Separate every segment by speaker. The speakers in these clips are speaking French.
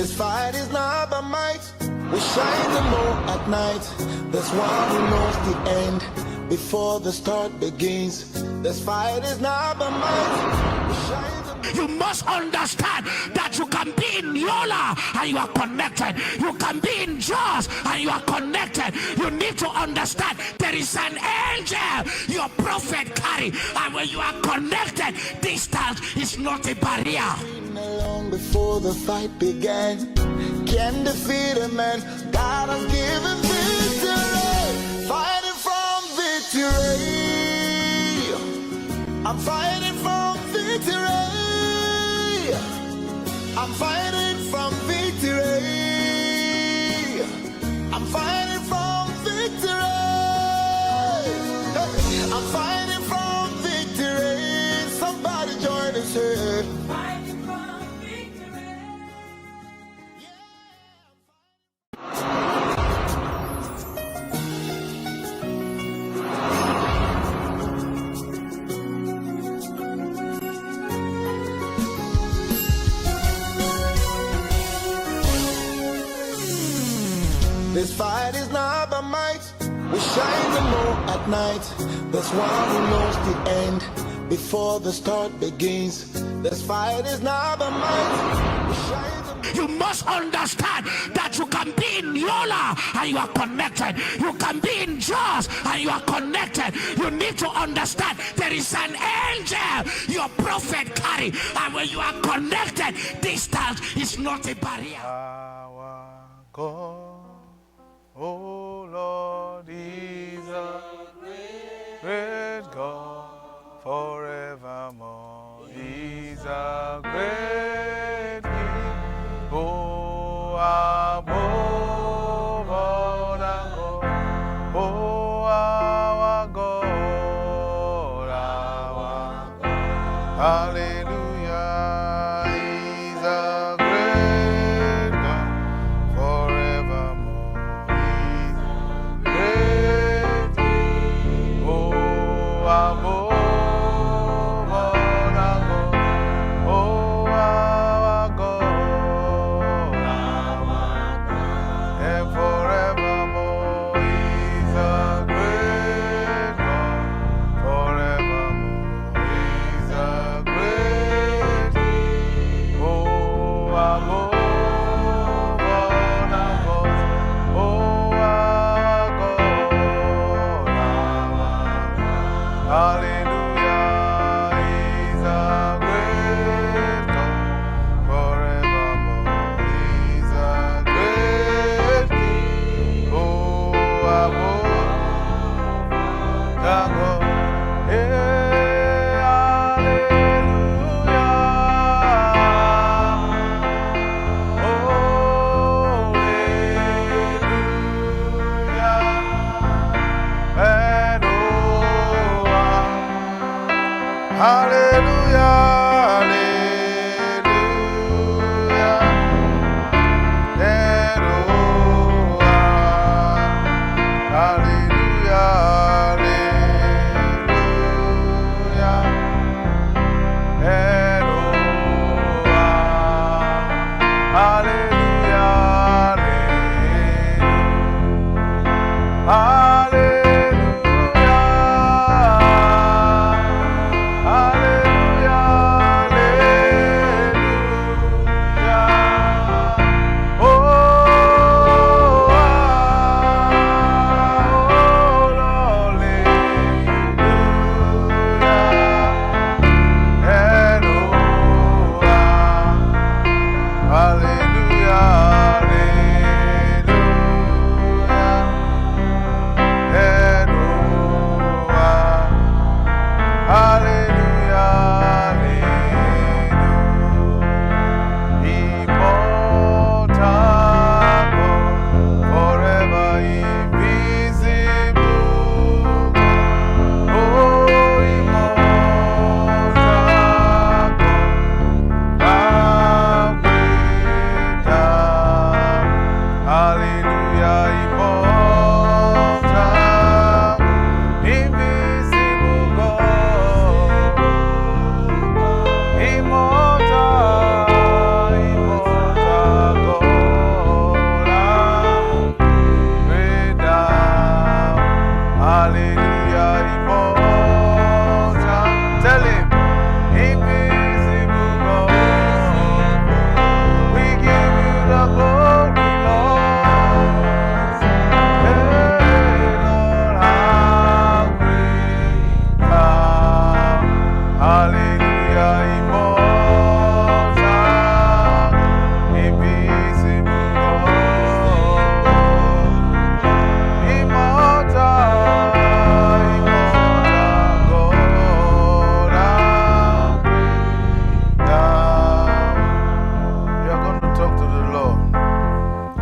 Speaker 1: This fight is not by might. We shine the moon at night. There's one who knows the end before the start begins. This fight is not by might. We shine the moon.
Speaker 2: You must understand that you can be in Yola and you are connected. You can be in Jaws and you are connected. You need to understand there is an angel your prophet carry, and when you are connected, distance is not a barrier.
Speaker 1: Long before the fight began, can defeat a man. God has given victory. Fighting from victory. I'm fighting from victory. I'm fighting from victory. I'm fighting from victory. I'm fighting from victory. Somebody join us here. This fight is not by might. We shine the moon at night. There's one who knows the end before the start begins. This fight is not by might. We shine the moon.
Speaker 2: You must understand that you can be in Yola and you are connected. You can be in Jaws and you are connected. You need to understand there is an angel your prophet carry, and when you are connected, distance is not a barrier.
Speaker 3: Our God, oh Lord, is a great God forevermore. He's a great King, oh above all the God, oh our God, our God. Hallelujah, He's a great God forevermore. He's a great King, oh above all the God, oh our God, and forevermore. He's a great God forevermore. He's a great King, oh above all the gods, oh our God, hallelujah. He's a great God forevermore. He's a great King, oh above the God. Hey, hallelujah. Oh, hallelujah. And oh, hallelujah, hallelujah. And oh, hallelujah, hallelujah. And oh, hallelujah, hallelujah. Hallelujah, immortal, invisible God. Immortal, God, now you're going to talk to the Lord.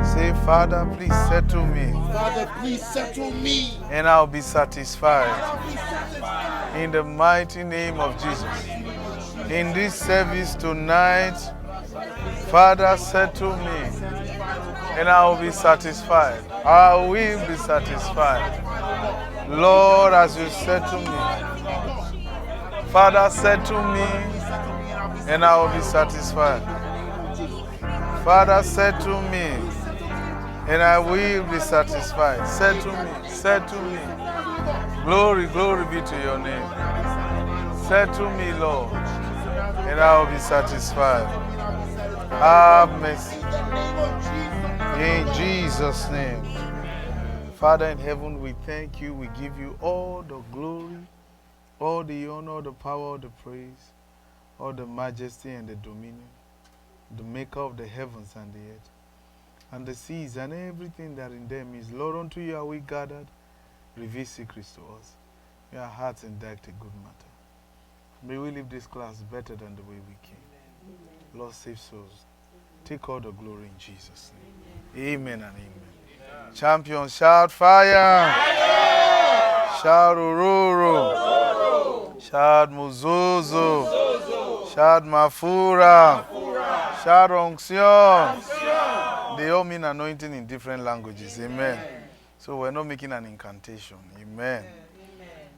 Speaker 3: Say, Father, please settle me,
Speaker 1: Father, please settle me.
Speaker 3: and I'll be satisfied. In the mighty name of Jesus. In this service tonight, Father, settle me, and I will be satisfied. I will be satisfied. Lord, as you settle me, Father, settle me, and I will be satisfied. Father, settle me, and I will be satisfied. Settle me, settle me. Glory, glory be to your name. Settle me, Lord, and I will be satisfied. Have mercy. In Jesus' name. Father in heaven, we thank you. We give you all the glory, all the honor, all the power, all the praise, all the majesty and the dominion, the maker of the heavens and the earth, and the seas and everything that in them is. Lord, unto you are we gathered. Reveal secrets to us. May our hearts indict a good matter. May we leave this class better than the way we came. Lord, save souls. Take all the glory in Jesus' name. Amen and amen. Champions, shout fire. Shout ururu. Shout muzuzu. Shout mafura. Shout onction. They all mean anointing in different languages. Amen. So we're not making an incantation. Amen.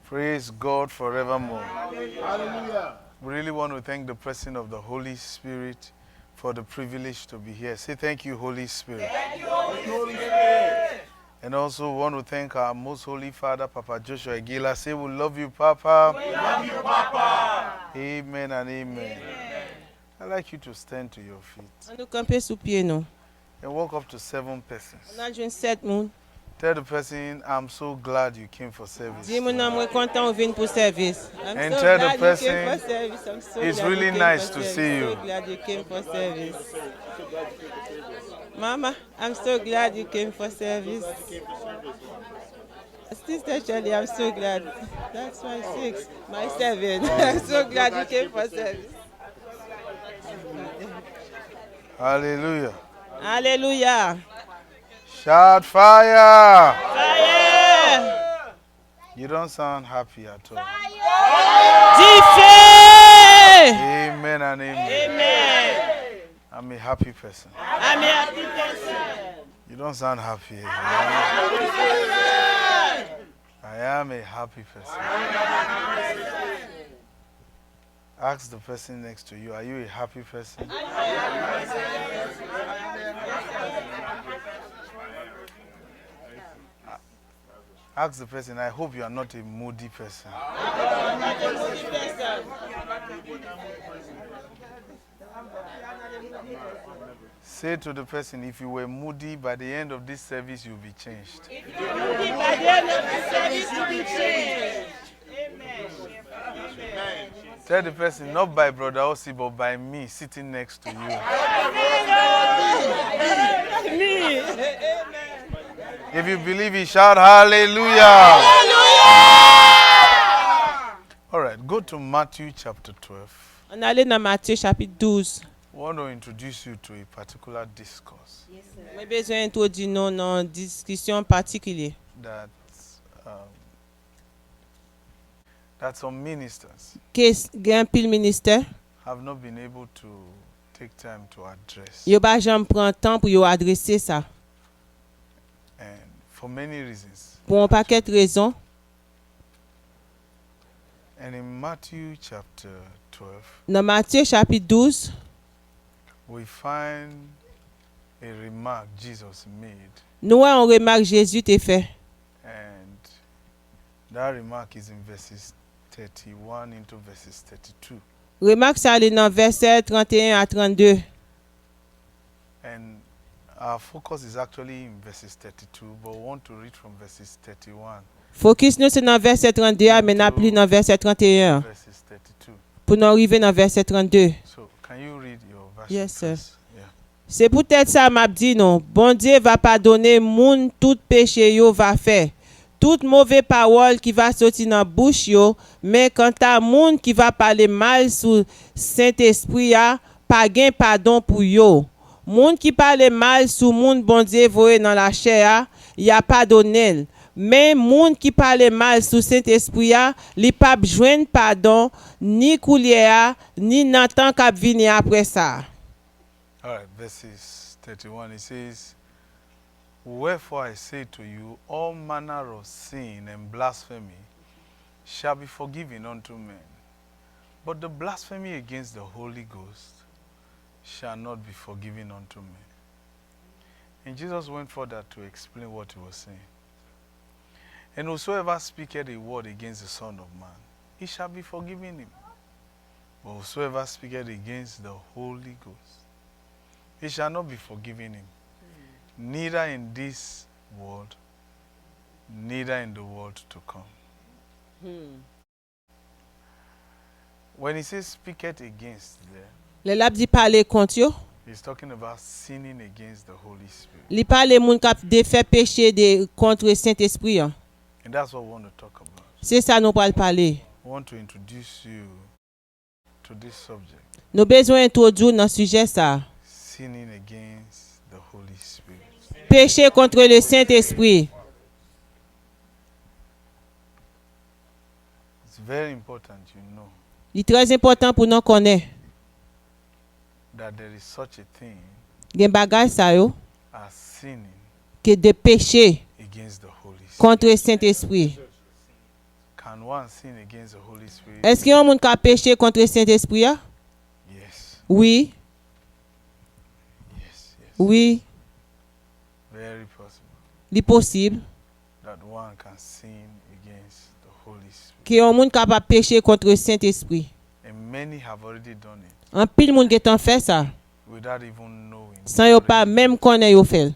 Speaker 3: Praise God forevermore.
Speaker 1: Hallelujah.
Speaker 3: We really want to thank the person of the Holy Spirit for the privilege to be here. Say thank you, Holy Spirit.
Speaker 1: Thank you, Holy Spirit.
Speaker 3: And also want to thank our most holy Father, Papa Joshua Aguila. Say we love you, Papa.
Speaker 1: We love you, Papa.
Speaker 3: Amen and amen. I'd like you to stand to your feet
Speaker 4: On nous camper sous pied nous.
Speaker 3: and walk up to 7 persons.
Speaker 4: On a joué 7 moun.
Speaker 3: Tell the person, I'm so glad you came for service.
Speaker 4: Dis mon nom, moi content on vient pour service. I'm
Speaker 3: And
Speaker 4: so
Speaker 3: tell the
Speaker 4: glad you
Speaker 3: person,
Speaker 4: came for service. I'm so
Speaker 3: it's
Speaker 4: glad
Speaker 3: really
Speaker 4: you came
Speaker 3: nice
Speaker 4: for
Speaker 3: to
Speaker 4: service.
Speaker 3: see you.
Speaker 4: So glad you came for service. Mama, I'm so glad you came for service. Sister Shirley, I'm so glad. That's my 6, my 7. I'm so glad you came for service.
Speaker 3: Hallelujah.
Speaker 4: Hallelujah.
Speaker 3: Shout fire.
Speaker 4: Fire!
Speaker 3: You don't sound happy at all.
Speaker 4: Dis feu!
Speaker 3: Amen and amen.
Speaker 4: Amen.
Speaker 3: I'm a happy person.
Speaker 4: I'm a happy person.
Speaker 3: You don't sound happy. I am a happy person. Ask the person next to you, are you a happy person? Ask the person, I hope you are not a moody person. Say to the person, if you were moody, by the end of this service, you'll be changed.
Speaker 4: By the end of the service, you will change. Amen.
Speaker 3: Tell the person, not by Brother Ossi, but by me sitting next to you.
Speaker 4: Me.
Speaker 3: If you believe it, shout hallelujah. All right, go to Matthew chapter 12.
Speaker 4: On allait dans Matthieu chapitre 12.
Speaker 3: I want to introduce you to a particular discourse
Speaker 4: J'ai besoin d'introduire nous dans une discussion particulière.
Speaker 3: that some ministers
Speaker 4: Qu'est-ce un pile ministère?
Speaker 3: have not been able to take time to address.
Speaker 4: Yo pas jamais prend temps pour yo adresser ça.
Speaker 3: And for many reasons.
Speaker 4: Pour un paquet de raisons.
Speaker 3: And in Matthew chapter 12,
Speaker 4: Dans Matthieu chapitre 12,
Speaker 3: we find a remark Jesus made.
Speaker 4: nous avons remarque Jésus t'a fait.
Speaker 3: And that remark is in verses 31 into verses 32.
Speaker 4: Remarque ça allait dans verset 31 à 32.
Speaker 3: And our focus is actually in verses 32, but we want to read from verses 31.
Speaker 4: Focus nous c'est dans verset 32 mais n'a plus dans verset 31.
Speaker 3: Verses 32.
Speaker 4: Pour nous arriver dans verset 32.
Speaker 3: So, can you read your verse?
Speaker 4: Yes, sir.
Speaker 3: Yeah.
Speaker 4: C'est peut-être ça m'a dit non. Bon Dieu va pardonner moun tout péché yo va faire. Toute mauvaise parole qui va sortir dans bouche yo, mais quant à moun qui va parler mal sous Saint-Esprit a, pas gain pardon pour yo. Moun qui parle mal sous moun bon Dieu voye dans la chair, y a pardonné. Mais moun qui parle mal sous Saint-Esprit a, li pa joindre pardon ni coulier ni nan temps k'ap vini après ça.
Speaker 3: All right, verses 31, it says, Wherefore I say to you, all manner of sin and blasphemy shall be forgiven unto men, but the blasphemy against the Holy Ghost shall not be forgiven unto men. And Jesus went further to explain what he was saying. And whosoever speaketh a word against the Son of Man, he shall be forgiven him. But whosoever speaketh against the Holy Ghost, he shall not be forgiven him, neither in this world, neither in the world to come. When he says speaketh against there,
Speaker 4: Le lab di parler contre yo,
Speaker 3: he's talking about sinning against the Holy Spirit.
Speaker 4: li parle moun k'ap de fait péché de contre Saint-Esprit. Hein.
Speaker 3: And that's what we want to talk about.
Speaker 4: C'est ça nous pral parler.
Speaker 3: I want to introduce you to this subject,
Speaker 4: Nous besoin introduire dans sujet ça.
Speaker 3: sinning against the Holy Spirit.
Speaker 4: Péché contre le Saint-Esprit.
Speaker 3: It's very important you know
Speaker 4: Il est très important pour nous connaître
Speaker 3: that there is such a thing
Speaker 4: gen bagay sa yo
Speaker 3: as sinning
Speaker 4: que de péché
Speaker 3: against the Holy Spirit.
Speaker 4: contre le Saint-Esprit.
Speaker 3: Can one sin against the Holy Spirit?
Speaker 4: Est-ce qu'il y a un monde qui a péché contre le Saint-Esprit? Hein?
Speaker 3: Yes.
Speaker 4: Oui,
Speaker 3: Yes. Yes.
Speaker 4: oui,
Speaker 3: Very possible
Speaker 4: c'est possible.
Speaker 3: that one can sin against the Holy Spirit.
Speaker 4: Qu'il y a un monde qui a péché contre le Saint-Esprit.
Speaker 3: And many have already done it
Speaker 4: En pile monde qui a fait ça
Speaker 3: without even knowing.
Speaker 4: sans yo pas même connaître yo fait.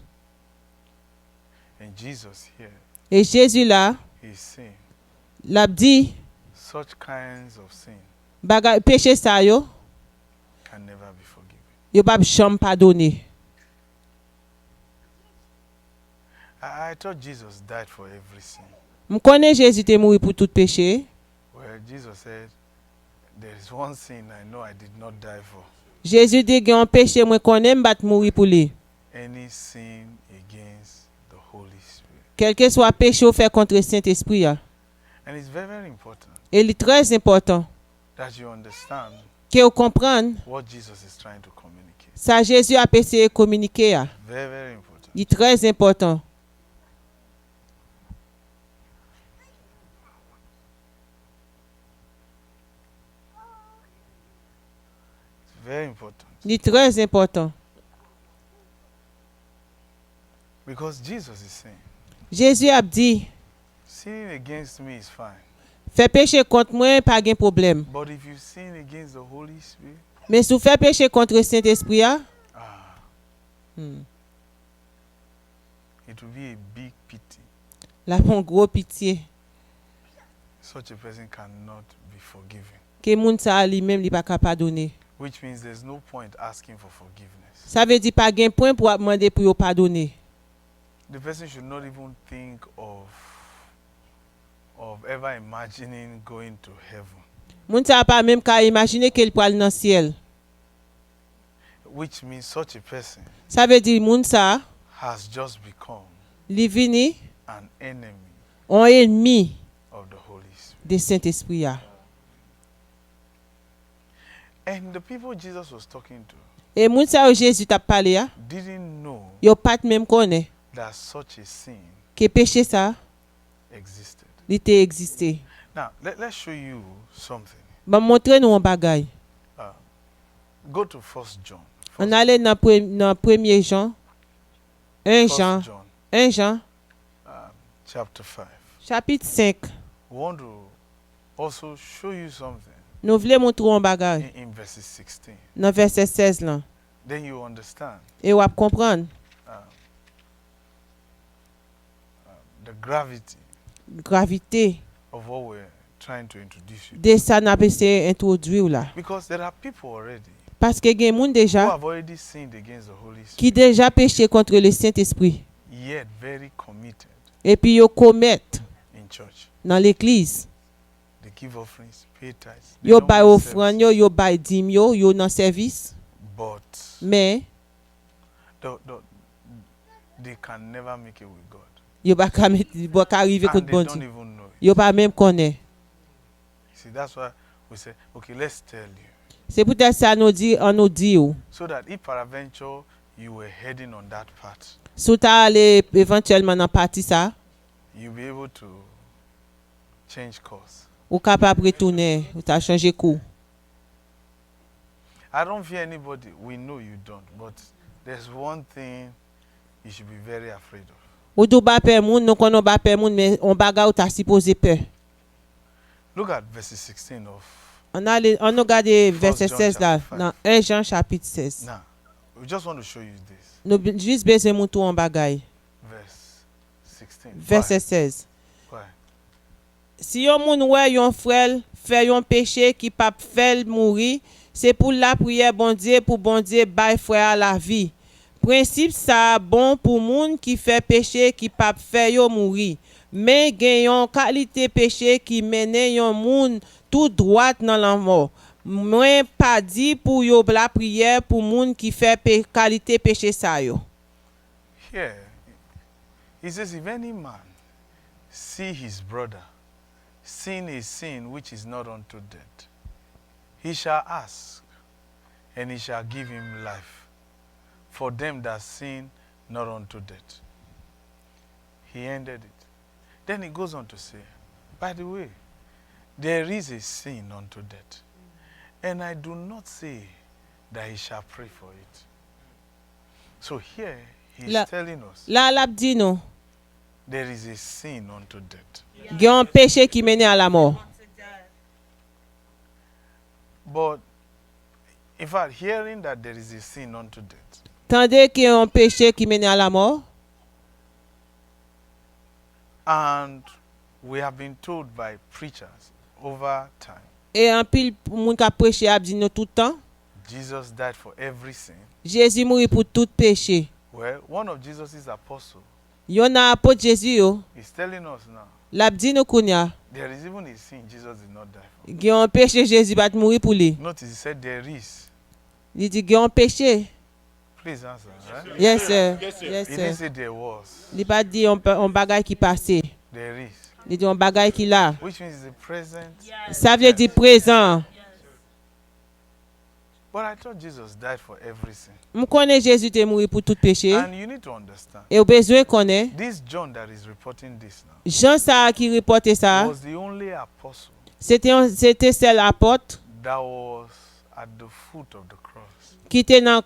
Speaker 3: And Jesus here
Speaker 4: Et Jésus là,
Speaker 3: is saying
Speaker 4: l'a dit
Speaker 3: such kinds of sin
Speaker 4: bagay péché ça yo,
Speaker 3: can never be forgiven.
Speaker 4: yo pas jamais pardonner.
Speaker 3: I thought Jesus died for every sin.
Speaker 4: M connais Jésus te mouru pour tout péché.
Speaker 3: Well, Jesus said, there is one sin I know I did not die for.
Speaker 4: Jésus dit qu'il y a un péché moi connais m'bat mourir pour lui.
Speaker 3: Any sin against the Holy Spirit.
Speaker 4: Quel que soit péché ou fait contre le Saint-Esprit. Hein.
Speaker 3: And it's very, very important
Speaker 4: Et il est très important
Speaker 3: that you understand
Speaker 4: que vous compreniez
Speaker 3: what Jesus is trying to communicate.
Speaker 4: ça Jésus a essayé de communiquer. Hein.
Speaker 3: Very, very important.
Speaker 4: Il est très important.
Speaker 3: It's very important.
Speaker 4: Il est très important.
Speaker 3: Because Jesus is saying,
Speaker 4: Jésus a dit,
Speaker 3: sinning against me is fine.
Speaker 4: fais péché contre moi, pas de problème.
Speaker 3: But if you sin against the Holy Spirit,
Speaker 4: Mais si vous faites péché contre le Saint-Esprit, hein,
Speaker 3: it will be a big pity.
Speaker 4: là, mon gros pitié.
Speaker 3: Such a person cannot be forgiven.
Speaker 4: Que moun sa lui-même li pas capable pardonner.
Speaker 3: Which means there's no point asking for forgiveness.
Speaker 4: Ça veut dire pas gain point pour demander pour yo pardonner.
Speaker 3: The person should not even think of ever imagining going to heaven.
Speaker 4: Moun sa pas même qu'à imaginer qu'il peut aller dans le ciel.
Speaker 3: Which means such a person
Speaker 4: Ça veut dire moun sa
Speaker 3: has just become
Speaker 4: li vini
Speaker 3: an enemy
Speaker 4: un ennemi
Speaker 3: of the Holy Spirit.
Speaker 4: de Saint-Esprit. Hein.
Speaker 3: And the people Jesus was talking to
Speaker 4: Et moun sa Jésus t'a parlé, hein,
Speaker 3: didn't know
Speaker 4: yo pas même connaît
Speaker 3: that such a sin
Speaker 4: que péché ça
Speaker 3: existed.
Speaker 4: li te existé.
Speaker 3: Now, let's show you something.
Speaker 4: Ba montrer nous un bagay.
Speaker 3: Go to 1 John.
Speaker 4: On allait dans 1er Jean 1 Jean 1 Jean
Speaker 3: chapter 5.
Speaker 4: chapitre 5.
Speaker 3: We want to also show you something
Speaker 4: Nous voulons montrer un bagay
Speaker 3: in verses 16.
Speaker 4: dans verset 16 là.
Speaker 3: Then you understand
Speaker 4: Et vous comprendre
Speaker 3: the gravity
Speaker 4: gravité
Speaker 3: of what we're trying to introduce you.
Speaker 4: De ça n'a pas essayé introduire là.
Speaker 3: Because there are people already
Speaker 4: Parce que gen moun
Speaker 3: who
Speaker 4: déjà
Speaker 3: have already sinned against the Holy Spirit,
Speaker 4: qui déjà péché contre le Saint-Esprit
Speaker 3: yet very committed
Speaker 4: et puis yo commettent
Speaker 3: in church.
Speaker 4: dans l'église.
Speaker 3: They give offerings, pay tithes. They
Speaker 4: Yo
Speaker 3: don't
Speaker 4: bay
Speaker 3: do
Speaker 4: offrande
Speaker 3: service.
Speaker 4: yo bay dîme yo dans service
Speaker 3: But
Speaker 4: mais
Speaker 3: they can never make it with God.
Speaker 4: yo pas arriver
Speaker 3: And
Speaker 4: contre
Speaker 3: they
Speaker 4: bon
Speaker 3: don't
Speaker 4: Dieu.
Speaker 3: even know it.
Speaker 4: Yo pas même connaît.
Speaker 3: See, that's why we say, okay, let's tell you.
Speaker 4: C'est peut-être ça nous dit yo.
Speaker 3: So that if peradventure you were heading on that path,
Speaker 4: Sou ta aller éventuellement dans partie ça,
Speaker 3: you'll be able to change course.
Speaker 4: ou capable retourner, ou ta changer cours.
Speaker 3: I don't fear anybody. We know you don't. But there's one thing you should be very afraid of.
Speaker 4: Ou dou ba peur moun, nous connaissons ba peur moun mais on baga ou ta supposé peur.
Speaker 3: Look at verse 16 of.
Speaker 4: On regarde verset
Speaker 3: John
Speaker 4: 16 là,
Speaker 3: chapter
Speaker 4: dans 1 Jean chapitre 16.
Speaker 3: Now, we just want to show you this.
Speaker 4: Nous juste besoin moun tou en bagay.
Speaker 3: Verse 16.
Speaker 4: Verset 16.
Speaker 3: Why?
Speaker 4: Si yon moun wè yon frère fait yon péché qui pas fait mourir, c'est pour la prière bon Dieu bay frère la vie. Principe ça bon pour moun qui fait péché qui pas fait yo mourir. Mais gen yon qualité péché qui mène yon moun tout droit dans la mort. Moi pas dit pour yo la prière pour moun qui fait qualité péché ça yo.
Speaker 3: Here, he says, if any man see his brother sin a sin which is not unto death, he shall ask, and he shall give him life for them that sin not unto death. He ended it. Then he goes on to say, by the way, there is a sin unto death, and I do not say that he shall pray for it. So here he's telling us
Speaker 4: La l'a dit non.
Speaker 3: there is a sin unto death.
Speaker 4: Gen un péché qui mène à la mort.
Speaker 3: But in fact, hearing that there is a sin unto death,
Speaker 4: Tandis qu'il y a un péché qui mène à la mort,
Speaker 3: and we have been told by preachers over time,
Speaker 4: et un pile moun ka prêché a dit nous tout le temps,
Speaker 3: Jesus died for every sin.
Speaker 4: Jésus mourit pour tout péché.
Speaker 3: Well, one of Jesus' apostles
Speaker 4: Yon a apôtre Jésus yo,
Speaker 3: is telling us now
Speaker 4: l'a dit nous kounya,
Speaker 3: there is even a sin Jesus did not die for.
Speaker 4: gen un péché Jésus pas mourir pour lui.
Speaker 3: Notice he said there is.
Speaker 4: Il dit gen un péché.
Speaker 3: Please answer. Right?
Speaker 4: Yes sir. Yes
Speaker 3: He didn't
Speaker 4: sir.
Speaker 3: say there was.
Speaker 4: Il pas dit on bagay qui passé.
Speaker 3: There is.
Speaker 4: Il dit on bagay qui là.
Speaker 3: Which means the present.
Speaker 4: Ça veut dire présent.
Speaker 3: But I thought Jesus died for every sin.
Speaker 4: M'm connais Jésus te mourir pour tout péché.
Speaker 3: And you need to understand.
Speaker 4: Et au besoin connaît
Speaker 3: This John that is reporting this now
Speaker 4: Jean ça qui reportait ça,
Speaker 3: was the only apostle
Speaker 4: c'était seul apôtre
Speaker 3: that was at the foot of the cross
Speaker 4: qui était dans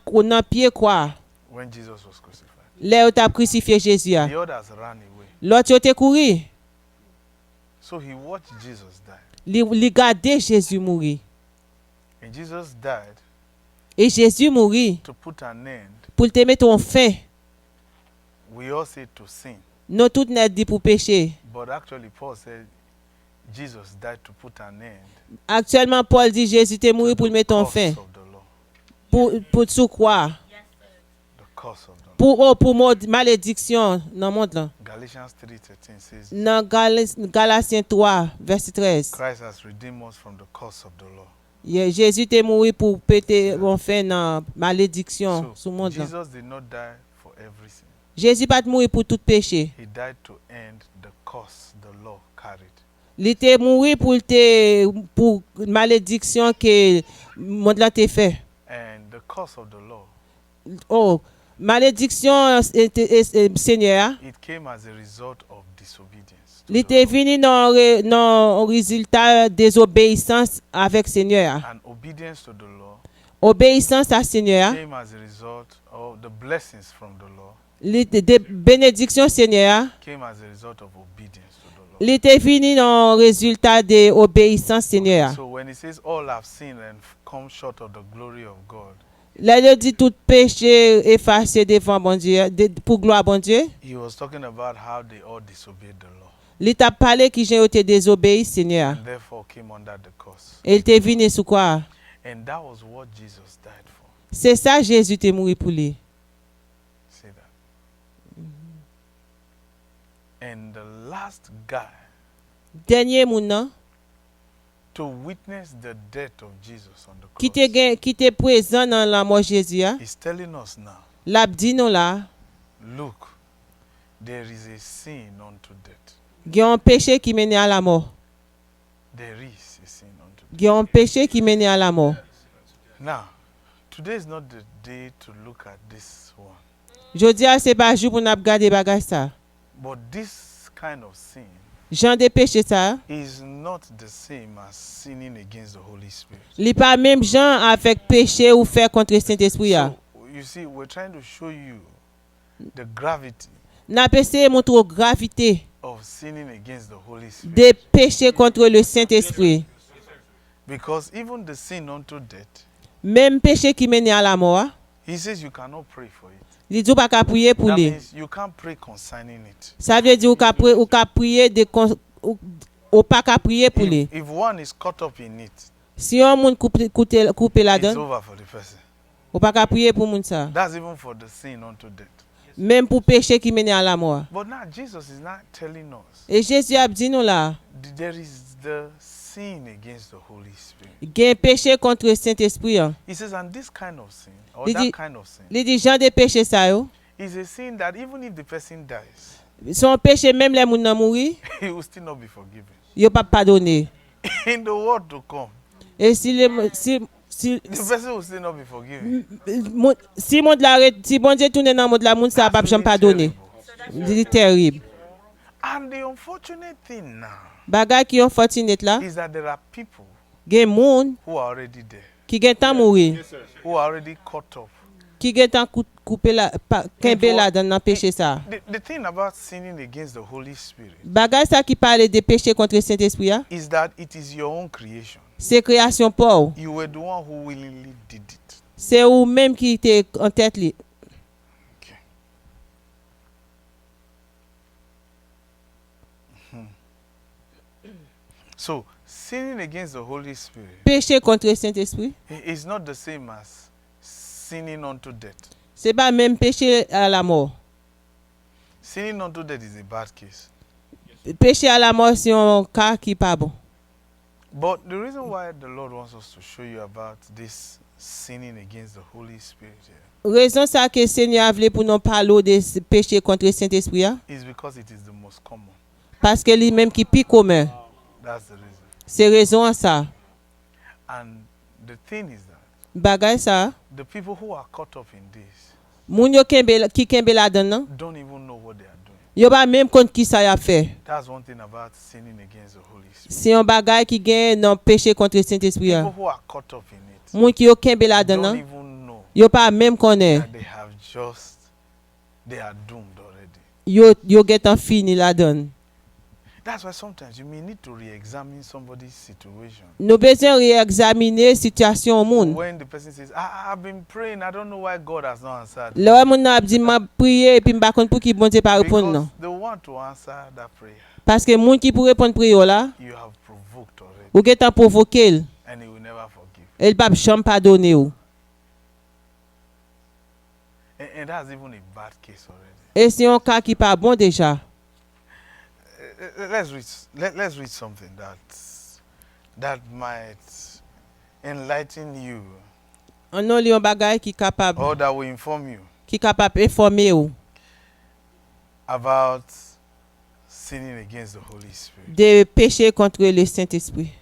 Speaker 4: pied croix.
Speaker 3: when Jesus was crucified.
Speaker 4: Là où t'a crucifié Jésus.
Speaker 3: The others ran away.
Speaker 4: L'autre yo te couru.
Speaker 3: So he watched Jesus die.
Speaker 4: Li gardé Jésus mourir.
Speaker 3: And Jesus died
Speaker 4: Et Jésus mourit
Speaker 3: to put an end.
Speaker 4: pour te mettre en fin.
Speaker 3: We all say to sin.
Speaker 4: Nous tout net dit pour pécher.
Speaker 3: But actually Paul said Jesus died to put an end
Speaker 4: Actuellement Paul dit Jésus te mourir pour le mettre en
Speaker 3: curse
Speaker 4: fin.
Speaker 3: of the law.
Speaker 4: Pour sous croix.
Speaker 3: The curse of the law.
Speaker 4: Pour malédiction dans le monde là.
Speaker 3: Galatians 3:13 says
Speaker 4: Dans Galatiens 3 verset 13.
Speaker 3: Christ has redeemed us from the curse of the law.
Speaker 4: Jésus te mourir pour péter en fin dans malédiction
Speaker 3: So
Speaker 4: sur le monde là.
Speaker 3: Jesus did not die for every sin.
Speaker 4: Jésus pas mourir pour tout péché.
Speaker 3: He died to end the curse the law carried.
Speaker 4: Il était mourir pour malédiction que le monde là te fait.
Speaker 3: And the curse of the law,
Speaker 4: Oh, malédiction Seigneur,
Speaker 3: it came as a result of disobedience. to
Speaker 4: il
Speaker 3: the
Speaker 4: était
Speaker 3: law.
Speaker 4: venu dans résultat désobéissance avec Seigneur.
Speaker 3: And obedience to the law
Speaker 4: Obéissance à Seigneur,
Speaker 3: came as a result of the blessings from the law
Speaker 4: des bénédictions Seigneur,
Speaker 3: came as a result of obedience to the law.
Speaker 4: il était venu dans résultat de obéissance Seigneur.
Speaker 3: So when he says all have sinned and come short of the glory of God,
Speaker 4: Là, il dit tout péché effacé devant bon Dieu, pour gloire bon Dieu.
Speaker 3: he was talking about how they all disobeyed the law.
Speaker 4: Il t'a parlé qui j'ai été désobéi, Seigneur.
Speaker 3: and therefore came under the curse.
Speaker 4: Et il t'est venu sous quoi?
Speaker 3: And that was what Jesus died for.
Speaker 4: C'est ça Jésus t'est mort pour lui.
Speaker 3: See that? And the last guy
Speaker 4: Dernier moun nan,
Speaker 3: to witness the death of Jesus on the
Speaker 4: qui t'est présent dans la mort Jésus, hein?
Speaker 3: is telling us now,
Speaker 4: L'a dit nous là,
Speaker 3: look, there is a sin unto death.
Speaker 4: il y a un péché qui mène à la mort.
Speaker 3: There is a sin unto death.
Speaker 4: Il y a un péché qui mène à la mort.
Speaker 3: Now, today is not the day to look at this one.
Speaker 4: Je dis c'est pas jour pour nous regarder bagage ça.
Speaker 3: But this kind of sin
Speaker 4: Jean de péché ça,
Speaker 3: is not the same as sinning against the Holy Spirit.
Speaker 4: li pas même Jean avec péché ou faire contre le Saint-Esprit.
Speaker 3: So, you see, we're trying to show you the gravity
Speaker 4: N'a pas essayé de montrer la gravité
Speaker 3: of sinning against the Holy Spirit.
Speaker 4: des péchés contre le Saint-Esprit.
Speaker 3: Because even the sin unto death,
Speaker 4: Même péché qui mène à la mort,
Speaker 3: he says you cannot pray for it.
Speaker 4: il dit pas qu'à prier pour
Speaker 3: That
Speaker 4: lui.
Speaker 3: means you can't pray concerning it.
Speaker 4: Ça veut dire ou qu'à prier ou pas qu'à prier pour lui.
Speaker 3: If one is caught up in it,
Speaker 4: Si un monde coupe la
Speaker 3: it's
Speaker 4: donne,
Speaker 3: over for the person.
Speaker 4: ou pas qu'à prier pour moun ça.
Speaker 3: That's even for the sin unto death.
Speaker 4: Même pour péché qui mène à la mort.
Speaker 3: But now Jesus is not telling us
Speaker 4: Et Jésus a dit nous là,
Speaker 3: there is the sin against the Holy Spirit.
Speaker 4: il y a un péché contre le Saint-Esprit. Hein.
Speaker 3: He says, and this kind of sin, or
Speaker 4: Did
Speaker 3: that
Speaker 4: he-
Speaker 3: kind of sin,
Speaker 4: Il dit Jean de péché ça yo.
Speaker 3: is a sin that even if the person dies,
Speaker 4: Son péché même les moun nan mouri,
Speaker 3: he will still not be forgiven.
Speaker 4: yo pas pardonné.
Speaker 3: In the world to come,
Speaker 4: Et si
Speaker 3: the person will still not be forgiven.
Speaker 4: si monde la si bon Dieu tourne dans monde la monde ça pas jamais pardonner. C'est terrible.
Speaker 3: And the unfortunate thing now
Speaker 4: Bagay qui ont fortunate là,
Speaker 3: is that there are people
Speaker 4: gen moun
Speaker 3: who are already there,
Speaker 4: qui gen tan mouri,
Speaker 3: who are already caught up.
Speaker 4: qui gen tan couper la kembe la dans péché ça.
Speaker 3: The thing about sinning against the Holy Spirit
Speaker 4: Bagay ça qui parle de péché contre le Saint-Esprit, hein,
Speaker 3: is that it is your own creation.
Speaker 4: c'est création pour.
Speaker 3: You were the one who willingly did it.
Speaker 4: C'est ou même qui était en tête li.
Speaker 3: Okay. So, sinning against the Holy Spirit
Speaker 4: Péché contre le Saint-Esprit,
Speaker 3: is not the same as sinning unto death.
Speaker 4: c'est pas même péché à la mort.
Speaker 3: Sinning unto death is a bad case.
Speaker 4: Péché à la mort c'est un cas qui pas bon.
Speaker 3: But the reason why the Lord wants us to show you about this sinning against the Holy Spirit here
Speaker 4: Raison ça que Seigneur a voulu pour nous parler de péché contre le Saint-Esprit, hein,
Speaker 3: is because it is the most common.
Speaker 4: parce que lui même qui plus commun.
Speaker 3: That's the reason.
Speaker 4: C'est raison à ça.
Speaker 3: And the thing is that
Speaker 4: Bagay ça,
Speaker 3: the people who are caught up in this
Speaker 4: moun yo qui kembe la donne nan,
Speaker 3: don't even know what they are doing.
Speaker 4: yo pas même compte qui ça y a fait.
Speaker 3: That's one thing about sinning against the Holy Spirit.
Speaker 4: C'est un bagay qui gagne dans péché contre le Saint-Esprit.
Speaker 3: People
Speaker 4: Hein.
Speaker 3: who are caught up in it
Speaker 4: Moun qui yo kembe la donne
Speaker 3: don't
Speaker 4: nan,
Speaker 3: even know
Speaker 4: yo pas même connaît.
Speaker 3: that they are doomed already.
Speaker 4: Yo get en fini la donne.
Speaker 3: That's why sometimes you may need to re-examine somebody's situation.
Speaker 4: Nous besoin réexaminer situation moun.
Speaker 3: When the person says, I've been praying, I don't know why God has not answered.
Speaker 4: Là moun a dit m'a prier et puis m'pa konn pour qui bon Dieu pas répondre
Speaker 3: Because
Speaker 4: non.
Speaker 3: the one to answer that prayer,
Speaker 4: Parce que moun qui pour répondre prière là,
Speaker 3: you have provoked already,
Speaker 4: ou get en provoquer,
Speaker 3: and he will never forgive.
Speaker 4: elle pas jamais pardonner ou.
Speaker 3: And that's even a bad case already.
Speaker 4: Et c'est un cas qui pas bon déjà.
Speaker 3: Let's read something that might enlighten you
Speaker 4: On a li un bagay qui capable
Speaker 3: or that will inform you
Speaker 4: informer ou
Speaker 3: about sinning against the Holy Spirit.
Speaker 4: de péché contre le Saint-Esprit.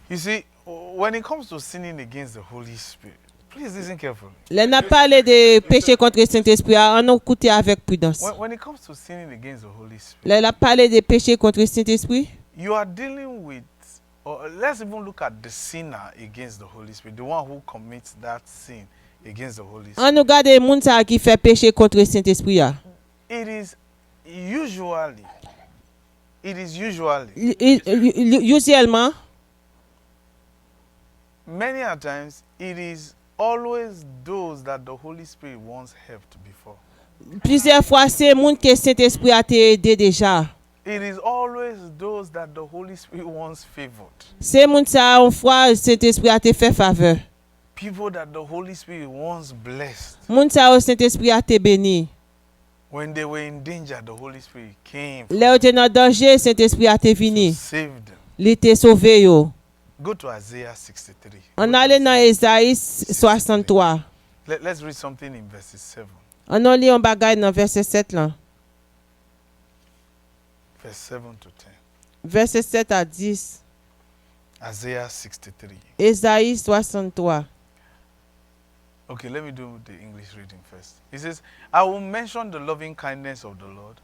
Speaker 3: You see, when it comes to sinning against the Holy Spirit, please listen carefully.
Speaker 4: Là n'a parlé de péché contre le Saint-Esprit, on a écouté avec prudence.
Speaker 3: When it comes to sinning against the Holy Spirit,
Speaker 4: Là n'a parlé de péché contre le Saint-Esprit.
Speaker 3: you are dealing with, or let's even look at the sinner against the Holy Spirit, the one who commits that sin against the Holy Spirit.
Speaker 4: On nous garde moun ça qui fait péché contre le Saint-Esprit.
Speaker 3: It is usually,
Speaker 4: Usuellement,
Speaker 3: many a times, it is always those that the Holy Spirit once helped before.
Speaker 4: Plusieurs fois, c'est moun que Saint-Esprit a te aidé déjà.
Speaker 3: It is always those that the Holy Spirit wants favored.
Speaker 4: C'est moun ça, une fois, Saint-Esprit a te fait faveur.
Speaker 3: People that the Holy Spirit wants blessed.
Speaker 4: Moun ça, Saint-Esprit a te béni.
Speaker 3: When they were in danger, the Holy Spirit came
Speaker 4: Là où tu es dans danger, Saint-Esprit a te vini.
Speaker 3: to save them.
Speaker 4: Il te sauvé yo.
Speaker 3: Go to Isaiah 63.
Speaker 4: On allait dans Ésaïe 63.
Speaker 3: Let's read something in verses 7.
Speaker 4: On a lu un bagage dans verset 7 là.
Speaker 3: Verse 7 to 10.
Speaker 4: Verset 7 à 10.
Speaker 3: Isaiah 63.
Speaker 4: Ésaïe 63.
Speaker 3: Okay, let me do the English reading first. It says, I will mention the loving kindness of the Lord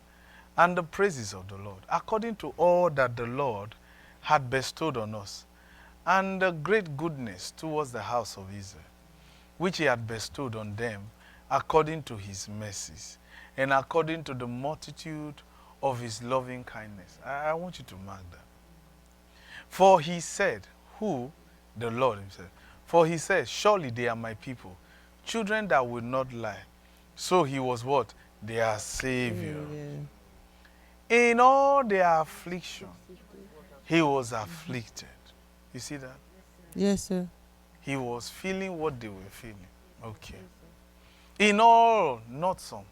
Speaker 3: and the praises of the Lord, according to all that the Lord had bestowed on us, and the great goodness towards the house of Israel, which he had bestowed on them according to his mercies, and according to the multitude of his loving kindness. I want you to mark that. For he said, who? The Lord himself. For he said, surely they are my people, children that will not lie. So he was what? Their Savior. In all their affliction, he was afflicted. You see that?
Speaker 4: Yes, sir.
Speaker 3: He was feeling what they were feeling. Okay. In all, not some.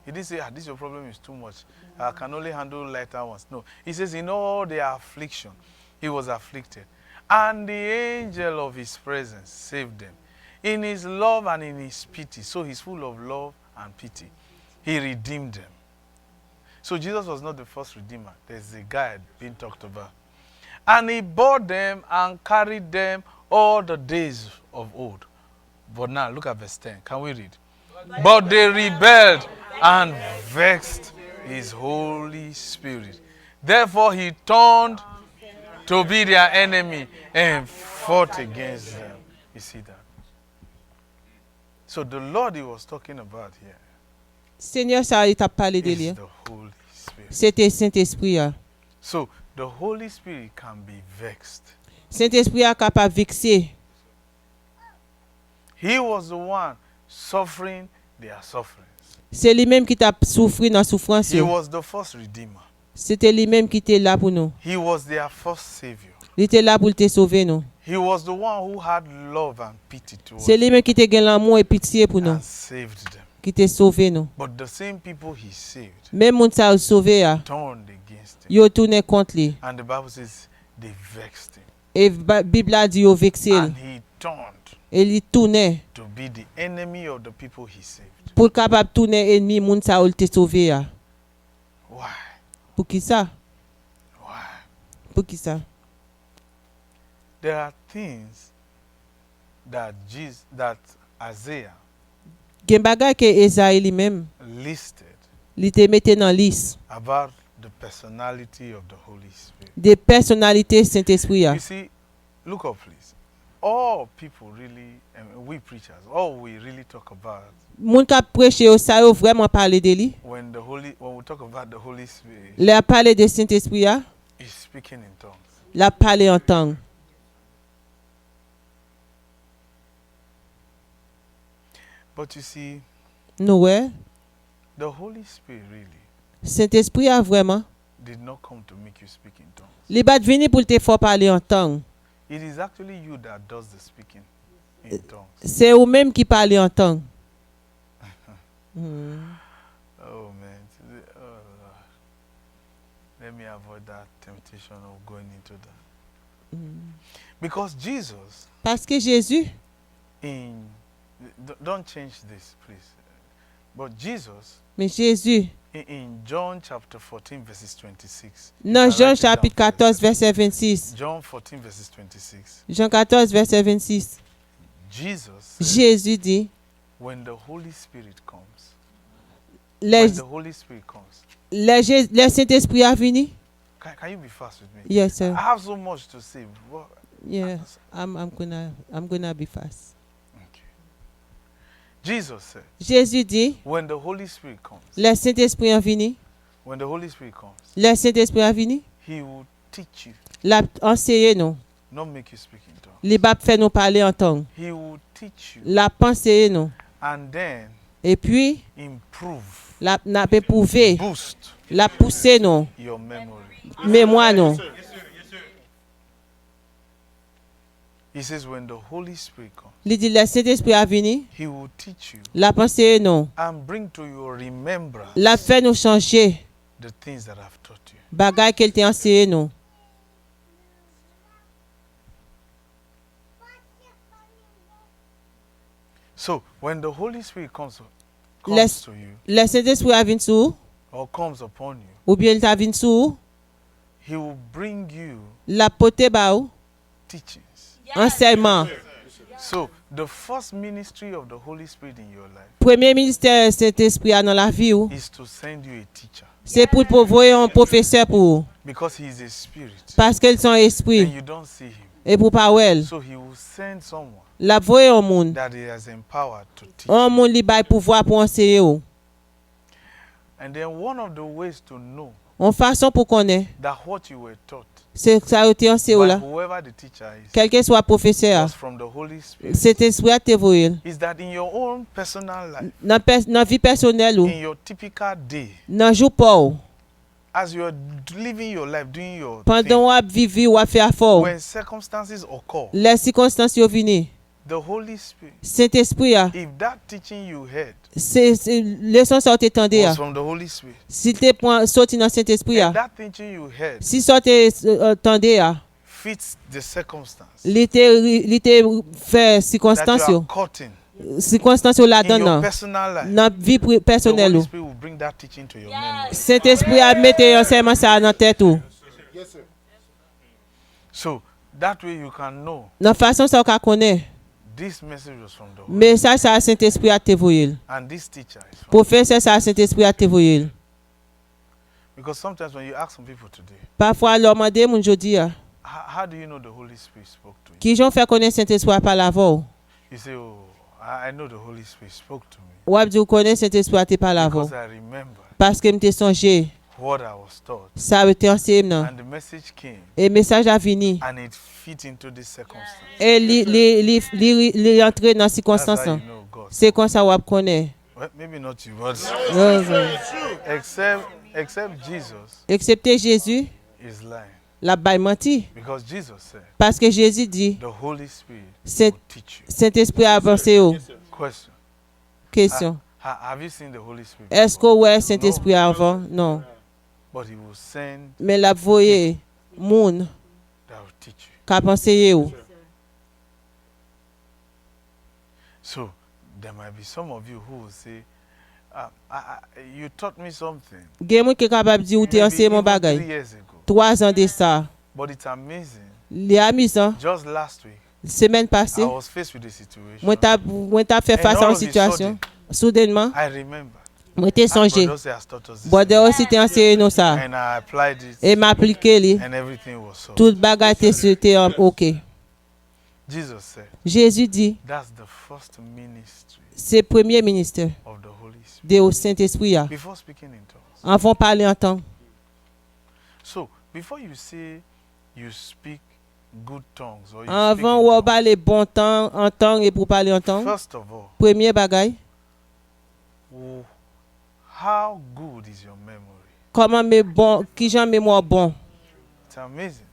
Speaker 3: He didn't say, this your problem is too much. I can only handle lighter ones. No. He says, in all their affliction, he was afflicted. And the angel of his presence saved them. In his love and in his pity. So he's full of love and pity. He redeemed them. So Jesus was not the first redeemer. There's a guy being talked about. And he bore them and carried them all the days of old. But now, look at verse 10. Can we read? But they rebelled and vexed his Holy Spirit. Therefore he turned to be their enemy and fought against them. You see that? So the Lord he was talking about here
Speaker 4: Seigneur, ça, il t'a parlé de
Speaker 3: is
Speaker 4: lui.
Speaker 3: the Holy Spirit.
Speaker 4: C'était Saint-Esprit. Hein.
Speaker 3: So the Holy Spirit can be vexed.
Speaker 4: Saint-Esprit est capable de vexer.
Speaker 3: He was the one suffering their sufferings.
Speaker 4: C'est lui-même qui t'a souffert dans la souffrance.
Speaker 3: He was the first redeemer.
Speaker 4: C'était lui-même qui était là pour nous.
Speaker 3: He was their first savior.
Speaker 4: Il était là pour te sauver nous.
Speaker 3: He was the one who had love and pity towards
Speaker 4: C'est lui-même qui te gagne l'amour et pitié pour nous.
Speaker 3: and saved them.
Speaker 4: Qui te sauvé nous.
Speaker 3: But the same people he saved
Speaker 4: Même moun ça sauvé a,
Speaker 3: turned against him.
Speaker 4: yo tourné contre lui.
Speaker 3: And the Bible says they vexed him.
Speaker 4: Et la Bible a dit yo vexé.
Speaker 3: And he turned
Speaker 4: Et il tourné
Speaker 3: to be the enemy of the people he saved.
Speaker 4: pour capable tourner ennemi moun ça ou te sauvé a.
Speaker 3: Why?
Speaker 4: Pour qui ça?
Speaker 3: Why?
Speaker 4: Pour qui ça?
Speaker 3: There are things that Isaiah
Speaker 4: Gen bagay que Esaïe lui-même,
Speaker 3: listed
Speaker 4: il te mette dans liste
Speaker 3: about the personality of the Holy Spirit.
Speaker 4: des personnalités Saint-Esprit a.
Speaker 3: You see, look up please. All people really, we preachers, all we really talk about
Speaker 4: Moun ka prêcher yo ça yo vraiment parler de lui.
Speaker 3: when we talk about the Holy Spirit
Speaker 4: La parler de Saint-Esprit a,
Speaker 3: is speaking in tongues.
Speaker 4: la parler en tongue.
Speaker 3: But you see,
Speaker 4: Nou ouais,
Speaker 3: the Holy Spirit really
Speaker 4: Saint-Esprit a vraiment
Speaker 3: did not come to make you speak in tongues.
Speaker 4: li bat vini pour te faire parler en tongue.
Speaker 3: It is actually you that does the speaking in tongues.
Speaker 4: C'est ou même qui parle en tongue.
Speaker 3: Oh man. Oh Lord. Let me avoid that temptation of going into that. Because Jesus
Speaker 4: Parce que Jésus,
Speaker 3: don't change this, please. But Jesus,
Speaker 4: mais Jésus,
Speaker 3: in John chapter 14, verses 26.
Speaker 4: dans
Speaker 3: You can
Speaker 4: Jean
Speaker 3: write it down,
Speaker 4: chapitre
Speaker 3: please.
Speaker 4: 14, verset 26.
Speaker 3: John 14, verses 26.
Speaker 4: Jean 14, verset 26.
Speaker 3: Jesus said,
Speaker 4: Jésus dit,
Speaker 3: when the Holy Spirit comes,
Speaker 4: le Saint-Esprit a venu.
Speaker 3: can you be fast with me?
Speaker 4: Yes, sir.
Speaker 3: I have so much to say.
Speaker 4: Yes, I'm gonna be fast.
Speaker 3: Okay. Jesus said,
Speaker 4: Jésus dit,
Speaker 3: when the Holy Spirit comes,
Speaker 4: le Saint-Esprit a venu.
Speaker 3: when the Holy Spirit comes,
Speaker 4: Le Saint-Esprit a venu.
Speaker 3: He will teach you,
Speaker 4: L'a enseigné nous.
Speaker 3: not make you speak in tongues.
Speaker 4: Li bap fait nous parler en tongue.
Speaker 3: He will teach you,
Speaker 4: L'a enseigné nous.
Speaker 3: and then
Speaker 4: Et puis,
Speaker 3: improve,
Speaker 4: n'a pas éprouvé,
Speaker 3: boost
Speaker 4: la poussé non,
Speaker 3: your memory.
Speaker 4: mémoire non.
Speaker 3: He says, when the Holy Spirit comes,
Speaker 4: Il dit, le Saint-Esprit a venu,
Speaker 3: He will teach you
Speaker 4: la pensée non.
Speaker 3: and bring to your remembrance
Speaker 4: La fait nous changer,
Speaker 3: the things that I've taught you.
Speaker 4: bagay qu'elle t'a enseigné nous.
Speaker 3: So, when the Holy Spirit comes
Speaker 4: Let's-
Speaker 3: to you
Speaker 4: Le Saint-Esprit a venu sur,
Speaker 3: or comes upon you,
Speaker 4: ou bien il t'a venu sur,
Speaker 3: He will bring you
Speaker 4: la pote ba ou,
Speaker 3: teachings.
Speaker 4: enseignement.
Speaker 3: So, the first ministry of the Holy Spirit in your life
Speaker 4: Premier ministère Saint-Esprit a dans la vie ou,
Speaker 3: is to send you a teacher
Speaker 4: c'est pour pouvoir un professeur pour ou,
Speaker 3: because He is a spirit
Speaker 4: parce qu'ils sont
Speaker 3: and
Speaker 4: esprit
Speaker 3: you don't see Him.
Speaker 4: et pour pas elle.
Speaker 3: So, He will send someone
Speaker 4: La voyer un monde,
Speaker 3: that He has empowered to teach.
Speaker 4: un monde li bay pouvoir pour enseigner ou.
Speaker 3: And then, one of the ways to know
Speaker 4: En façon pour connaître,
Speaker 3: that what you were taught
Speaker 4: c'est ça a été enseigné
Speaker 3: by
Speaker 4: là.
Speaker 3: whoever the teacher is
Speaker 4: Quel que soit professeur,
Speaker 3: was from the Holy Spirit
Speaker 4: cet esprit a te voyer.
Speaker 3: is that in your own personal life,
Speaker 4: Dans vie personnelle ou,
Speaker 3: in your typical day,
Speaker 4: dans jour pas ou,
Speaker 3: as you are living your life, doing your
Speaker 4: pendant
Speaker 3: thing,
Speaker 4: ou a vivre ou a faire fort,
Speaker 3: when circumstances occur,
Speaker 4: les circonstances yo vini,
Speaker 3: the Holy Spirit,
Speaker 4: Saint-Esprit a,
Speaker 3: if that teaching you heard
Speaker 4: c'est leçon ça te tendé
Speaker 3: was
Speaker 4: a.
Speaker 3: from the Holy Spirit,
Speaker 4: Si te prend sorti dans Saint-Esprit a,
Speaker 3: and that teaching you heard
Speaker 4: si ça te tendé a,
Speaker 3: fits the circumstance
Speaker 4: li te fait
Speaker 3: that
Speaker 4: circonstance
Speaker 3: you
Speaker 4: yo,
Speaker 3: are caught in
Speaker 4: circonstance yo la
Speaker 3: in your
Speaker 4: donne
Speaker 3: personal life,
Speaker 4: dans vie
Speaker 3: the
Speaker 4: personnelle
Speaker 3: Holy
Speaker 4: ou.
Speaker 3: Spirit will bring that teaching to your memory.
Speaker 4: Saint-Esprit a mette enseignement ça dans tête ou.
Speaker 3: So that way you can know
Speaker 4: Dans façon ça ka connaît,
Speaker 3: this message was from the Holy
Speaker 4: message ça Saint-Esprit a te voyer.
Speaker 3: and this teacher is from.
Speaker 4: Professeur ça Saint-Esprit a te voyer.
Speaker 3: Because sometimes when you ask some people today,
Speaker 4: Parfois leur demander moun jodi a,
Speaker 3: how do you know the Holy Spirit spoke to you?
Speaker 4: qui j'ont fait connaître Saint-Esprit a parler avant.
Speaker 3: You say, oh, I know the Holy Spirit spoke to me
Speaker 4: Ou a dit ou connaît Saint-Esprit a te parler avant
Speaker 3: because I remember
Speaker 4: parce que m'te songé,
Speaker 3: what I was taught
Speaker 4: ça a été enseigné nan.
Speaker 3: and the message came
Speaker 4: Et message a vini
Speaker 3: and it fit into this circumstance.
Speaker 4: et li entré dans
Speaker 3: That's
Speaker 4: circonstance.
Speaker 3: how you know God.
Speaker 4: C'est comme ça ou a connaît.
Speaker 3: Well, maybe not you, but except Jesus
Speaker 4: Excepté Jésus,
Speaker 3: is lying.
Speaker 4: la baille menti
Speaker 3: Because Jesus said,
Speaker 4: parce que Jésus dit
Speaker 3: the Holy Spirit
Speaker 4: Saint-
Speaker 3: will teach you.
Speaker 4: Saint-Esprit a pensé au.
Speaker 3: Question.
Speaker 4: Question.
Speaker 3: Have you seen the Holy Spirit?
Speaker 4: Est-ce que ouais Saint-Esprit avant? Non.
Speaker 3: But he will send
Speaker 4: Mais la voye moun
Speaker 3: that will teach you.
Speaker 4: ka pensé ou.
Speaker 3: So there might be some of you who will say, you taught me something
Speaker 4: Gen moun ki kapab di ou te
Speaker 3: maybe
Speaker 4: enseigné mon
Speaker 3: even 3
Speaker 4: bagay.
Speaker 3: years ago.
Speaker 4: 3 ans de ça.
Speaker 3: But it's amazing.
Speaker 4: Li amusant.
Speaker 3: Just last week,
Speaker 4: Semaine passée,
Speaker 3: I was faced with a situation.
Speaker 4: moi t'a fait
Speaker 3: And
Speaker 4: face à
Speaker 3: all
Speaker 4: une
Speaker 3: of a
Speaker 4: situation. Soudainement,
Speaker 3: I remember.
Speaker 4: moi t'ai songé.
Speaker 3: God has taught us this
Speaker 4: Bode aussi te enseigné nous ça.
Speaker 3: and I applied it
Speaker 4: Et m'appliquer li.
Speaker 3: and everything was solved.
Speaker 4: Tout bagay te OK.
Speaker 3: Jesus said,
Speaker 4: Jésus dit,
Speaker 3: that's the first ministry
Speaker 4: c'est premier ministère
Speaker 3: of the Holy Spirit.
Speaker 4: de Saint-Esprit a.
Speaker 3: Before speaking in tongues.
Speaker 4: Avant parler en temps.
Speaker 3: So, before you say you speak good tongues or you
Speaker 4: Avant
Speaker 3: speak
Speaker 4: ou
Speaker 3: in tongues,
Speaker 4: parler bon temps en temps et pour parler en temps.
Speaker 3: first of all,
Speaker 4: Premier bagay,
Speaker 3: how good is your memory?
Speaker 4: comment me bon, qui j'en mémoire bon.
Speaker 3: It's amazing.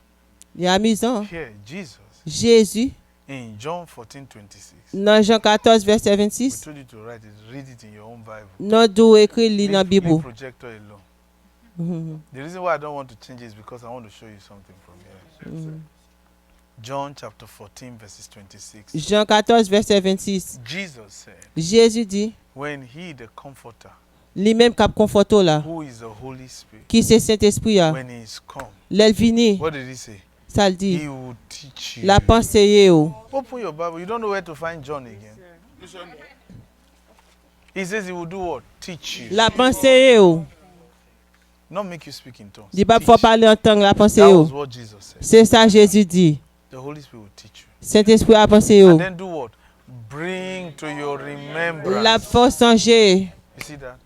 Speaker 4: Il est amusant.
Speaker 3: Here, Jesus,
Speaker 4: Jésus,
Speaker 3: in John 14:26,
Speaker 4: dans Jean 14, verset
Speaker 3: we
Speaker 4: 26,
Speaker 3: told you to write it, read it in your own Bible.
Speaker 4: nous dou écrit li dans
Speaker 3: Leave
Speaker 4: Bible.
Speaker 3: projector alone. The reason why I don't want to change it is because I want to show you something from here. John chapter 14, verses 26.
Speaker 4: Jean 14, verset 26.
Speaker 3: Jesus said,
Speaker 4: Jésus dit,
Speaker 3: when he, the comforter,
Speaker 4: lui-même cap conforto là,
Speaker 3: who is the Holy Spirit,
Speaker 4: qui c'est Saint-Esprit a.
Speaker 3: when he is come,
Speaker 4: L'el vini,
Speaker 3: what did he say?
Speaker 4: ça le dit,
Speaker 3: He will teach you.
Speaker 4: la pensée ou.
Speaker 3: Open your Bible. You don't know where to find John again. He says he will do what? Teach you.
Speaker 4: La pensée ou.
Speaker 3: Not make you speak in tongues.
Speaker 4: Dit pas
Speaker 3: Teach
Speaker 4: faut
Speaker 3: you.
Speaker 4: parler en temps la pensée
Speaker 3: That
Speaker 4: ou.
Speaker 3: was what Jesus said.
Speaker 4: C'est ça Jésus dit.
Speaker 3: The Holy Spirit will teach you.
Speaker 4: Saint-Esprit a pensé
Speaker 3: And
Speaker 4: ou.
Speaker 3: then do what? Bring to your remembrance.
Speaker 4: La force changer.
Speaker 3: You see that?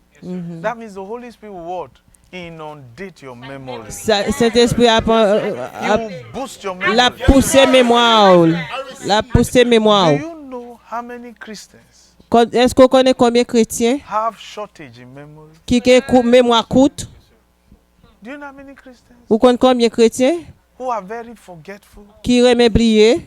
Speaker 3: That means the Holy Spirit will what? Inundate your memory.
Speaker 4: Saint-Esprit a
Speaker 3: He will boost your memory.
Speaker 4: la pousser mémoire ou. La pousser mémoire
Speaker 3: Do
Speaker 4: ou.
Speaker 3: you know how many Christians
Speaker 4: Est-ce qu'on connaît combien de chrétiens
Speaker 3: have shortage in memory?
Speaker 4: qui ont mémoire courte?
Speaker 3: Do you know how many Christians
Speaker 4: Vous connaissez combien de chrétiens
Speaker 3: who are very forgetful?
Speaker 4: qui aiment oublier?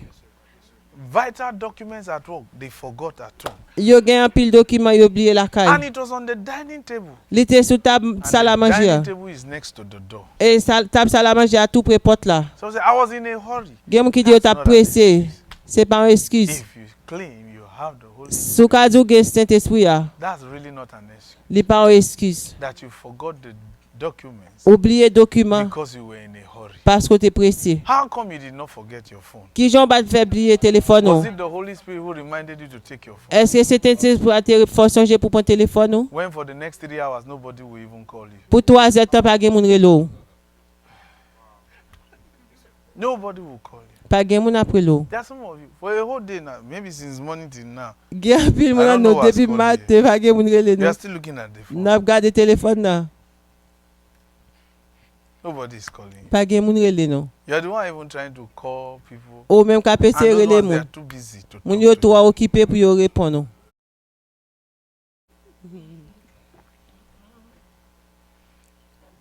Speaker 3: Vital documents at work, they forgot at home.
Speaker 4: Ils ont un pile de documents, ils ont oublié la
Speaker 3: And
Speaker 4: caille.
Speaker 3: it was on the dining table.
Speaker 4: Il était sous table
Speaker 3: And
Speaker 4: salle à
Speaker 3: the
Speaker 4: manger.
Speaker 3: dining table is next to the door.
Speaker 4: Et table salle à manger à tout près porte là.
Speaker 3: So I was in a hurry.
Speaker 4: Il y a qui dit que tu as
Speaker 3: That's not an
Speaker 4: pressé.
Speaker 3: excuse.
Speaker 4: C'est pas une excuse.
Speaker 3: If you claim you have the Holy Spirit,
Speaker 4: Si vous avez le Saint-Esprit,
Speaker 3: that's really not an excuse.
Speaker 4: il n'est pas une excuse.
Speaker 3: That you forgot the documents
Speaker 4: Oublier les documents
Speaker 3: because you were in a hurry.
Speaker 4: parce que tu es pressé.
Speaker 3: How come you did not forget your phone?
Speaker 4: Qui j'en bat faire oublier le téléphone?
Speaker 3: Was it the Holy Spirit who reminded you to take your phone?
Speaker 4: Est-ce que c'était pour te changer pour prendre le téléphone? Ou?
Speaker 3: When for the next 3 hours nobody will even call you.
Speaker 4: Pour 3 heures, tu n'as pas de monde relo.
Speaker 3: Nobody will call you.
Speaker 4: Pas de monde après l'eau.
Speaker 3: There are some of you for a whole day now, maybe since morning till now,
Speaker 4: Il y a pile
Speaker 3: I don't
Speaker 4: monde
Speaker 3: know
Speaker 4: nous
Speaker 3: what's
Speaker 4: depuis
Speaker 3: called
Speaker 4: matin, pas de monde relo.
Speaker 3: you are still looking at the phone.
Speaker 4: N'a regardé le téléphone là.
Speaker 3: Nobody is calling you.
Speaker 4: Pas de monde relo non.
Speaker 3: You are the one even trying to call people.
Speaker 4: Ou même qu'à
Speaker 3: And
Speaker 4: péter
Speaker 3: those
Speaker 4: relé
Speaker 3: ones, they
Speaker 4: moun.
Speaker 3: are too busy to
Speaker 4: Moun
Speaker 3: talk
Speaker 4: yo
Speaker 3: to
Speaker 4: trop
Speaker 3: you.
Speaker 4: occupé pour yo répondre.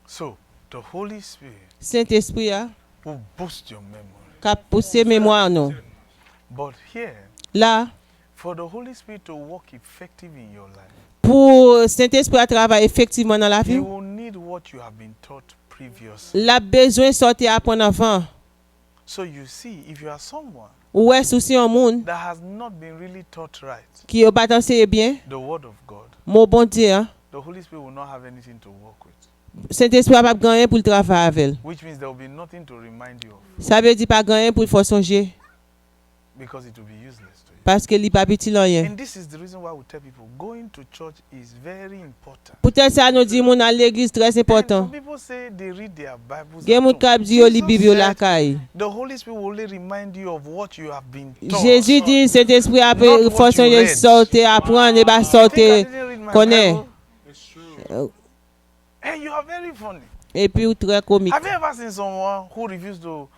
Speaker 3: So the Holy Spirit
Speaker 4: Saint-Esprit a
Speaker 3: will boost your memory.
Speaker 4: qu'a poussé mémoire non.
Speaker 3: But here,
Speaker 4: Là,
Speaker 3: for the Holy Spirit to work effective in your life,
Speaker 4: pour Saint-Esprit à travailler effectivement dans la
Speaker 3: He
Speaker 4: vie,
Speaker 3: will need what you have been taught previously.
Speaker 4: il a besoin de sortir apprendre avant.
Speaker 3: So you see, if you are someone
Speaker 4: Ou est souci un monde
Speaker 3: that has not been really taught right,
Speaker 4: qui a pas enseigné bien,
Speaker 3: the Word of God,
Speaker 4: mon bon Dieu, hein,
Speaker 3: the Holy Spirit will not have anything to work with.
Speaker 4: Saint-Esprit a pas gagné pour le travail avec elle.
Speaker 3: Which means there will be nothing to remind you of
Speaker 4: Ça veut dire pas gagné pour le faire songer
Speaker 3: because it will be useless to you.
Speaker 4: parce que il pas petit rien.
Speaker 3: And this is the reason why we tell people going to church is very important.
Speaker 4: Peut-être ça nous dit mon à l'église très
Speaker 3: And
Speaker 4: important.
Speaker 3: some people say they read their Bibles.
Speaker 4: Gen
Speaker 3: at
Speaker 4: moun
Speaker 3: home.
Speaker 4: k'ap di yo li
Speaker 3: Jesus
Speaker 4: Bible la
Speaker 3: said
Speaker 4: caille.
Speaker 3: the Holy Spirit will only remind you of what you have been taught.
Speaker 4: Jésus dit Saint-Esprit a
Speaker 3: Not what
Speaker 4: force
Speaker 3: you
Speaker 4: de
Speaker 3: read.
Speaker 4: sortir apprendre et pas
Speaker 3: I think I
Speaker 4: sortir
Speaker 3: didn't read my
Speaker 4: connaît.
Speaker 3: Bible. Hey, you are very funny.
Speaker 4: Et puis ou très comique.
Speaker 3: Have you ever seen someone who refused to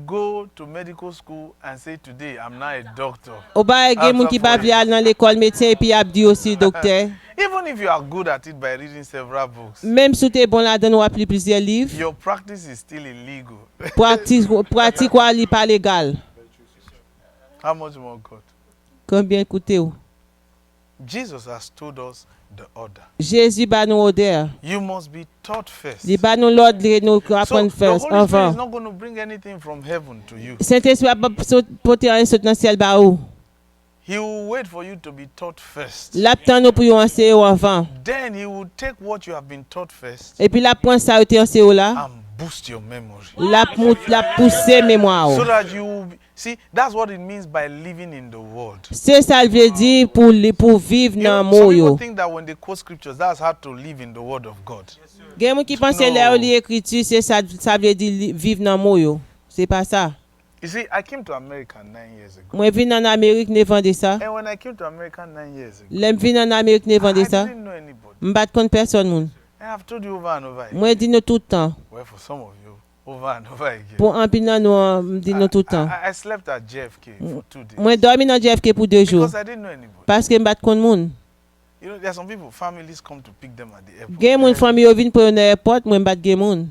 Speaker 3: go to medical school and say today I'm now a doctor?
Speaker 4: Ou ba gen moun ki pa vle al dans l'école médecin et puis a dit aussi docteur.
Speaker 3: Even if you are good at it by reading several books,
Speaker 4: Même si tu es bon là-dedans ou a pli plusieurs livres,
Speaker 3: your practice is still illegal.
Speaker 4: pratique ou li pas légal.
Speaker 3: How much more God?
Speaker 4: Combien coûte ou?
Speaker 3: Jesus has told us the order.
Speaker 4: Jésus ba nous odeur.
Speaker 3: You must be taught first.
Speaker 4: Li ba nous l'ordre nous
Speaker 3: So
Speaker 4: apprendre
Speaker 3: the
Speaker 4: first
Speaker 3: Holy Spirit is
Speaker 4: avant.
Speaker 3: not going to bring anything from heaven to you.
Speaker 4: Saint-Esprit a pas porter rien saute dans ciel ba ou.
Speaker 3: He will wait for you to be taught first.
Speaker 4: L'attend nous pour yo enseigner ou avant.
Speaker 3: Then he will take what you have been taught first
Speaker 4: Et puis la prend ça ou te enseigner là.
Speaker 3: and boost your memory.
Speaker 4: La pousser mémoire.
Speaker 3: So that you will be, see, that's what it means by living in the world.
Speaker 4: C'est ça veut dire pour vivre
Speaker 3: You
Speaker 4: dans
Speaker 3: know,
Speaker 4: mot
Speaker 3: some
Speaker 4: yo.
Speaker 3: people think that when they quote scriptures, that's how to live in the word of God.
Speaker 4: Gen moun qui pense
Speaker 3: No.
Speaker 4: là li écriture c'est ça veut dire vivre dans mot yo. C'est pas ça.
Speaker 3: You see, I came to America 9 years ago.
Speaker 4: Moi vinn en Amérique ne vendre ça.
Speaker 3: And when I came to America 9 years ago,
Speaker 4: L'aime vinn en Amérique ne
Speaker 3: I
Speaker 4: vendre ça.
Speaker 3: didn't know anybody.
Speaker 4: M'bat contre personne moun.
Speaker 3: And I've told you over and over again.
Speaker 4: Moi dis nous tout le temps.
Speaker 3: Well, for some of you, over and over again.
Speaker 4: Pour un pile nous dis nous tout le temps.
Speaker 3: I slept at JFK for 2 days.
Speaker 4: Moi dormi dans JFK pour 2 jours
Speaker 3: Because I didn't know anybody.
Speaker 4: parce que m'bat contre moun.
Speaker 3: You know, there are some people, families come to pick them at the airport.
Speaker 4: Gen moun famille yo vinn pour un aéroport, moi m'bat gen moun.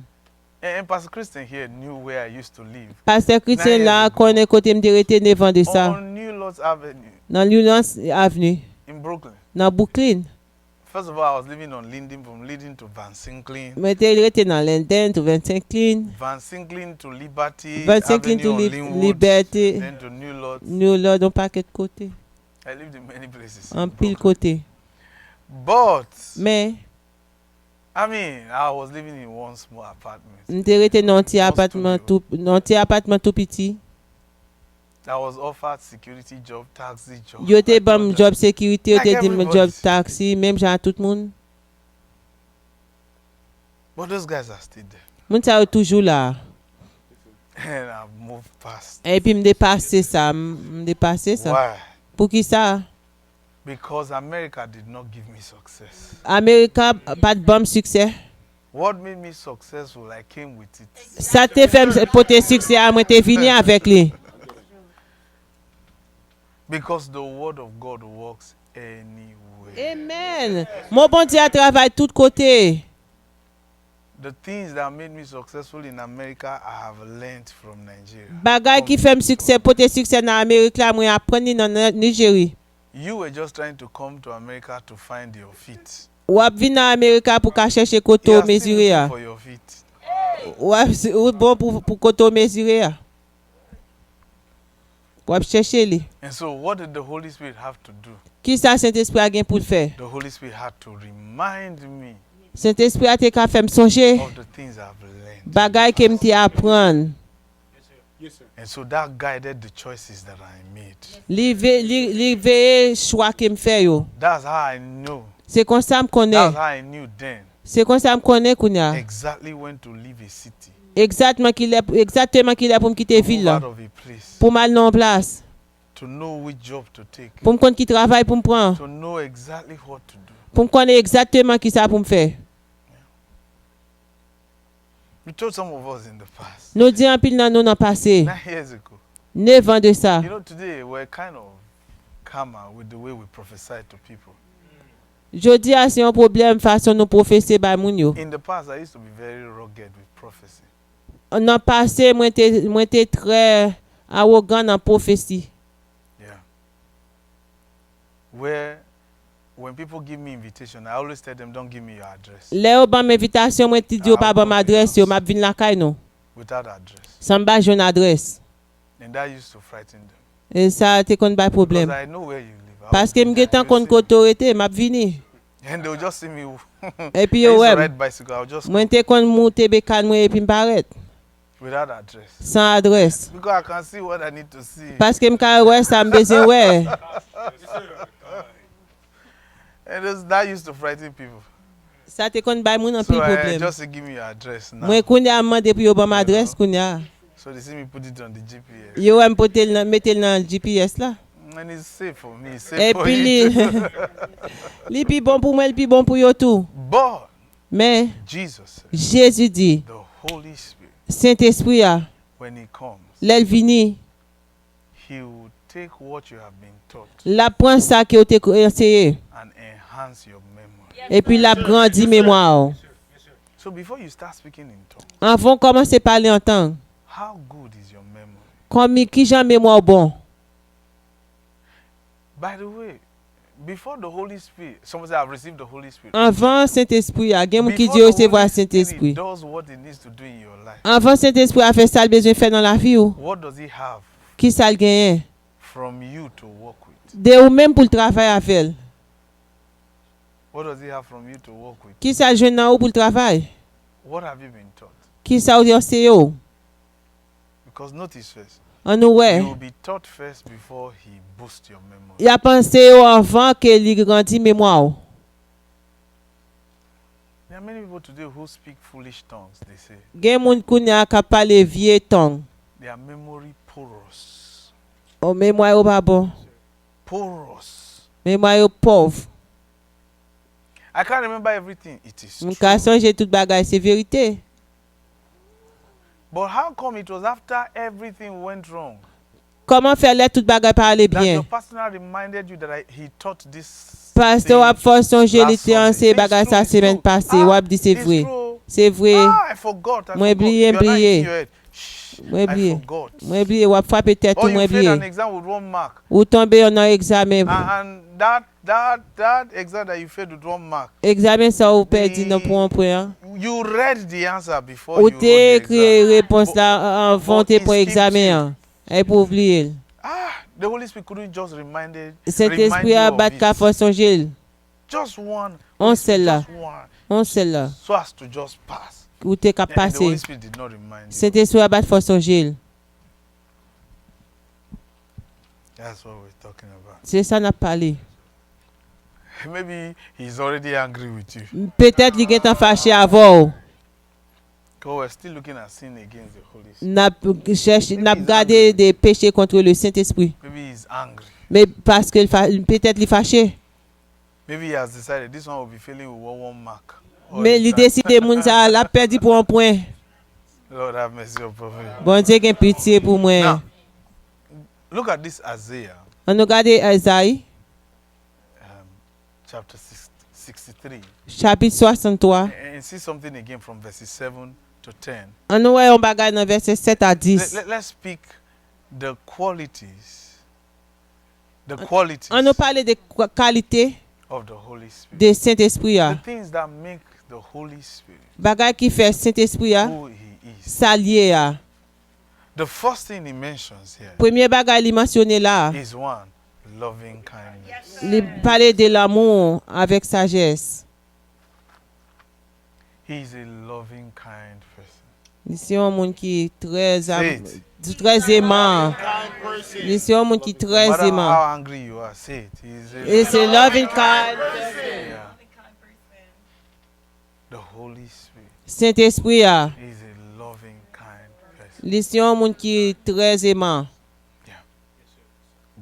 Speaker 3: And Pastor Christian here knew where I used to live.
Speaker 4: Pasteur Christian là connaît côté me rete ne vendre ça.
Speaker 3: On New Lords Avenue
Speaker 4: Dans Lulance Avenue,
Speaker 3: in Brooklyn.
Speaker 4: dans Brooklyn.
Speaker 3: First of all, I was living on Linden, from Linden to Van Sinklin.
Speaker 4: Moi te rete dans Linden to 25 Clean.
Speaker 3: Van Sinklin to Liberty.
Speaker 4: 25 Clean
Speaker 3: Avenue
Speaker 4: to
Speaker 3: on Linwood,
Speaker 4: Liberty.
Speaker 3: Then to New Lords.
Speaker 4: Nous là dans paquet de côté,
Speaker 3: I lived in many places.
Speaker 4: en
Speaker 3: in
Speaker 4: pile
Speaker 3: Brooklyn.
Speaker 4: côté.
Speaker 3: But,
Speaker 4: Mais
Speaker 3: I mean, I was living in one small apartment.
Speaker 4: m'te rete dans un petit
Speaker 3: One
Speaker 4: appartement
Speaker 3: studio.
Speaker 4: tout petit.
Speaker 3: I was offered security job, taxi job.
Speaker 4: Yo
Speaker 3: I
Speaker 4: te
Speaker 3: told
Speaker 4: bam
Speaker 3: them,
Speaker 4: job sécurité, yo
Speaker 3: Like
Speaker 4: te dit me
Speaker 3: everybody.
Speaker 4: job taxi, même genre tout le monde.
Speaker 3: But those guys are still there.
Speaker 4: Moun sa yo toujours là.
Speaker 3: And I've moved past.
Speaker 4: Et puis me dépasser ça, me dépasser ça.
Speaker 3: Why?
Speaker 4: Pour qui ça?
Speaker 3: Because America did not give me success.
Speaker 4: Amérique pas de bon succès.
Speaker 3: What made me successful, I came with it.
Speaker 4: Ça te fait porter succès à moi te venu avec lui.
Speaker 3: Because the word of God works anywhere.
Speaker 4: Amen. Mon bon Dieu travaille de tous côtés.
Speaker 3: The things that made me successful in America, I have learned from Nigeria.
Speaker 4: Bagay qui fait succès, porter succès dans l'Amérique là, moi apprendre dans Nigeria.
Speaker 3: You were just trying to come to America to find your feet.
Speaker 4: Ou ap vin dans l'Amérique pour ka chercher
Speaker 3: You
Speaker 4: koto
Speaker 3: are still
Speaker 4: mesurer.
Speaker 3: looking for your feet.
Speaker 4: Ou bon pour koto mesurer. Ou ap chercher li.
Speaker 3: And so, what did the Holy Spirit have to do?
Speaker 4: Qui ça Saint-Esprit a gen pour le faire?
Speaker 3: The Holy Spirit had to remind me
Speaker 4: Saint-Esprit a te ka fait me songer
Speaker 3: of the things I've learned.
Speaker 4: bagay que me te apprendre.
Speaker 3: And so that guided the choices that I made.
Speaker 4: Li veye choix que me fait yo.
Speaker 3: That's how I know.
Speaker 4: C'est comme ça me
Speaker 3: That's
Speaker 4: connaît.
Speaker 3: how I knew then
Speaker 4: C'est comme ça me connaît kounya.
Speaker 3: exactly when to leave a city,
Speaker 4: Exactement qu'il est pour me quitter
Speaker 3: move
Speaker 4: ville là.
Speaker 3: out of a place,
Speaker 4: Pour mal non place.
Speaker 3: to know which job to take,
Speaker 4: Pour me connaître qui travaille pour me prendre.
Speaker 3: to know exactly what to do.
Speaker 4: Pour me connaître exactement qui ça pour me faire.
Speaker 3: We told some of us in the past,
Speaker 4: Nous disons en pile dans nous dans passé.
Speaker 3: 9 years ago.
Speaker 4: 9 ans de ça.
Speaker 3: You know, today we're kind of calmer with the way we prophesy to people.
Speaker 4: Jodi a c'est un problème façon nous professer ba moun yo.
Speaker 3: In the past, I used to be very rugged with prophecy.
Speaker 4: Dans passé moi t'es très arrogant dans prophétie.
Speaker 3: Yeah. Where, when people give me invitation, I always tell them, don't give me your address.
Speaker 4: Là au ban invitation moi ti di ou pas ban adresse yo, m'a vinn la kay nou.
Speaker 3: Without address.
Speaker 4: Sans ba joun adresse.
Speaker 3: And that used to frighten them.
Speaker 4: Et ça te kon ba
Speaker 3: Because
Speaker 4: problème.
Speaker 3: I know where you live. I
Speaker 4: Parce que
Speaker 3: will
Speaker 4: me
Speaker 3: be there,
Speaker 4: getan
Speaker 3: you
Speaker 4: kon
Speaker 3: see.
Speaker 4: koto rete, m'a vini.
Speaker 3: And they'll just see me.
Speaker 4: Et puis
Speaker 3: I
Speaker 4: yo
Speaker 3: used to
Speaker 4: web.
Speaker 3: ride bicycle. I'll just
Speaker 4: Moi te kon monter bekan moi et puis m'paret
Speaker 3: without address.
Speaker 4: sans adresse.
Speaker 3: Because I can see what I need to see.
Speaker 4: Parce que m'ka ouais ça m'besoin ouais.
Speaker 3: And that used to frighten people.
Speaker 4: Ça te kon bay moun en
Speaker 3: So
Speaker 4: pile
Speaker 3: I
Speaker 4: problème.
Speaker 3: just say, give me your address now.
Speaker 4: Moi kounya mande pour yo ban adresse kounya.
Speaker 3: So they see me put it on the GPS.
Speaker 4: Yo aime potel nan metel nan GPS là.
Speaker 3: And it's safe for me. It's safe
Speaker 4: Et
Speaker 3: for
Speaker 4: puis
Speaker 3: you.
Speaker 4: li li pi bon pour moi, li pi bon pour yo tout.
Speaker 3: But
Speaker 4: Mais
Speaker 3: Jesus said,
Speaker 4: Jésus dit,
Speaker 3: the Holy Spirit,
Speaker 4: Saint-Esprit a,
Speaker 3: when he comes,
Speaker 4: l'el vini,
Speaker 3: he will take what you have been taught
Speaker 4: la prend ça que te enseigné
Speaker 3: and enhance your memory.
Speaker 4: et puis la grandi mémoire.
Speaker 3: So before you start speaking in tongues,
Speaker 4: Avant commencer parler en temps.
Speaker 3: how good is your memory?
Speaker 4: Comme qui j'en mémoire bon.
Speaker 3: By the way, before the Holy Spirit, someone say, I've received the Holy Spirit.
Speaker 4: Avant Saint-Esprit a, gen moun qui
Speaker 3: Before
Speaker 4: dit
Speaker 3: the
Speaker 4: recevoir
Speaker 3: Holy Spirit
Speaker 4: Saint-Esprit.
Speaker 3: does what it needs to do in your life,
Speaker 4: Avant Saint-Esprit a fait ça le besoin faire dans la vie ou.
Speaker 3: what does he have
Speaker 4: Qui ça le gagne?
Speaker 3: from you to work with?
Speaker 4: De ou même pour le travail avec.
Speaker 3: What does he have from you to work with?
Speaker 4: Qui ça jeune nan ou pour le travail?
Speaker 3: What have you been taught?
Speaker 4: Qui ça ou enseigné ou?
Speaker 3: Because notice first,
Speaker 4: On nous ouais.
Speaker 3: you will be taught first before he boosts your memory.
Speaker 4: Il a pensé au avant que li grandi mémoire. Ou.
Speaker 3: There are many people today who speak foolish tongues, they say.
Speaker 4: Gen moun kounya ka parler vieux tongue.
Speaker 3: Their memory porous.
Speaker 4: O mémoire ou pas bon.
Speaker 3: Porous.
Speaker 4: Mémoire ou pauvre.
Speaker 3: I can't remember everything. It is
Speaker 4: Moun ka
Speaker 3: true.
Speaker 4: sonje tout bagay, c'est vérité.
Speaker 3: But how come it was after everything went wrong
Speaker 4: Comment faire les tout bagay parler
Speaker 3: that
Speaker 4: bien?
Speaker 3: your pastor reminded you that he taught this?
Speaker 4: Pasteur
Speaker 3: thing
Speaker 4: wap fò sonje li
Speaker 3: last
Speaker 4: te
Speaker 3: Sunday?
Speaker 4: anse
Speaker 3: It's
Speaker 4: bagay
Speaker 3: true,
Speaker 4: sa
Speaker 3: it's
Speaker 4: semaine
Speaker 3: true.
Speaker 4: passée. Wap di c'est
Speaker 3: it's
Speaker 4: vrai.
Speaker 3: true.
Speaker 4: C'est vrai.
Speaker 3: Ah, I forgot. I
Speaker 4: Moi
Speaker 3: forgot.
Speaker 4: oublié,
Speaker 3: You're not
Speaker 4: oublié.
Speaker 3: in your head. Shh,
Speaker 4: Moi
Speaker 3: I
Speaker 4: oublié.
Speaker 3: forgot.
Speaker 4: Moi oublié, wap frappe tête
Speaker 3: Or
Speaker 4: ou moi
Speaker 3: you failed an
Speaker 4: oublié.
Speaker 3: exam with 1 mark.
Speaker 4: Ou tombe en un examen.
Speaker 3: And that exam that you failed with 1 mark,
Speaker 4: Examen ça ou perdi non pour un point.
Speaker 3: you read the answer before
Speaker 4: Ou
Speaker 3: you wrote
Speaker 4: te
Speaker 3: the
Speaker 4: écrit
Speaker 3: exam.
Speaker 4: réponse là avant
Speaker 3: but
Speaker 4: te
Speaker 3: it
Speaker 4: pour
Speaker 3: skipped
Speaker 4: examen. Et pour oublier.
Speaker 3: Ah, the Holy Spirit couldn't just remind
Speaker 4: Saint-Esprit
Speaker 3: you
Speaker 4: a
Speaker 3: of
Speaker 4: bat
Speaker 3: it.
Speaker 4: ka fò sonje.
Speaker 3: Just one.
Speaker 4: On
Speaker 3: Holy Spirit,
Speaker 4: celle-là.
Speaker 3: just one.
Speaker 4: On celle-là.
Speaker 3: So as to just pass.
Speaker 4: Ou te ka
Speaker 3: And the Holy
Speaker 4: passer.
Speaker 3: Spirit did not remind you.
Speaker 4: Saint-Esprit a bat fò sonje.
Speaker 3: That's what we're talking about.
Speaker 4: C'est ça n'a parlé.
Speaker 3: Maybe he's already angry with you.
Speaker 4: Peut-être li gen tan fâché avant.
Speaker 3: Because we're still looking at sin against the Holy Spirit.
Speaker 4: N'a gardé des péchés contre le Saint-Esprit.
Speaker 3: Maybe he's angry.
Speaker 4: Mais parce que peut-être il fâché.
Speaker 3: Maybe he has decided this one will be failing with 1 mark. all
Speaker 4: Mais
Speaker 3: the
Speaker 4: il
Speaker 3: time.
Speaker 4: décide moun sa la perdu pour un point.
Speaker 3: Lord have mercy upon me.
Speaker 4: Bon Dieu gen pitié pour moi.
Speaker 3: Now, look at this Isaiah.
Speaker 4: On nous regarde Isaïe
Speaker 3: chapter 63.
Speaker 4: chapitre 63.
Speaker 3: And see something again from verses 7 to 10.
Speaker 4: On nous voit un bagage dans verset 7 à 10.
Speaker 3: Let's speak the qualities. The qualities
Speaker 4: On nous parle des qualités
Speaker 3: of the Holy Spirit.
Speaker 4: de Saint-Esprit.
Speaker 3: The things that make the Holy Spirit
Speaker 4: Bagage qui fait Saint-Esprit
Speaker 3: who He is.
Speaker 4: s'allier.
Speaker 3: The first thing He mentions here
Speaker 4: Premier bagage il mentionné là,
Speaker 3: is one, loving kindness.
Speaker 4: il parle de l'amour avec sagesse.
Speaker 3: He is a loving, kind person.
Speaker 4: C'est un monde qui est très
Speaker 3: Say
Speaker 4: très aimant. C'est un monde qui est
Speaker 3: No
Speaker 4: très
Speaker 3: matter
Speaker 4: aimant.
Speaker 3: how angry you are, say it. He is a,
Speaker 4: Et c'est loving kind.
Speaker 3: yeah. The Holy Spirit
Speaker 4: Saint-Esprit
Speaker 3: is a loving, kind person.
Speaker 4: c'est un monde qui est très aimant.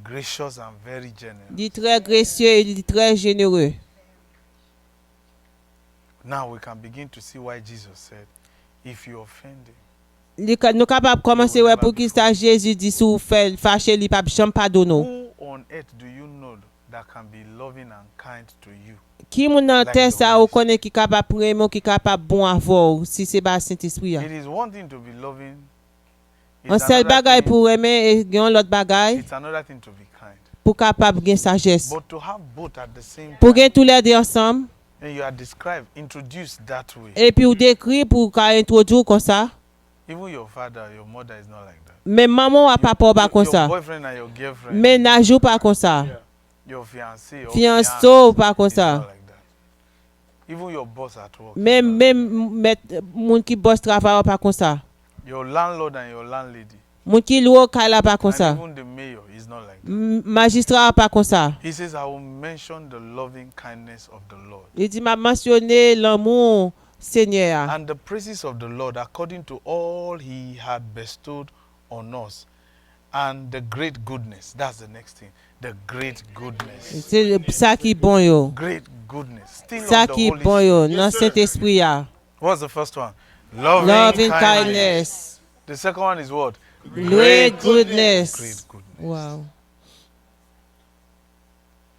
Speaker 3: Gracious and very generous.
Speaker 4: Il est très gracieux, il est très généreux.
Speaker 3: Now we can begin to see why Jesus said, if you offend him,
Speaker 4: Nous sommes capables de commencer ouais, pour qui ça Jésus dit si vous faites fâcher, il ne peut jamais pardonner.
Speaker 3: who on earth do you know that can be loving and kind to you?
Speaker 4: Qui moun nan terre ça ou connaît qui capable prendre qui capable bon avoir si c'est pas Saint-Esprit.
Speaker 3: It is one thing to be loving.
Speaker 4: On seul bagay pour aimer et gen l'autre bagay
Speaker 3: It's another thing to be kind.
Speaker 4: pour capable gen sagesse.
Speaker 3: But to have both at the same
Speaker 4: Pour
Speaker 3: time,
Speaker 4: gen tous les deux ensemble
Speaker 3: and you are described, introduced that way.
Speaker 4: et puis ou décrit pour qu'a introduire comme ça.
Speaker 3: Even your father, your mother is not like that.
Speaker 4: Mais maman ou papa pas comme
Speaker 3: Your
Speaker 4: ça.
Speaker 3: boyfriend and your girlfriend,
Speaker 4: Ménage ou pas comme ça.
Speaker 3: your fiancé, or
Speaker 4: Fiancé
Speaker 3: fiancé
Speaker 4: ou pas comme
Speaker 3: is
Speaker 4: ça.
Speaker 3: not like that. Even your boss at work, is
Speaker 4: Même
Speaker 3: not like
Speaker 4: même moun qui bosse travail ou pas comme ça.
Speaker 3: that. Your landlord and your landlady,
Speaker 4: Moun qui loue kala pas comme
Speaker 3: and
Speaker 4: ça.
Speaker 3: even the mayor is not like that.
Speaker 4: Magistrat pas comme ça.
Speaker 3: He says, I will mention the loving kindness of the Lord
Speaker 4: Il dit m'a mentionné l'amour Seigneur
Speaker 3: and the praises of the Lord according to all he had bestowed on us and the great goodness. That's the next thing. The great goodness.
Speaker 4: c'est ça qui bon yo.
Speaker 3: Great goodness. Still
Speaker 4: Ça
Speaker 3: on the
Speaker 4: qui
Speaker 3: Holy
Speaker 4: bon
Speaker 3: Spirit.
Speaker 4: yo dans Saint-Esprit ya.
Speaker 3: What's the first one? Loving,
Speaker 4: Loving
Speaker 3: kindness.
Speaker 4: kindness.
Speaker 3: The second one is what?
Speaker 4: Great goodness.
Speaker 3: Great goodness.
Speaker 4: Wow.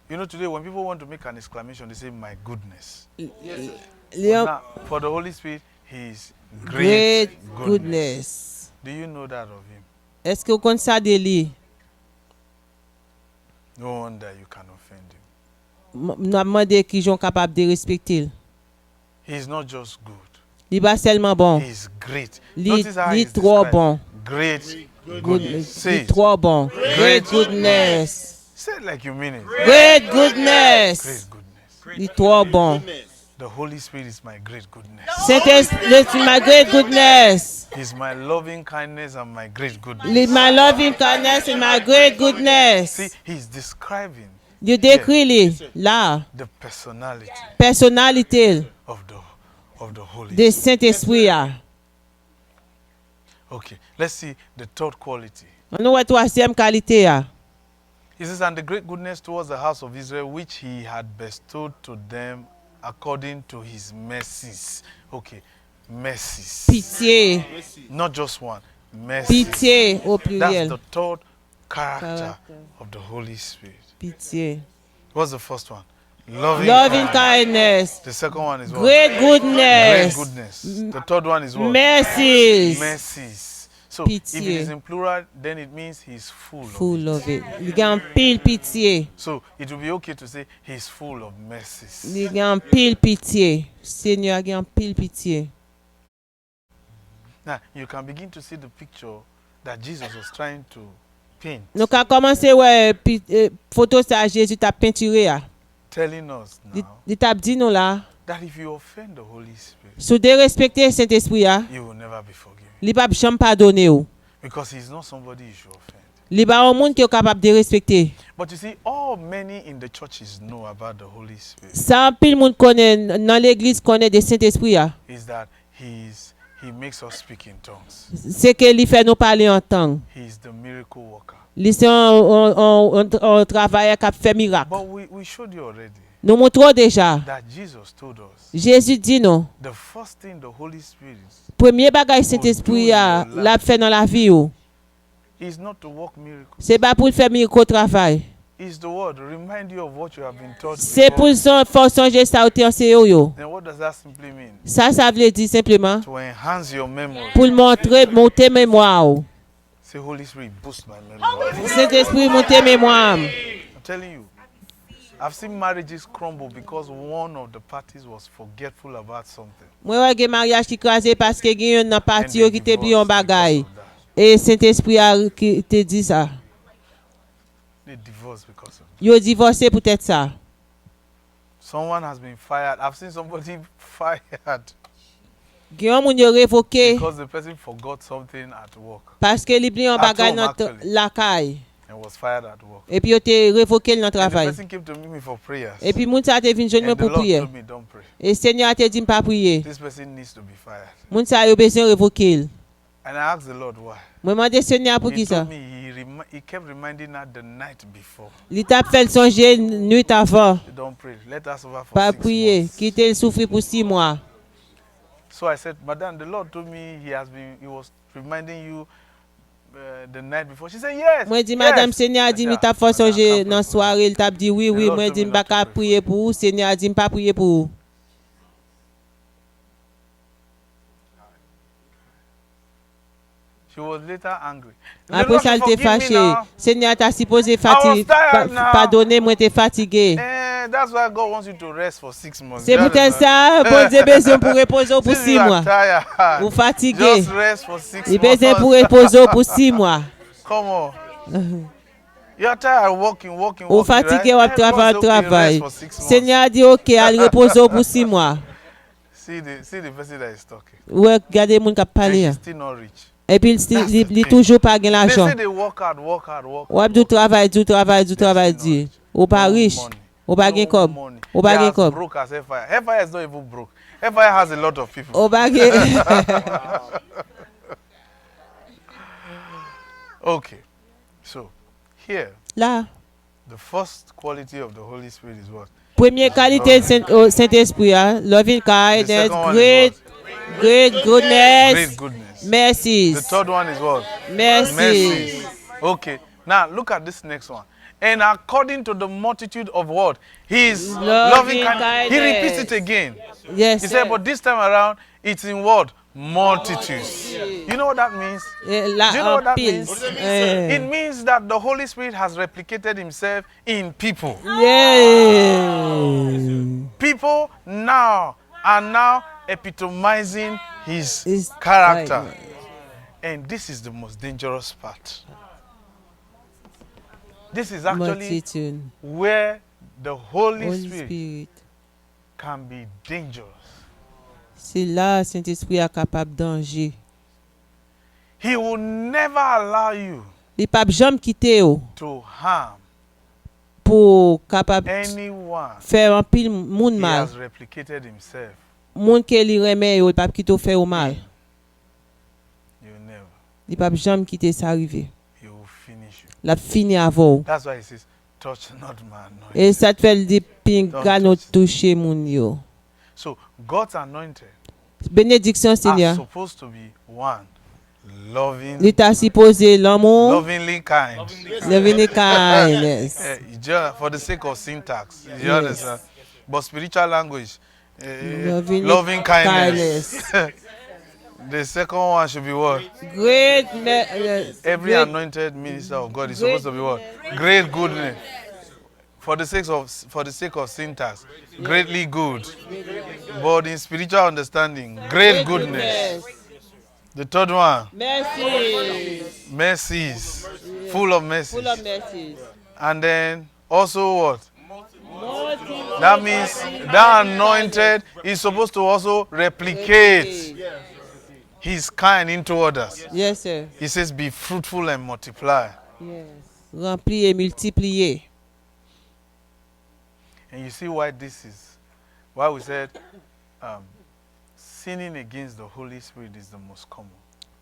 Speaker 3: You know, today when people want to make an exclamation, they say, my goodness.
Speaker 4: Léon,
Speaker 3: Now, for the Holy Spirit, he is
Speaker 4: great
Speaker 3: great
Speaker 4: goodness.
Speaker 3: Do you know that of him?
Speaker 4: Est-ce que vous connaissez ça de lui?
Speaker 3: No wonder you can offend him.
Speaker 4: Nous avons demandé qu'ils sont capables de respecter.
Speaker 3: He is not just good.
Speaker 4: Il n'est pas seulement bon.
Speaker 3: He is great.
Speaker 4: Li-
Speaker 3: Notice how
Speaker 4: li
Speaker 3: he's
Speaker 4: trop
Speaker 3: described.
Speaker 4: bon.
Speaker 3: Great
Speaker 4: Good,
Speaker 3: goodness. Say
Speaker 4: il
Speaker 3: it.
Speaker 4: trop bon. Great goodness.
Speaker 3: Say it like you mean it.
Speaker 4: Great goodness.
Speaker 3: Great goodness.
Speaker 4: Il trop bon.
Speaker 3: The Holy Spirit is my great goodness.
Speaker 4: Saint-Esprit, my great goodness.
Speaker 3: He's my loving kindness and my great goodness.
Speaker 4: My loving kindness and my great goodness.
Speaker 3: See, he's describing
Speaker 4: You décris lui, là,
Speaker 3: the personality
Speaker 4: personnalité
Speaker 3: of the Holy
Speaker 4: de
Speaker 3: Spirit.
Speaker 4: Saint-Esprit. Ya.
Speaker 3: Okay, let's see the third quality.
Speaker 4: On a troisième qualité. Ya.
Speaker 3: He says, and the great goodness towards the house of Israel, which he had bestowed to them according to his mercies. Okay, mercies.
Speaker 4: Pitié.
Speaker 3: Not just one. Mercies.
Speaker 4: Pitié au
Speaker 3: That's
Speaker 4: pluriel.
Speaker 3: the third character
Speaker 4: Character.
Speaker 3: of the Holy Spirit.
Speaker 4: Pitié.
Speaker 3: What's the first one? Loving,
Speaker 4: Loving
Speaker 3: kindness.
Speaker 4: kindness.
Speaker 3: The second one is what?
Speaker 4: Great
Speaker 3: Great
Speaker 4: goodness.
Speaker 3: goodness. The third one is what?
Speaker 4: Mercies.
Speaker 3: Mercies. So
Speaker 4: Pitié.
Speaker 3: if it is in plural, then it means he's full.
Speaker 4: Full of it. Il y a un pile pitié.
Speaker 3: So it will be okay to say he's full of mercies.
Speaker 4: Il y a un pile pitié. Seigneur, il y a un pile pitié.
Speaker 3: Now you can begin to see the picture that Jesus was trying to paint,
Speaker 4: Nous avons commencé ouais photo ça Jésus t'a peinturé là.
Speaker 3: telling us now
Speaker 4: Il t'a dit nous là,
Speaker 3: that if you offend the Holy Spirit,
Speaker 4: sous de respecter Saint-Esprit là,
Speaker 3: you will never be forgiven.
Speaker 4: il pas jamais pardonner ou.
Speaker 3: Because he's not somebody you should offend.
Speaker 4: Il pas un monde qui est capable de respecter.
Speaker 3: But you see, all many in the churches know about the Holy Spirit
Speaker 4: Ça pile monde connaît dans l'église connaît de Saint-Esprit là.
Speaker 3: is that he makes us speak in tongues.
Speaker 4: C'est que il fait nous parler en langue.
Speaker 3: He is the miracle worker.
Speaker 4: Il c'est un travailleur qui fait miracle.
Speaker 3: But we showed you already
Speaker 4: Nous montrons déjà.
Speaker 3: that Jesus told us
Speaker 4: Jésus dit non.
Speaker 3: the first thing the Holy Spirit
Speaker 4: Premier bagage Saint-Esprit l'a fait dans la vie ou.
Speaker 3: is not to work miracles.
Speaker 4: C'est pas pour faire miracle au travail.
Speaker 3: is the word. Remind you of what you have been taught
Speaker 4: C'est pour
Speaker 3: before.
Speaker 4: son faut songer ça ou te enseigné yo.
Speaker 3: Then what does that simply mean?
Speaker 4: Ça veut dire simplement
Speaker 3: To enhance your memory.
Speaker 4: pour monter mémoire. ou.
Speaker 3: Say, Holy Spirit, boost my memory.
Speaker 4: Saint-Esprit monter mémoire.
Speaker 3: I'm telling you, I've seen marriages crumble because one of the parties was forgetful about something.
Speaker 4: Moi ouais gen mariage qui crasé parce que gen yon
Speaker 3: And
Speaker 4: parti
Speaker 3: they
Speaker 4: qui te oublié un
Speaker 3: divorced
Speaker 4: bagay.
Speaker 3: because of that.
Speaker 4: Et Saint-Esprit a qui te dit ça.
Speaker 3: They divorced because of that.
Speaker 4: Yo divorcé peut-être ça.
Speaker 3: Someone has been fired. I've seen somebody fired
Speaker 4: Gen yon moun yo révoqué
Speaker 3: because the person forgot something at work
Speaker 4: parce que li oublié un
Speaker 3: At
Speaker 4: bagay
Speaker 3: home,
Speaker 4: dans
Speaker 3: actually.
Speaker 4: la caille.
Speaker 3: and was fired at work.
Speaker 4: Et puis yo te révoqué dans
Speaker 3: And the
Speaker 4: travail.
Speaker 3: person came to meet me for prayers.
Speaker 4: Et puis moun sa te vinn joindre
Speaker 3: And the
Speaker 4: pour
Speaker 3: Lord
Speaker 4: prier.
Speaker 3: told me, don't pray.
Speaker 4: Et Seigneur a te dit pas prier.
Speaker 3: This person needs to be fired.
Speaker 4: Moun sa yo besoin révoquer.
Speaker 3: And I asked the Lord why.
Speaker 4: Moi demandé Seigneur pour
Speaker 3: He
Speaker 4: qui ça.
Speaker 3: told me he kept reminding her the night before.
Speaker 4: Il t'a fait songer nuit avant.
Speaker 3: Don't pray. Let us suffer for
Speaker 4: Pas
Speaker 3: 6
Speaker 4: prier.
Speaker 3: months.
Speaker 4: Quitter le souffrir pour 6 mois.
Speaker 3: So I said, Madam, the Lord told me he was reminding you the night before. She said, yes.
Speaker 4: Moi dit
Speaker 3: yes.
Speaker 4: madame Seigneur a dit
Speaker 3: I
Speaker 4: mi
Speaker 3: said,
Speaker 4: t'a
Speaker 3: "Ah,
Speaker 4: fait
Speaker 3: I
Speaker 4: songer
Speaker 3: can't pray
Speaker 4: dans
Speaker 3: for
Speaker 4: soirée, il t'a dit oui
Speaker 3: The
Speaker 4: oui,
Speaker 3: Lord
Speaker 4: moi
Speaker 3: told
Speaker 4: dit
Speaker 3: me
Speaker 4: pas
Speaker 3: not to
Speaker 4: qu'à
Speaker 3: pray
Speaker 4: prier pour vous, Seigneur a dit pas prier pour vous.
Speaker 3: She was later angry. The
Speaker 4: Après
Speaker 3: Lord
Speaker 4: ça, il
Speaker 3: should
Speaker 4: t'est
Speaker 3: forgive me
Speaker 4: fâché.
Speaker 3: now.
Speaker 4: Seigneur t'a supposé
Speaker 3: tired now.
Speaker 4: pardonner, moi t'es fatigué.
Speaker 3: That's why God wants you to rest for 6 months.
Speaker 4: C'est
Speaker 3: That is
Speaker 4: peut-être
Speaker 3: why-
Speaker 4: ça, bon Dieu besoin pour reposer pour
Speaker 3: Since
Speaker 4: 6
Speaker 3: you are
Speaker 4: mois.
Speaker 3: tired,
Speaker 4: Vous fatigué.
Speaker 3: just rest for 6
Speaker 4: Il besoin pour
Speaker 3: months.
Speaker 4: reposer pour 6 mois.
Speaker 3: Come on. You're tired working,
Speaker 4: Ou fatigué ou
Speaker 3: right?
Speaker 4: travail,
Speaker 3: God said, okay,
Speaker 4: travail.
Speaker 3: rest for 6 months.
Speaker 4: Seigneur a dit OK, elle repose pour 6 mois.
Speaker 3: See the person that is talking.
Speaker 4: Ouais, regardez moun qui
Speaker 3: And
Speaker 4: parler.
Speaker 3: she's still not rich.
Speaker 4: Et puis il toujours pas gain
Speaker 3: They
Speaker 4: l'argent.
Speaker 3: say they work hard.
Speaker 4: Ou a du travail, dit. Ou pas
Speaker 3: No
Speaker 4: riche.
Speaker 3: money.
Speaker 4: Ou pas
Speaker 3: No
Speaker 4: gain comme.
Speaker 3: money.
Speaker 4: Ou pas
Speaker 3: They
Speaker 4: gain
Speaker 3: as
Speaker 4: comme.
Speaker 3: broke as Hellfire. Hellfire is not even broke. Hellfire has a lot of people.
Speaker 4: Ou pas gain.
Speaker 3: Okay. So, here,
Speaker 4: Là,
Speaker 3: the first quality of the Holy Spirit is what?
Speaker 4: première qualité de Saint-Esprit, loving kindness,
Speaker 3: second one
Speaker 4: great
Speaker 3: Great
Speaker 4: goodness,
Speaker 3: goodness.
Speaker 4: mercies.
Speaker 3: The third one is what?
Speaker 4: Mercies.
Speaker 3: Mercies. Okay. Now, look at this next one. And according to the multitude of what? His loving kindness. He repeats it again.
Speaker 4: Yes.
Speaker 3: He said, but this time around, it's in what? Multitudes. You know what that means?
Speaker 4: La
Speaker 3: Do you know what that
Speaker 4: pile.
Speaker 3: means? It means that the Holy Spirit has replicated himself in people.
Speaker 4: Yeah.
Speaker 3: People now are now epitomizing his
Speaker 4: His
Speaker 3: character.
Speaker 4: kindness.
Speaker 3: And this is the most dangerous part. This is actually
Speaker 4: Multitude.
Speaker 3: where the Holy
Speaker 4: Holy
Speaker 3: Spirit
Speaker 4: Spirit.
Speaker 3: can be dangerous.
Speaker 4: C'est là Saint-Esprit est capable de danger.
Speaker 3: He will never allow you
Speaker 4: Il pas jamais quitter yo
Speaker 3: to harm
Speaker 4: pour capable
Speaker 3: anyone.
Speaker 4: faire un pile moun
Speaker 3: He
Speaker 4: mal.
Speaker 3: has replicated himself.
Speaker 4: Moun qui li remet yo, il pas quitter faire au mal.
Speaker 3: You never.
Speaker 4: Il pas jamais quitter ça arriver.
Speaker 3: He will finish you.
Speaker 4: La fini avant.
Speaker 3: That's why he says, touch not my anointed.
Speaker 4: Et ça te fait dire pinga
Speaker 3: Don't
Speaker 4: no
Speaker 3: touch it.
Speaker 4: toucher moun yo.
Speaker 3: So God's anointed
Speaker 4: Bénédiction
Speaker 3: are
Speaker 4: Seigneur.
Speaker 3: supposed to be one, loving,
Speaker 4: L'état supposé l'amour,
Speaker 3: lovingly kind.
Speaker 4: loving kindness.
Speaker 3: For the sake of syntax, you understand? But spiritual language,
Speaker 4: Loving
Speaker 3: kindness. The second one should be what?
Speaker 4: Great
Speaker 3: Every anointed minister of God is supposed to be what? Great goodness. For the sake of syntax, greatly good. But in spiritual understanding, great goodness. The third one,
Speaker 4: Mercies.
Speaker 3: mercies, full of mercies.
Speaker 4: Full of mercies.
Speaker 3: And then also what? That means that anointed is supposed to also replicate his kind into others.
Speaker 4: Yes, sir.
Speaker 3: He says, be fruitful and multiply.
Speaker 4: Yes. Remplir et multiplier.
Speaker 3: And you see why this is, why we said sinning against the Holy Spirit is the most common.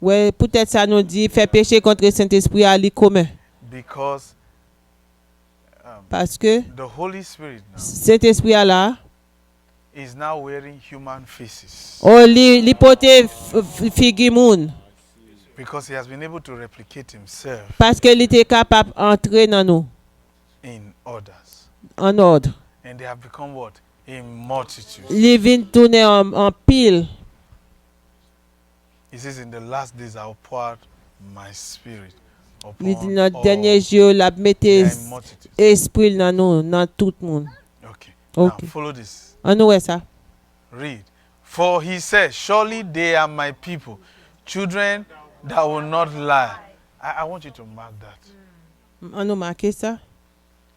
Speaker 4: Ouais, peut-être ça nous dit faire pécher contre le Saint-Esprit à lui commun.
Speaker 3: Because
Speaker 4: Parce que
Speaker 3: the Holy Spirit now
Speaker 4: Saint-Esprit est là.
Speaker 3: is now wearing human faces.
Speaker 4: Oh, li pote figure moun.
Speaker 3: Because he has been able to replicate himself
Speaker 4: Parce que il était capable d'entrer dans nous.
Speaker 3: in others.
Speaker 4: en ordre.
Speaker 3: And they have become what? A multitude.
Speaker 4: Li vin tourne en pile.
Speaker 3: He says, in the last days I'll pour out my spirit
Speaker 4: Li di
Speaker 3: upon
Speaker 4: nan
Speaker 3: all.
Speaker 4: denye jyo la mette
Speaker 3: They are in multitude.
Speaker 4: esprit nan nou, nan tout moun.
Speaker 3: Okay.
Speaker 4: Okay.
Speaker 3: Now follow this.
Speaker 4: An nou wè sa?
Speaker 3: Read. For he said, surely they are my people, children that will not lie. I want you to mark that.
Speaker 4: An nou marke sa?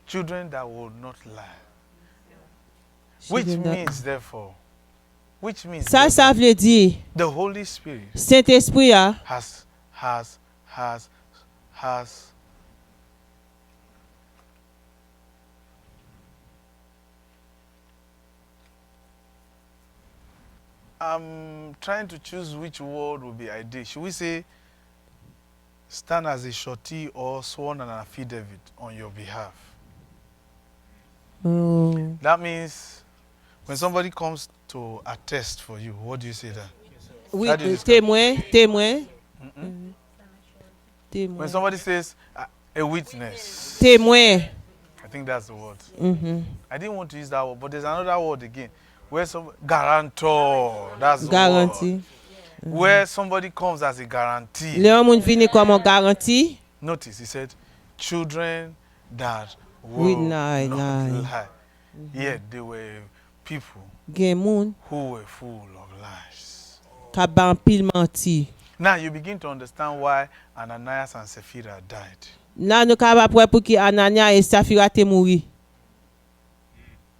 Speaker 3: Children that will not lie. Which means, therefore,
Speaker 4: Sa sa vle di,
Speaker 3: the Holy Spirit
Speaker 4: Saint-Esprit a,
Speaker 3: has I'm trying to choose which word will be ideal. Should we say stand as a surety or sworn an affidavit on your behalf?
Speaker 4: oh,
Speaker 3: That means when somebody comes to attest for you, what do you say then?
Speaker 4: oui,
Speaker 3: How do you describe
Speaker 4: témoin.
Speaker 3: When
Speaker 4: Témoin.
Speaker 3: somebody says a witness,
Speaker 4: Témoin.
Speaker 3: I think that's the word.
Speaker 4: Mhm.
Speaker 3: I didn't want to use that word, but there's another word again. Where some guarantor, that's the
Speaker 4: Garanti.
Speaker 3: word. Where somebody comes as a guarantee.
Speaker 4: Le an moun vini kom an garanti,
Speaker 3: Notice, he said, children that
Speaker 4: Oui,
Speaker 3: will
Speaker 4: lie,
Speaker 3: not
Speaker 4: lie.
Speaker 3: lie. Yet they were people
Speaker 4: gen moun
Speaker 3: who were full of lies.
Speaker 4: ka ban pil manti.
Speaker 3: Now you begin to understand why Ananias and Sapphira died.
Speaker 4: Nan nou ka pa pwè pou ki Anania e Safira te mouri.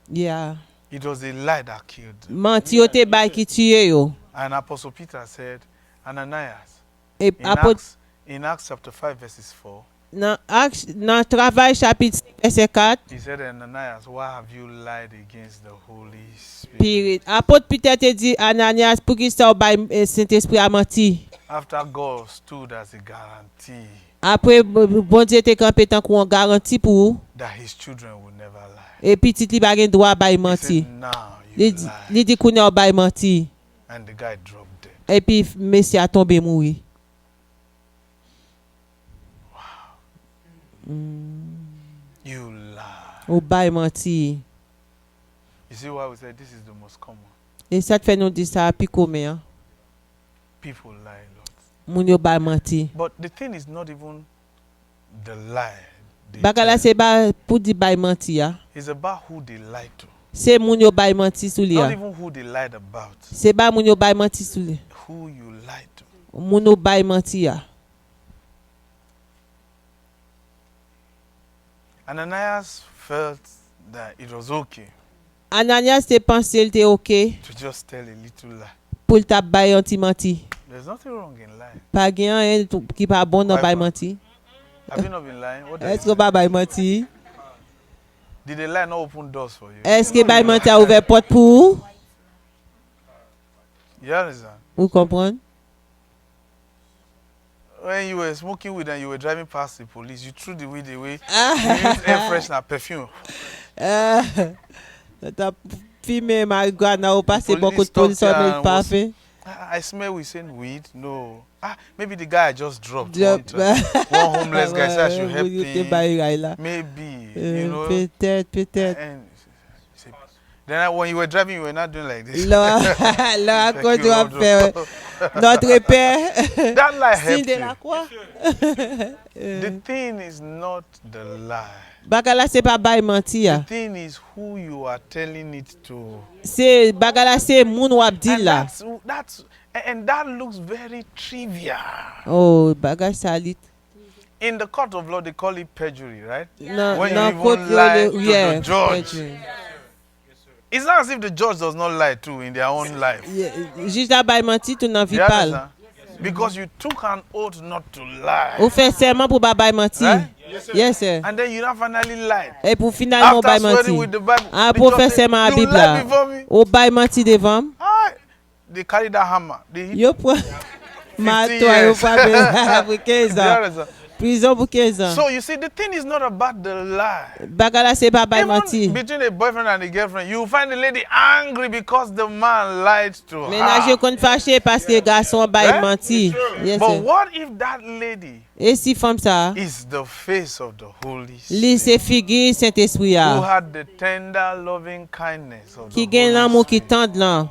Speaker 4: Yeah.
Speaker 3: It was a lie that killed them.
Speaker 4: Manti yo te bay ki tuye yo.
Speaker 3: And Apostle Peter said, Ananias,
Speaker 4: E apot
Speaker 3: in Acts chapter 5 verses 4,
Speaker 4: nan travay chapit verset 4,
Speaker 3: he said, Ananias, why have you lied against the Holy Spirit?
Speaker 4: pirit. Apot Peter te di Ananias pou ki sa ou bay Saint-Esprit a manti.
Speaker 3: After God stood as a guarantee
Speaker 4: Apre bon Dieu te kampe tan kou an garanti pou ou.
Speaker 3: that his children would never lie.
Speaker 4: E pitit li bagen dwa bay
Speaker 3: He
Speaker 4: manti.
Speaker 3: said, now you lie.
Speaker 4: Li di koune ou bay manti.
Speaker 3: And the guy dropped dead.
Speaker 4: E pi Messi a tombe mouri.
Speaker 3: You lie.
Speaker 4: Ou bay manti.
Speaker 3: You see why we said this is the most common?
Speaker 4: E sa te fè nou di sa api kome an.
Speaker 3: People lie a lot.
Speaker 4: Moun yo bay manti.
Speaker 3: But the thing is not even the lie. they
Speaker 4: Bagala
Speaker 3: tell.
Speaker 4: se ba pou di bay manti ya.
Speaker 3: It's about who they lied to.
Speaker 4: Se moun yo bay manti sou li
Speaker 3: Not
Speaker 4: ya.
Speaker 3: even who they lied about.
Speaker 4: Se ba moun yo bay manti sou li.
Speaker 3: Who you lied to.
Speaker 4: Moun yo bay manti ya.
Speaker 3: Ananias felt that it was okay
Speaker 4: Ananias te pense el te ok
Speaker 3: to just tell a little lie.
Speaker 4: pou l tap bay an ti manti.
Speaker 3: There's nothing wrong in lying.
Speaker 4: Pa gen an ki pa bon nan
Speaker 3: Why
Speaker 4: bay
Speaker 3: not?
Speaker 4: manti.
Speaker 3: Have you not been lying? What did
Speaker 4: Eske ba bay manti?
Speaker 3: Did the lie not open doors for you?
Speaker 4: Eske bay manti a ouve pot pou ou?
Speaker 3: You understand?
Speaker 4: Ou kompran?
Speaker 3: When you were smoking weed and you were driving past the police, you threw the weed away. You used air freshener, perfume.
Speaker 4: Ta fime marijuana ou pase
Speaker 3: Police
Speaker 4: beaucoup de
Speaker 3: stopped
Speaker 4: police
Speaker 3: you
Speaker 4: an el
Speaker 3: and
Speaker 4: pa
Speaker 3: was-
Speaker 4: fe.
Speaker 3: I smell we saying weed. No. Maybe the guy I just dropped.
Speaker 4: Drop.
Speaker 3: One homeless guy said I should help
Speaker 4: Yo te
Speaker 3: him.
Speaker 4: bay ray la.
Speaker 3: Maybe, you know.
Speaker 4: Peut-être.
Speaker 3: And then when you were driving, you were not doing like this.
Speaker 4: Là, à quoi tu vas faire? Notre Père,
Speaker 3: That lie
Speaker 4: signe
Speaker 3: helped
Speaker 4: de la
Speaker 3: you.
Speaker 4: croix.
Speaker 3: The thing is not the lie.
Speaker 4: Bagala se pa bay manti
Speaker 3: The
Speaker 4: ya.
Speaker 3: thing is who you are telling it to.
Speaker 4: Se bagala se moun wap di
Speaker 3: And
Speaker 4: la.
Speaker 3: that looks very trivial.
Speaker 4: Oh, bagay salit.
Speaker 3: In the court of law, they call it perjury, right?
Speaker 4: Nan
Speaker 3: When you
Speaker 4: nan
Speaker 3: even
Speaker 4: kote yo
Speaker 3: lie
Speaker 4: le,
Speaker 3: to
Speaker 4: yeah.
Speaker 3: the judge. It's not as if the judge does not lie too in their own life.
Speaker 4: Juge la bay manti tou nan vi
Speaker 3: You
Speaker 4: pal.
Speaker 3: understand? Because you took an oath not to lie.
Speaker 4: Ou fè serment pou ba bay manti.
Speaker 3: Right?
Speaker 4: Yes, sir.
Speaker 3: And then you not finally lied.
Speaker 4: E pou finalman bay
Speaker 3: After swearing with
Speaker 4: manti.
Speaker 3: the Bible,
Speaker 4: Ah,
Speaker 3: the
Speaker 4: pou
Speaker 3: judge
Speaker 4: fè
Speaker 3: said,
Speaker 4: serment a
Speaker 3: you
Speaker 4: Bib
Speaker 3: lied
Speaker 4: la.
Speaker 3: before me.
Speaker 4: Ou bay manti devan.
Speaker 3: They carry that hammer. They hit
Speaker 4: Yo pou... Ma to yo pou apre 15
Speaker 3: You
Speaker 4: an.
Speaker 3: understand?
Speaker 4: Prison pour 15 ans.
Speaker 3: So you see, the thing is not about the lie.
Speaker 4: Bagala c'est pas bay menti.
Speaker 3: Even between a boyfriend and a girlfriend, you find the lady angry because the man lied to
Speaker 4: Ménage
Speaker 3: her.
Speaker 4: kon fâché parce que garçon bay
Speaker 3: Eh?
Speaker 4: menti. Yes,
Speaker 3: But
Speaker 4: sir.
Speaker 3: what if that lady
Speaker 4: Et si femme ça,
Speaker 3: is the face of the Holy
Speaker 4: li
Speaker 3: Spirit,
Speaker 4: se figure Saint-Esprit
Speaker 3: who
Speaker 4: a,
Speaker 3: had the tender, loving kindness of
Speaker 4: qui
Speaker 3: the
Speaker 4: gen
Speaker 3: Holy
Speaker 4: l'amour qui
Speaker 3: Spirit?
Speaker 4: tende là.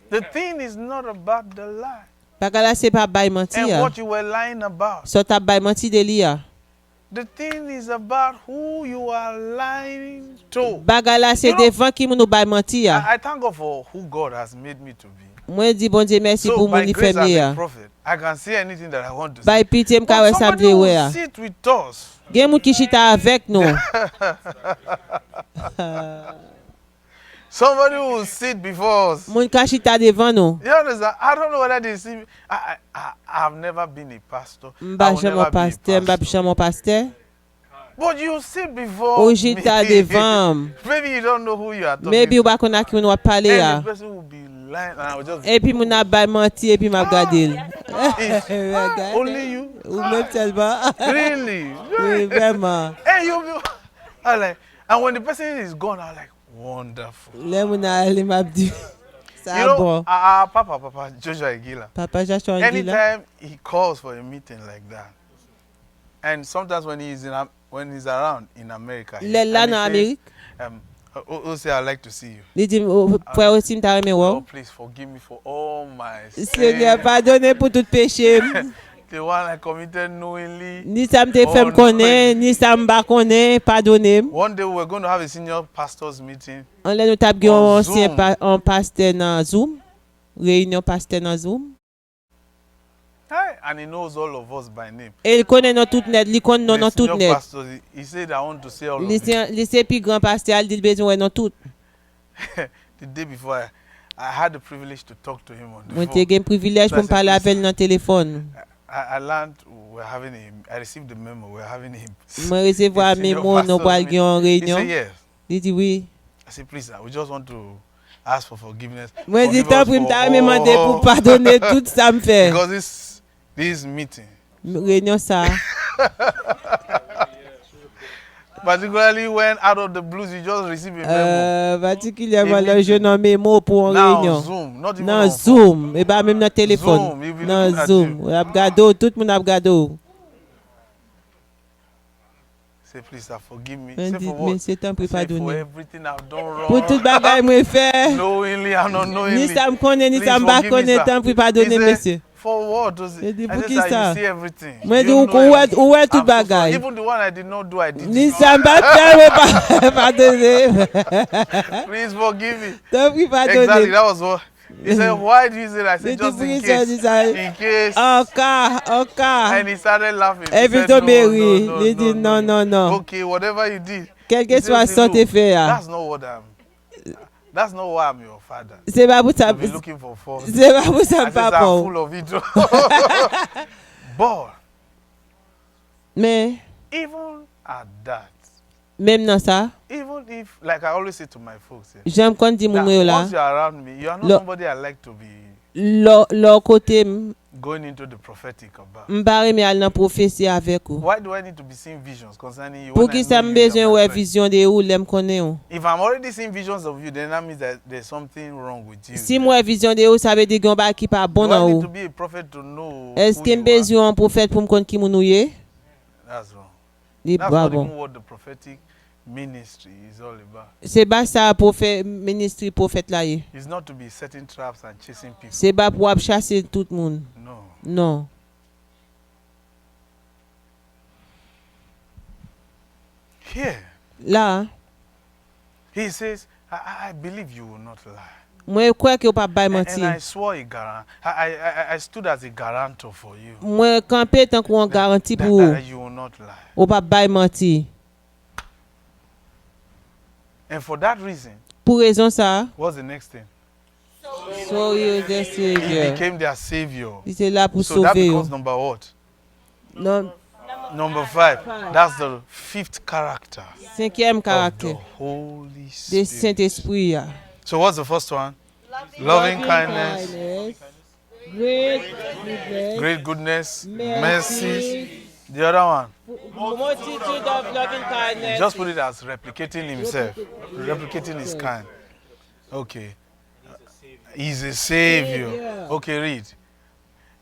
Speaker 3: The thing is not about the lie
Speaker 4: Bagala c'est pas bay menti
Speaker 3: and
Speaker 4: a.
Speaker 3: what you were lying about.
Speaker 4: So ta bay menti de li a.
Speaker 3: The thing is about who you are lying to.
Speaker 4: Bagala c'est
Speaker 3: You know-
Speaker 4: devant qui nous bay menti a.
Speaker 3: I thank God for who God has made me to be.
Speaker 4: Moi di bon Dieu merci
Speaker 3: So
Speaker 4: pour mon
Speaker 3: by grace
Speaker 4: infirmier
Speaker 3: as a
Speaker 4: a.
Speaker 3: prophet, I can say anything that I want to
Speaker 4: Bay
Speaker 3: say.
Speaker 4: pitié m'ka
Speaker 3: But
Speaker 4: wè
Speaker 3: somebody
Speaker 4: samedi
Speaker 3: who
Speaker 4: wè a.
Speaker 3: sit with us,
Speaker 4: Gen moun ki chita avec nous.
Speaker 3: somebody who will sit before us.
Speaker 4: Moun ka chita devant nous.
Speaker 3: You understand? I don't know whether they see me. I've never been a pastor. I
Speaker 4: Mba
Speaker 3: will
Speaker 4: jamais
Speaker 3: never be a
Speaker 4: pasteur, mba
Speaker 3: pastor.
Speaker 4: jamais pasteur.
Speaker 3: But you sit before
Speaker 4: Ou chita
Speaker 3: me.
Speaker 4: devant.
Speaker 3: Maybe you don't know who you are talking
Speaker 4: Maybe ou
Speaker 3: to.
Speaker 4: ba kon a ki moun wap pale
Speaker 3: And
Speaker 4: a.
Speaker 3: the person will be lying and I will just
Speaker 4: Et puis moun a bay menti et puis m'a gade l.
Speaker 3: It's only you.
Speaker 4: Ou même tellement.
Speaker 3: Really?
Speaker 4: Oui, vraiment.
Speaker 3: And you'll be I like, and when the person is gone, I'm like, wonderful.
Speaker 4: Le moun a ale m'a di.
Speaker 3: You
Speaker 4: Sa
Speaker 3: know,
Speaker 4: bon.
Speaker 3: Papa, Joshua Igila.
Speaker 4: Papa Joshua Angela.
Speaker 3: Anytime he calls for a meeting like that, and sometimes when he's around in America,
Speaker 4: Le la
Speaker 3: and he
Speaker 4: nan
Speaker 3: says,
Speaker 4: Amerik.
Speaker 3: Ose, I'd like to see you.
Speaker 4: Li di pou ou si mta reme
Speaker 3: Oh,
Speaker 4: wou.
Speaker 3: please forgive me for all my
Speaker 4: Seigneur
Speaker 3: sins.
Speaker 4: pardonne pour tout péché.
Speaker 3: The one I committed knowingly.
Speaker 4: Ni sa mte fèm konen, ni sa mba konen, pardonne.
Speaker 3: One day we were going to have a senior pastors meeting.
Speaker 4: On lè nou tap gen
Speaker 3: On
Speaker 4: ancien
Speaker 3: Zoom.
Speaker 4: an pasteur nan Zoom. Réunion pasteur nan Zoom.
Speaker 3: Hi, and he knows all of us by name.
Speaker 4: Et il connaît non tout net, li connaît non
Speaker 3: The
Speaker 4: tout
Speaker 3: senior
Speaker 4: net.
Speaker 3: pastor, he said, I want to see all of you.
Speaker 4: Li se pi grand pasteur, al dit besoin non tout.
Speaker 3: The day before, I had the privilege to talk to him on the
Speaker 4: Mwen te
Speaker 3: phone.
Speaker 4: gen privilèj pou m pale avèl nan telefon.
Speaker 3: I learned I received the memo. We're having a
Speaker 4: Mwen resevo a
Speaker 3: senior
Speaker 4: memo nou
Speaker 3: pastors
Speaker 4: pal gen an
Speaker 3: meeting. He
Speaker 4: réunion.
Speaker 3: said, yes.
Speaker 4: Li di oui.
Speaker 3: I said, please, sir, we just want to ask for forgiveness.
Speaker 4: Mwen di
Speaker 3: Forgive
Speaker 4: tan
Speaker 3: us
Speaker 4: pou m
Speaker 3: for
Speaker 4: ta mè mande pou
Speaker 3: all-
Speaker 4: pardonne tout sa m fè.
Speaker 3: Because this meeting,
Speaker 4: Réunion sa.
Speaker 3: particularly when out of the blues you just receive a memo.
Speaker 4: Particulièrement le je nan memo pou an
Speaker 3: Now
Speaker 4: réunion.
Speaker 3: Zoom, not even
Speaker 4: Nan
Speaker 3: on phone.
Speaker 4: Zoom. E ba mèm nan telefon.
Speaker 3: Zoom, you'll be
Speaker 4: Nan
Speaker 3: looking at
Speaker 4: Zoom.
Speaker 3: you.
Speaker 4: Ap gado, tout moun ap gado.
Speaker 3: Say, please, sir, forgive me.
Speaker 4: Mwen
Speaker 3: Say
Speaker 4: di,
Speaker 3: for
Speaker 4: men
Speaker 3: what?
Speaker 4: se tan pou
Speaker 3: Say for
Speaker 4: pardonne.
Speaker 3: everything I've done wrong.
Speaker 4: Pou tout bagay mwen fè.
Speaker 3: Knowingly and unknowingly.
Speaker 4: Ni sa m konen, ni
Speaker 3: Please
Speaker 4: sa m ba
Speaker 3: forgive me,
Speaker 4: konen,
Speaker 3: sir.
Speaker 4: tan pou
Speaker 3: He
Speaker 4: pardonne
Speaker 3: said,
Speaker 4: mèsyè.
Speaker 3: for what? I
Speaker 4: He di,
Speaker 3: said,
Speaker 4: pou ki
Speaker 3: sir,
Speaker 4: sa?
Speaker 3: you see everything.
Speaker 4: Mwen di,
Speaker 3: You
Speaker 4: ou
Speaker 3: know everything.
Speaker 4: wè tout
Speaker 3: I'm so sorry.
Speaker 4: bagay.
Speaker 3: Even the one I did not do, I did
Speaker 4: Ni
Speaker 3: it.
Speaker 4: sa m ba fè mwen pardonne.
Speaker 3: Please forgive me.
Speaker 4: Tan pou
Speaker 3: Exactly,
Speaker 4: pardonne.
Speaker 3: that was what. He said, why do you say that? I said,
Speaker 4: He
Speaker 3: just
Speaker 4: did
Speaker 3: in
Speaker 4: bring it
Speaker 3: case.
Speaker 4: out,
Speaker 3: In case.
Speaker 4: Anka.
Speaker 3: And he started laughing. He
Speaker 4: Every
Speaker 3: said,
Speaker 4: time
Speaker 3: no,
Speaker 4: Mary,
Speaker 3: no,
Speaker 4: he did no.
Speaker 3: Okay, whatever you did.
Speaker 4: Quel que
Speaker 3: He said,
Speaker 4: soit
Speaker 3: "See,
Speaker 4: sorte
Speaker 3: look,
Speaker 4: fè ya.
Speaker 3: That's not why I'm your father.
Speaker 4: Se ba pou sa,
Speaker 3: I'll be looking for fault.
Speaker 4: se ba pou
Speaker 3: I
Speaker 4: sa
Speaker 3: said,
Speaker 4: pa
Speaker 3: I'm
Speaker 4: pou.
Speaker 3: full of it. But
Speaker 4: Men,
Speaker 3: even at that,
Speaker 4: mèm nan sa,
Speaker 3: even if, like I always say to my folks,
Speaker 4: jèm kon di moun yo la,
Speaker 3: once you're around me, you are not
Speaker 4: Lo-
Speaker 3: somebody I like to be
Speaker 4: lò kote
Speaker 3: going into the prophetic about.
Speaker 4: mbare me al nan profesi avek ou.
Speaker 3: Why do I need to be seeing visions concerning you?
Speaker 4: Pou
Speaker 3: when I
Speaker 4: ki
Speaker 3: know
Speaker 4: sa
Speaker 3: you,
Speaker 4: m
Speaker 3: you're
Speaker 4: bezwen
Speaker 3: my
Speaker 4: wè
Speaker 3: friend?
Speaker 4: vizyon de ou lem konen ou.
Speaker 3: If I'm already seeing visions of you, then that means that there's something wrong with you.
Speaker 4: Si m wè vizyon de ou, sa ve di gen ba ki pa bon
Speaker 3: Do I
Speaker 4: nan
Speaker 3: need to
Speaker 4: ou.
Speaker 3: be a prophet to know
Speaker 4: Eske
Speaker 3: who
Speaker 4: m
Speaker 3: you are?
Speaker 4: bezwen an profet pou m kon ki moun ou ye?
Speaker 3: That's wrong.
Speaker 4: Li
Speaker 3: That's
Speaker 4: ba
Speaker 3: not
Speaker 4: bon.
Speaker 3: even what the prophetic ministry is all about.
Speaker 4: Se ba sa profet, ministri profet la ye.
Speaker 3: It's not to be setting traps and chasing people.
Speaker 4: Se ba pou ap chase tout moun.
Speaker 3: No.
Speaker 4: Non.
Speaker 3: Here,
Speaker 4: La,
Speaker 3: he says, I believe you will not lie.
Speaker 4: mwen kwe ki ou pa bay
Speaker 3: And
Speaker 4: manti.
Speaker 3: I swore a guarantee. I stood as a guarantor for you.
Speaker 4: Mwen kampe tan kou an garanti
Speaker 3: That,
Speaker 4: pou ou.
Speaker 3: that you will not lie.
Speaker 4: Ou pa bay manti.
Speaker 3: And for that reason,
Speaker 4: Pou rezon sa,
Speaker 3: what's the next thing?
Speaker 4: so yo de
Speaker 3: He
Speaker 4: Savior.
Speaker 3: became their savior.
Speaker 4: Li se la pou
Speaker 3: So that
Speaker 4: sauve yo.
Speaker 3: becomes number what?
Speaker 4: Non,
Speaker 3: Number 5. That's the 5th character
Speaker 4: 5e
Speaker 3: of the
Speaker 4: karakter
Speaker 3: Holy
Speaker 4: de
Speaker 3: Spirit.
Speaker 4: Saint-Esprit ya.
Speaker 3: So what's the first one? Loving kindness, great goodness,
Speaker 4: Merci.
Speaker 3: mercy. The other one,
Speaker 4: multitude of loving kindness.
Speaker 3: just put it as replicating himself, replicating his kind. Okay. He's a savior.
Speaker 4: Savior.
Speaker 3: Okay, read.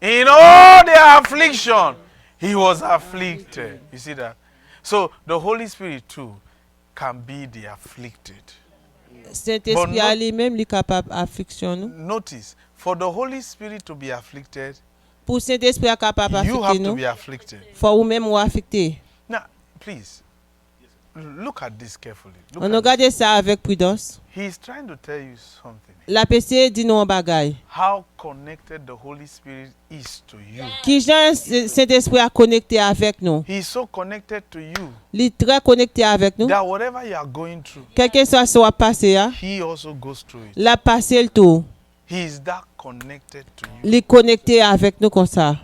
Speaker 3: In all their affliction, he was afflicted. You see that? So the Holy Spirit too can be the afflicted.
Speaker 4: Saint-Esprit
Speaker 3: But
Speaker 4: a lui-même lui capable affliction nous.
Speaker 3: Notice, for the Holy Spirit to be afflicted,
Speaker 4: Pour Saint-Esprit a capable
Speaker 3: you have
Speaker 4: afflicter
Speaker 3: to
Speaker 4: nous,
Speaker 3: be afflicted.
Speaker 4: faut ou même ou affecter.
Speaker 3: Now, please, look at this carefully. Look
Speaker 4: On
Speaker 3: at
Speaker 4: regarde ça avec prudence.
Speaker 3: this. He's trying to tell you something.
Speaker 4: La PC dit nous un bagay.
Speaker 3: How connected the Holy Spirit is to you.
Speaker 4: Qui Jean Saint-Esprit a connecté avec nous.
Speaker 3: He's so connected to you
Speaker 4: Il est très connecté avec nous.
Speaker 3: that whatever you are going through,
Speaker 4: Quel que soit ce qui passé,
Speaker 3: he also goes through it.
Speaker 4: la passé le tout.
Speaker 3: He is that connected to you.
Speaker 4: Il est connecté avec nous comme ça.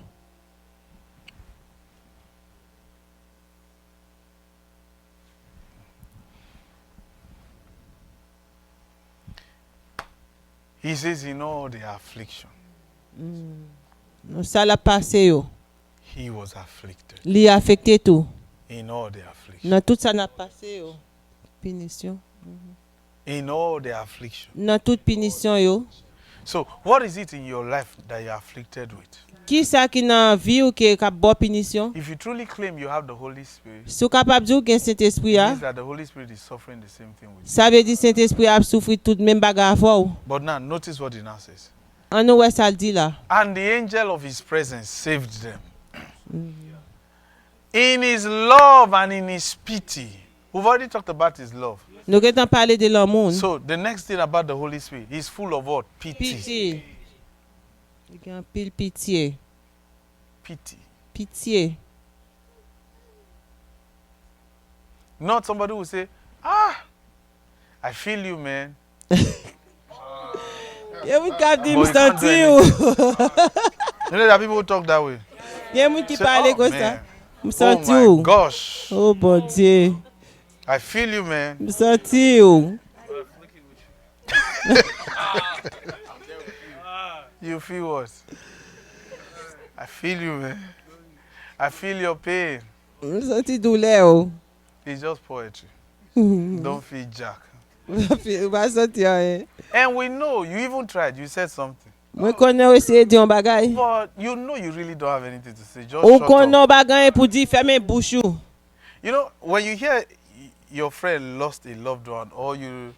Speaker 3: He says in all the affliction,
Speaker 4: Ça l'a passé yo.
Speaker 3: he was afflicted.
Speaker 4: Il a affecté tout.
Speaker 3: In all the affliction.
Speaker 4: Dans tout ça n'a passé yo. Punition.
Speaker 3: In all the affliction.
Speaker 4: Dans toute punition yo.
Speaker 3: So, what is it in your life that you're afflicted with?
Speaker 4: Qui ça qui dans vie ou qui a bon punition?
Speaker 3: If you truly claim you have the Holy Spirit,
Speaker 4: Si vous capable dire que Saint-Esprit
Speaker 3: it
Speaker 4: a,
Speaker 3: means that the Holy Spirit is suffering the same thing with you.
Speaker 4: ça veut dire Saint-Esprit a souffert tout même bagarre fort.
Speaker 3: But now, notice what he now says.
Speaker 4: On nous ouais ça le dit là.
Speaker 3: And the angel of his presence saved them. In his love and in his pity. We've already talked about his love.
Speaker 4: Nous avons parlé de l'amour.
Speaker 3: So, the next thing about the Holy Spirit, he's full of what? Pity.
Speaker 4: Pitié. Il y a un pile pitié.
Speaker 3: Pity.
Speaker 4: Pitié.
Speaker 3: Not somebody who say, ah, I feel you, man.
Speaker 4: Il y a un qui dit
Speaker 3: But
Speaker 4: me
Speaker 3: you can't do
Speaker 4: sentir.
Speaker 3: You know, there are people who talk that way.
Speaker 4: Il y a un qui
Speaker 3: Say,
Speaker 4: parle
Speaker 3: oh,
Speaker 4: comme
Speaker 3: man.
Speaker 4: ça. Me
Speaker 3: Oh
Speaker 4: sentir.
Speaker 3: my gosh.
Speaker 4: Oh bon Dieu.
Speaker 3: I feel you, man.
Speaker 4: Me sentir.
Speaker 3: You feel what? I feel you, man. I feel your pain.
Speaker 4: Me sentir douleur.
Speaker 3: It's just poetry. Don't feel Jack.
Speaker 4: Me sentir.
Speaker 3: And we know you even tried. You said something.
Speaker 4: Moi connais essayer dire un bagay.
Speaker 3: But you know you really don't have anything to say. Just
Speaker 4: Ou
Speaker 3: shut
Speaker 4: connais
Speaker 3: up.
Speaker 4: un bagay pour dire fermer bouche ou.
Speaker 3: You know, when you hear your friend lost a loved one, or you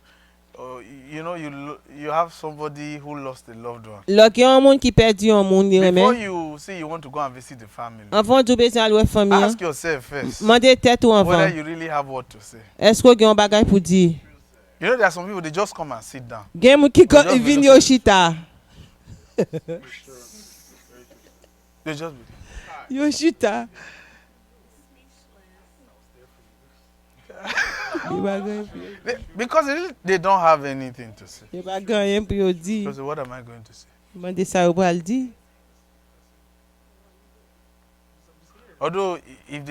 Speaker 3: have somebody who lost a loved one,
Speaker 4: Là qu'il y a un monde qui perdu un monde il
Speaker 3: before
Speaker 4: remet.
Speaker 3: you say you want to go and visit the family,
Speaker 4: Avant de besoin aller famille.
Speaker 3: ask yourself first
Speaker 4: Mandez tête ou
Speaker 3: whether
Speaker 4: avant.
Speaker 3: you really have what to say.
Speaker 4: Est-ce que y a un bagay pour dire?
Speaker 3: You know, there are some people, they just come and sit down.
Speaker 4: Gen moun ki
Speaker 3: just
Speaker 4: vin
Speaker 3: be
Speaker 4: yo chita.
Speaker 3: They just be,
Speaker 4: Yo chita.
Speaker 3: because they don't have anything to say.
Speaker 4: Yo pa ganyen pou yo di.
Speaker 3: So what am I going to say?
Speaker 4: Mande sa yo pral di.
Speaker 3: Although if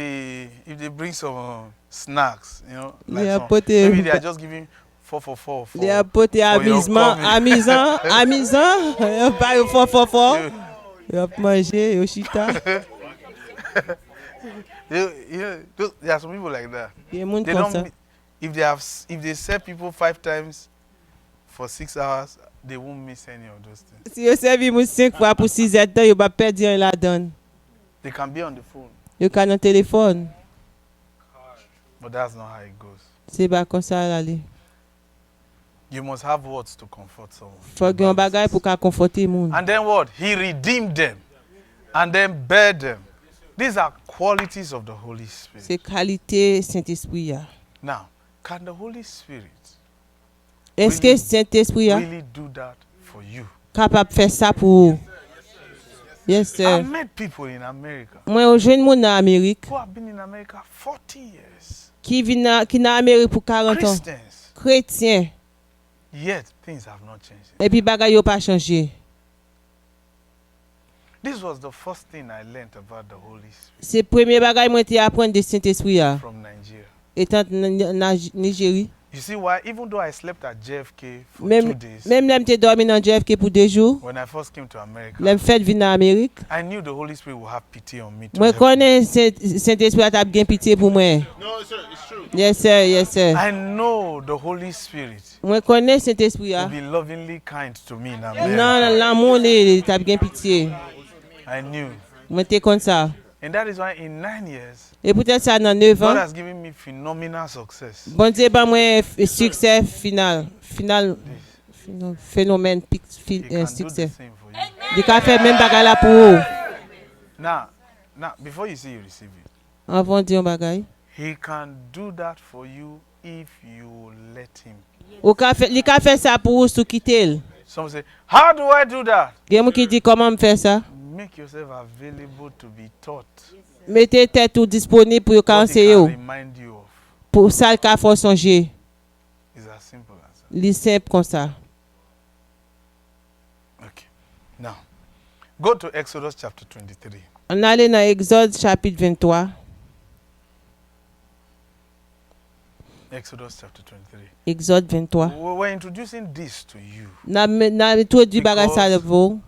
Speaker 3: they bring some snacks, you know, like
Speaker 4: They are
Speaker 3: some,
Speaker 4: putting-
Speaker 3: maybe they are just giving 4 for
Speaker 4: Li apote
Speaker 3: your
Speaker 4: amusement,
Speaker 3: coming.
Speaker 4: amusant. Yo pa yo fort. Yo ap manje, yo chita.
Speaker 3: There are some people like that.
Speaker 4: Gen moun
Speaker 3: They
Speaker 4: kon
Speaker 3: don't
Speaker 4: sa.
Speaker 3: mi- if they serve people 5 times for 6 hours, they won't miss any of those things.
Speaker 4: Si yo servi moun 5 fois pour 6 etan, yo pa perdi an la don.
Speaker 3: They can be on the phone,
Speaker 4: Yo ka nan telefon.
Speaker 3: but that's not how it goes.
Speaker 4: Se ba kon sa la li.
Speaker 3: You must have words to comfort someone.
Speaker 4: Fò gen yon bagay pou ka konforte moun.
Speaker 3: And then what? He redeemed them and then bare them. These are qualities of the Holy Spirit.
Speaker 4: Se kalite Saint-Esprit ya.
Speaker 3: Now, can the Holy Spirit
Speaker 4: Eske
Speaker 3: Really?
Speaker 4: Saint-Esprit ya
Speaker 3: really do that for you?
Speaker 4: kapap fè sa pou ou? Yes,
Speaker 3: I
Speaker 4: sir.
Speaker 3: met people in America
Speaker 4: Mwen yo jwen moun nan Amerik
Speaker 3: who have been in America 40 years.
Speaker 4: ki nan Amerik pou 40 an.
Speaker 3: Christians.
Speaker 4: Kretien.
Speaker 3: Yet things have not changed.
Speaker 4: Epi bagay yo pa chanje.
Speaker 3: This was the first thing I learned about the Holy Spirit
Speaker 4: Se premye bagay mwen te apren de Saint-Esprit ya.
Speaker 3: from Nigeria.
Speaker 4: Etan nan Nigeri.
Speaker 3: You see why? Even though I slept at JFK for 2
Speaker 4: Même
Speaker 3: days,
Speaker 4: l'aime te dormi dans JFK pour 2 jours.
Speaker 3: when I first came to America,
Speaker 4: L'aime fait venir en Amérique.
Speaker 3: I knew the Holy Spirit would have pity on me. To
Speaker 4: Moi
Speaker 3: help me.
Speaker 4: connais Saint-Esprit a bien pitié pour moi.
Speaker 5: No, sir, it's true.
Speaker 4: Yes sir, yes sir.
Speaker 3: I know the Holy Spirit
Speaker 4: Moi connais Saint-Esprit
Speaker 3: will
Speaker 4: a.
Speaker 3: be lovingly kind to me in America.
Speaker 4: Non, l'amour il t'a bien pitié.
Speaker 3: I knew.
Speaker 4: Moi t'es comme ça.
Speaker 3: And that is why in 9 years,
Speaker 4: Et peut-être ça dans 9
Speaker 3: God
Speaker 4: ans.
Speaker 3: has given me phenomenal success.
Speaker 4: Bon Dieu ba moi succès final phénomène
Speaker 3: He can do the
Speaker 4: succès.
Speaker 3: same for you.
Speaker 4: Il a fait même bagarre là pour eux.
Speaker 3: Now, before you say you receive it,
Speaker 4: Avant de dire bagaille.
Speaker 3: He can do that for you if you let Him.
Speaker 4: Il a fait ça pour eux sous quitter.
Speaker 3: Some say, how do I do that?
Speaker 4: Il y a qui dit comment me faire ça?
Speaker 3: Make yourself available to be taught.
Speaker 4: Mettez tête tout disponible pour
Speaker 3: What He
Speaker 4: conseiller
Speaker 3: can remind you of.
Speaker 4: pour ça qu'il faut songer.
Speaker 3: It's as simple as that.
Speaker 4: Li simple comme ça.
Speaker 3: Okay. Now, go to Exodus chapter 23.
Speaker 4: On allait dans Exode chapitre 23.
Speaker 3: Exodus chapter 23.
Speaker 4: Exode 23.
Speaker 3: We're introducing this to you.
Speaker 4: N'a introduit bagage ça de vous
Speaker 3: We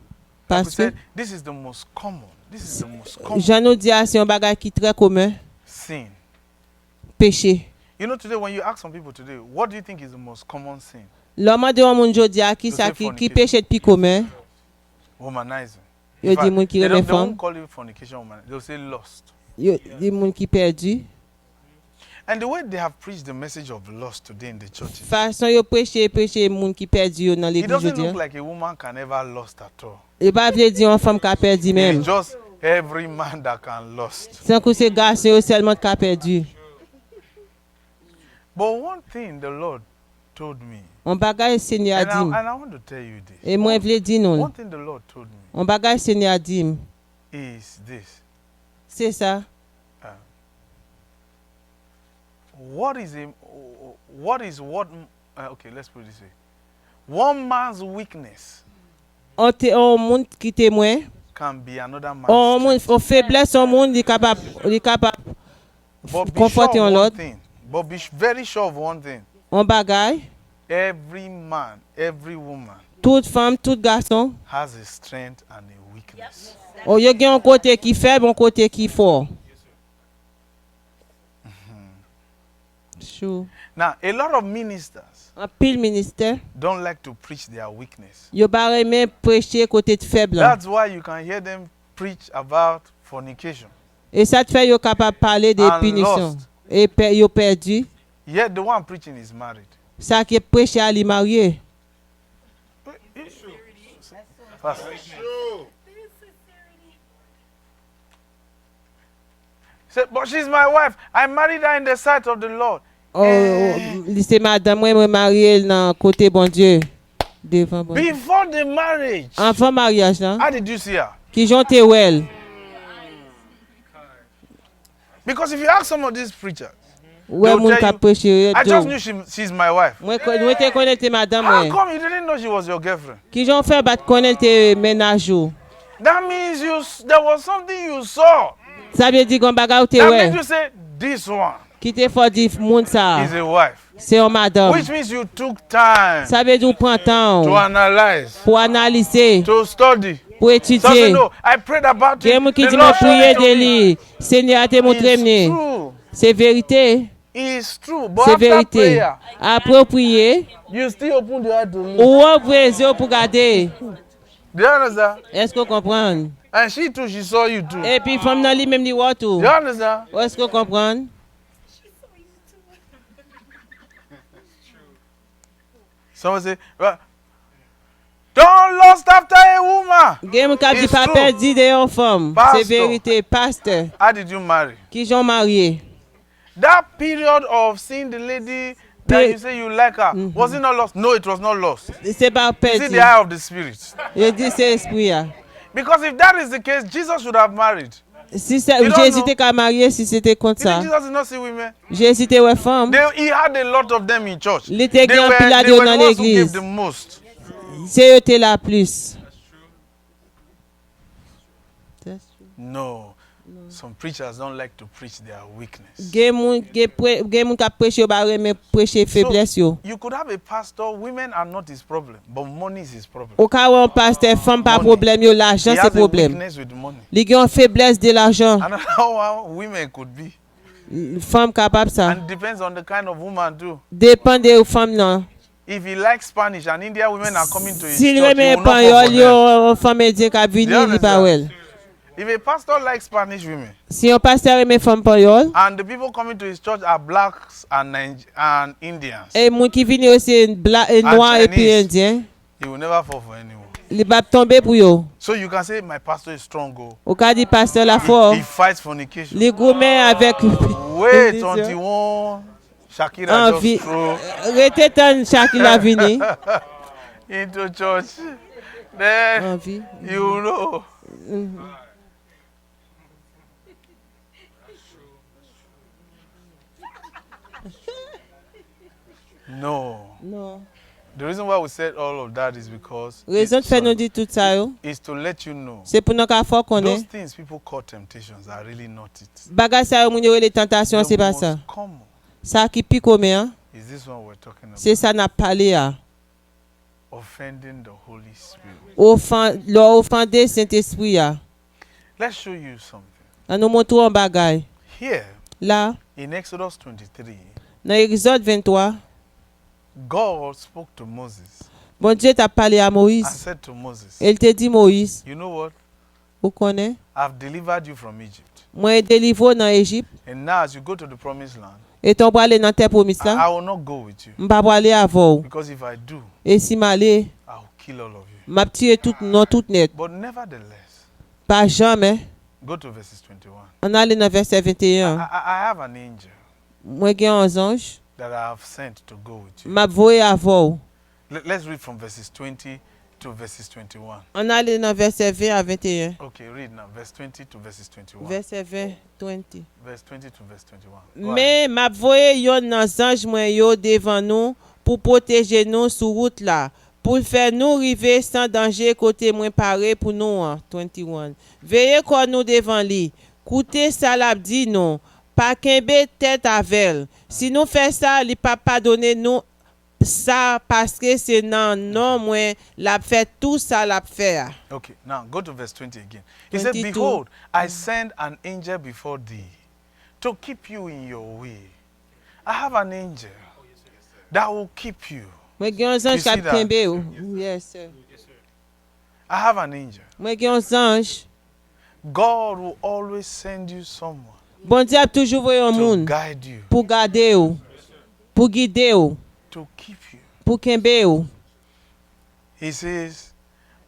Speaker 4: parce que
Speaker 3: said this is the most common. This is the most common
Speaker 4: Jean nous dit c'est un bagage qui très commun,
Speaker 3: sin.
Speaker 4: péché.
Speaker 3: You know, today when you ask some people today, what do you think is the most common sin?
Speaker 4: L'homme de mon jodi a qui
Speaker 3: To
Speaker 4: ça
Speaker 3: say
Speaker 4: qui
Speaker 3: fornication.
Speaker 4: péché de plus commun.
Speaker 3: Womanizing.
Speaker 4: Yo
Speaker 3: In
Speaker 4: dit
Speaker 3: fact,
Speaker 4: moun qui
Speaker 3: they
Speaker 4: remet
Speaker 3: won't
Speaker 4: femme.
Speaker 3: call it fornication, woman. They'll say lust.
Speaker 4: Yo dit moun qui perdu.
Speaker 3: And the way they have preached the message of lust today in the churches,
Speaker 4: Façon yo prêcher moun qui perdu yo dans
Speaker 3: it
Speaker 4: l'église
Speaker 3: doesn't
Speaker 4: jodi.
Speaker 3: look like a woman can ever lust at all.
Speaker 4: Et pas veut dire une femme qui a perdu même.
Speaker 3: It's just every man that can lust.
Speaker 4: Sans que ces garçons yo seulement qui a perdu.
Speaker 3: But one thing the Lord told me,
Speaker 4: On bagage Seigneur a
Speaker 3: and
Speaker 4: dit.
Speaker 3: I want to tell you this.
Speaker 4: Et moi vle dire non.
Speaker 3: One thing the Lord told me
Speaker 4: On bagage Seigneur a dit.
Speaker 3: is this.
Speaker 4: C'est ça.
Speaker 3: What okay, let's put it this way. One man's weakness
Speaker 4: On monde qui témoin.
Speaker 3: can be another man's
Speaker 4: On monde
Speaker 3: strength.
Speaker 4: on faiblesse on monde il capable
Speaker 3: But be sure
Speaker 4: comforter
Speaker 3: of
Speaker 4: en
Speaker 3: one
Speaker 4: l'autre.
Speaker 3: thing. But be very sure of one thing.
Speaker 4: On bagage
Speaker 3: Every man, every woman
Speaker 4: toute femme, tout garçon.
Speaker 3: has a strength and a weakness.
Speaker 4: On y a un côté qui faible, un côté qui fort. Sure.
Speaker 3: Now, a lot of ministers
Speaker 4: En pile ministère,
Speaker 3: don't like to preach their weakness.
Speaker 4: yo pas aimer prêcher côté de faible.
Speaker 3: That's why you can hear them preach about fornication.
Speaker 4: Et ça te fait yo capable parler des
Speaker 3: And
Speaker 4: punitions.
Speaker 3: lost.
Speaker 4: Et yo perdu.
Speaker 3: Yet the one preaching is married.
Speaker 4: Ça qui prêcher à lui marier.
Speaker 3: Fast. Say, but she's my wife. I married her in the sight of the Lord.
Speaker 4: C'est madame moi marié dans côté bon Dieu. Devant bon Dieu.
Speaker 3: Before the marriage.
Speaker 4: Avant mariage là,
Speaker 3: How did you see her?
Speaker 4: qui jonte well.
Speaker 3: Because if you ask some of these preachers,
Speaker 4: Ouais
Speaker 3: They'll
Speaker 4: moun
Speaker 3: tell
Speaker 4: ka
Speaker 3: you,
Speaker 4: prêcher.
Speaker 3: I just knew she's my wife.
Speaker 4: Moi te connais madame
Speaker 3: How
Speaker 4: moi.
Speaker 3: come you didn't know she was your girlfriend?
Speaker 4: Qui j'en fait bat connaître tes ménages.
Speaker 3: That means there was something you saw.
Speaker 4: Ça veut dire qu'on bagarre te
Speaker 3: That
Speaker 4: ouais.
Speaker 3: means you say, this one
Speaker 4: Qui te faut dire moun ça.
Speaker 3: is a wife.
Speaker 4: C'est un madame.
Speaker 3: Which means you took time
Speaker 4: Ça veut dire qu'on prend
Speaker 3: to
Speaker 4: temps
Speaker 3: analyze,
Speaker 4: pour analyser,
Speaker 3: to study.
Speaker 4: pour
Speaker 3: So
Speaker 4: étudier.
Speaker 3: no, I prayed about
Speaker 4: Il y a
Speaker 3: it.
Speaker 4: qui
Speaker 3: The
Speaker 4: dit
Speaker 3: Lord
Speaker 4: m'a
Speaker 3: showed
Speaker 4: prié
Speaker 3: it to
Speaker 4: de
Speaker 3: me.
Speaker 4: lui. Seigneur a te montré
Speaker 3: It's
Speaker 4: мне.
Speaker 3: true.
Speaker 4: C'est vérité.
Speaker 3: It's true. But
Speaker 4: C'est
Speaker 3: after
Speaker 4: vérité.
Speaker 3: prayer,
Speaker 4: Après prier,
Speaker 3: you still open the eye to me.
Speaker 4: ou ouvre les yeux pour regarder.
Speaker 3: Do you understand?
Speaker 4: Est-ce que vous comprenez?
Speaker 3: And she too, she saw you too.
Speaker 4: Et puis femme nan li même li wò tout.
Speaker 3: Do you understand?
Speaker 4: Est-ce que vous comprenez?
Speaker 3: Someone say, well, don't lust after a woman.
Speaker 4: Game ka di
Speaker 3: It's
Speaker 4: pa
Speaker 3: true.
Speaker 4: perdi de yon femme.
Speaker 3: Pastor.
Speaker 4: C'est vérité, pasteur.
Speaker 3: How did you marry?
Speaker 4: Qui j'ont marié.
Speaker 3: That period of seeing the lady that
Speaker 4: Pe-
Speaker 3: you say you like her, was it not lost? No, it was not lost.
Speaker 4: C'est pas
Speaker 3: It's
Speaker 4: perdu.
Speaker 3: in the eye of the spirit.
Speaker 4: Je dis c'est esprit. Ya.
Speaker 3: Because if that is the case, Jesus should have married.
Speaker 4: Si c'est
Speaker 3: You don't
Speaker 4: Jésus
Speaker 3: know.
Speaker 4: était qu'à marier si c'était comme
Speaker 3: You think
Speaker 4: ça.
Speaker 3: Jesus did not see women?
Speaker 4: Jésus était ouais femme.
Speaker 3: He had a lot of them in church.
Speaker 4: Il était
Speaker 3: They
Speaker 4: grand
Speaker 3: were,
Speaker 4: pilat
Speaker 3: they
Speaker 4: de
Speaker 3: were
Speaker 4: dans
Speaker 3: the ones who gave
Speaker 4: l'église.
Speaker 3: the most.
Speaker 4: C'est eux qui la plus.
Speaker 3: No. Some preachers don't like to preach their weakness.
Speaker 4: Gen moun k'ap preche yo ba reme preche faiblesse yo.
Speaker 3: You could have a pastor, women are not his problem, but money is his problem.
Speaker 4: Ou ka wè pasteur femme pa
Speaker 3: Money.
Speaker 4: problème yo,
Speaker 3: He
Speaker 4: l'argent
Speaker 3: has
Speaker 4: c'est
Speaker 3: a
Speaker 4: problème.
Speaker 3: weakness with money.
Speaker 4: Li gen faiblesse de l'argent.
Speaker 3: I don't know how women could be.
Speaker 4: Femme capable ça.
Speaker 3: And it depends on the kind of woman too.
Speaker 4: Dépend de femme nan.
Speaker 3: If he likes Spanish and Indian women are coming to his
Speaker 4: Si
Speaker 3: church,
Speaker 4: li
Speaker 3: he
Speaker 4: reme
Speaker 3: will not fall
Speaker 4: panyol
Speaker 3: for them.
Speaker 4: yo femme indien k'ap vini
Speaker 3: You
Speaker 4: li pa
Speaker 3: understand?
Speaker 4: wel.
Speaker 3: If a pastor likes Spanish women
Speaker 4: Si yon pasteur reme femme panyol,
Speaker 3: and the people coming to his church are blacks and Indians,
Speaker 4: et moun ki vini yo se noir et puis
Speaker 3: Chinese.
Speaker 4: indien,
Speaker 3: he will never fall for anyone.
Speaker 4: li bab tombe pou yo.
Speaker 3: So you can say my pastor is strong. Oh.
Speaker 4: Ou ka di pasteur la fort,
Speaker 3: He fights fornication.
Speaker 4: li goumen avec
Speaker 3: Wait until one Shakira
Speaker 4: envie.
Speaker 3: just throw
Speaker 4: Rete tan Shakila vini.
Speaker 3: into church. Then
Speaker 4: Envie.
Speaker 3: you know. No.
Speaker 4: Non.
Speaker 3: The reason why we said all of that is because
Speaker 4: Raison de fè nou di tout sa yo,
Speaker 3: is to let you know
Speaker 4: c'est pou nou ka fò
Speaker 3: those
Speaker 4: konen.
Speaker 3: things people call temptations are really not it.
Speaker 4: Bagay sa yo moun yo le tentasyon, c'est
Speaker 3: The
Speaker 4: pas
Speaker 3: most
Speaker 4: ça.
Speaker 3: common
Speaker 4: Sa ki pi kome an,
Speaker 3: is this one we're talking about.
Speaker 4: c'est ça n'a pale ya.
Speaker 3: Offending the Holy Spirit.
Speaker 4: Lo ofande Saint-Esprit ya.
Speaker 3: Let's show you something.
Speaker 4: An nou montrou an bagay.
Speaker 3: Here
Speaker 4: La,
Speaker 3: in Exodus 23,
Speaker 4: nan Exode 23,
Speaker 3: God spoke to Moses
Speaker 4: bon Dieu t'a pale a
Speaker 3: and
Speaker 4: Moïse.
Speaker 3: said to Moses,
Speaker 4: El te di Moïse,
Speaker 3: you know what?
Speaker 4: ou konen,
Speaker 3: I've delivered you from Egypt.
Speaker 4: mwen delivro nan Egypt,
Speaker 3: And now as you go to the promised land,
Speaker 4: eton brale nan te promis la,
Speaker 3: I will not go with you.
Speaker 4: mpa brale avou.
Speaker 3: Because if I do,
Speaker 4: E si male,
Speaker 3: I'll kill all of you.
Speaker 4: map tire tout non tout net.
Speaker 3: But nevertheless,
Speaker 4: Pa jamais,
Speaker 3: go to verses 21.
Speaker 4: an ale nan verset 21.
Speaker 3: I have an angel
Speaker 4: Mwen gen an zanj,
Speaker 3: that I have sent to go with you.
Speaker 4: map voye avou.
Speaker 3: Let's read from verses 20 to verses 21.
Speaker 4: An ale nan verset 20 a 21.
Speaker 3: Okay, read now. Verse 20 to verses 21.
Speaker 4: Verset 20, 20.
Speaker 3: Verse 20 to verse 21. Go ahead.
Speaker 4: Men map voye yon nan zanj mwen yo devan nou pou proteje nou sou route la. Pou fè nou rive sans danger kote mwen pare pou nou an. 21. Veye kon nou devan li. Koute sa lap di nou. Pa kenbe tèt avel. Si nou fè sa, li pa padone nou sa paske se nan non mwen lap fè tout sa lap fè.
Speaker 3: Okay, now go to verse 20 again. He said,
Speaker 4: 22.
Speaker 3: behold, I send an angel before thee to keep you in your way. I have an angel that will keep you.
Speaker 4: Mwen gen yon
Speaker 3: You
Speaker 4: zanj
Speaker 3: see
Speaker 4: kap
Speaker 3: that?
Speaker 4: kenbe ou. Yes, sir.
Speaker 3: I have an angel.
Speaker 4: Mwen gen yon zanj.
Speaker 3: God will always send you someone
Speaker 4: Bon Dieu ap toujou voye yon
Speaker 3: to
Speaker 4: moun
Speaker 3: guide you,
Speaker 4: pou gade ou, pou guide ou,
Speaker 3: to keep you.
Speaker 4: pou kenbe ou.
Speaker 3: He says,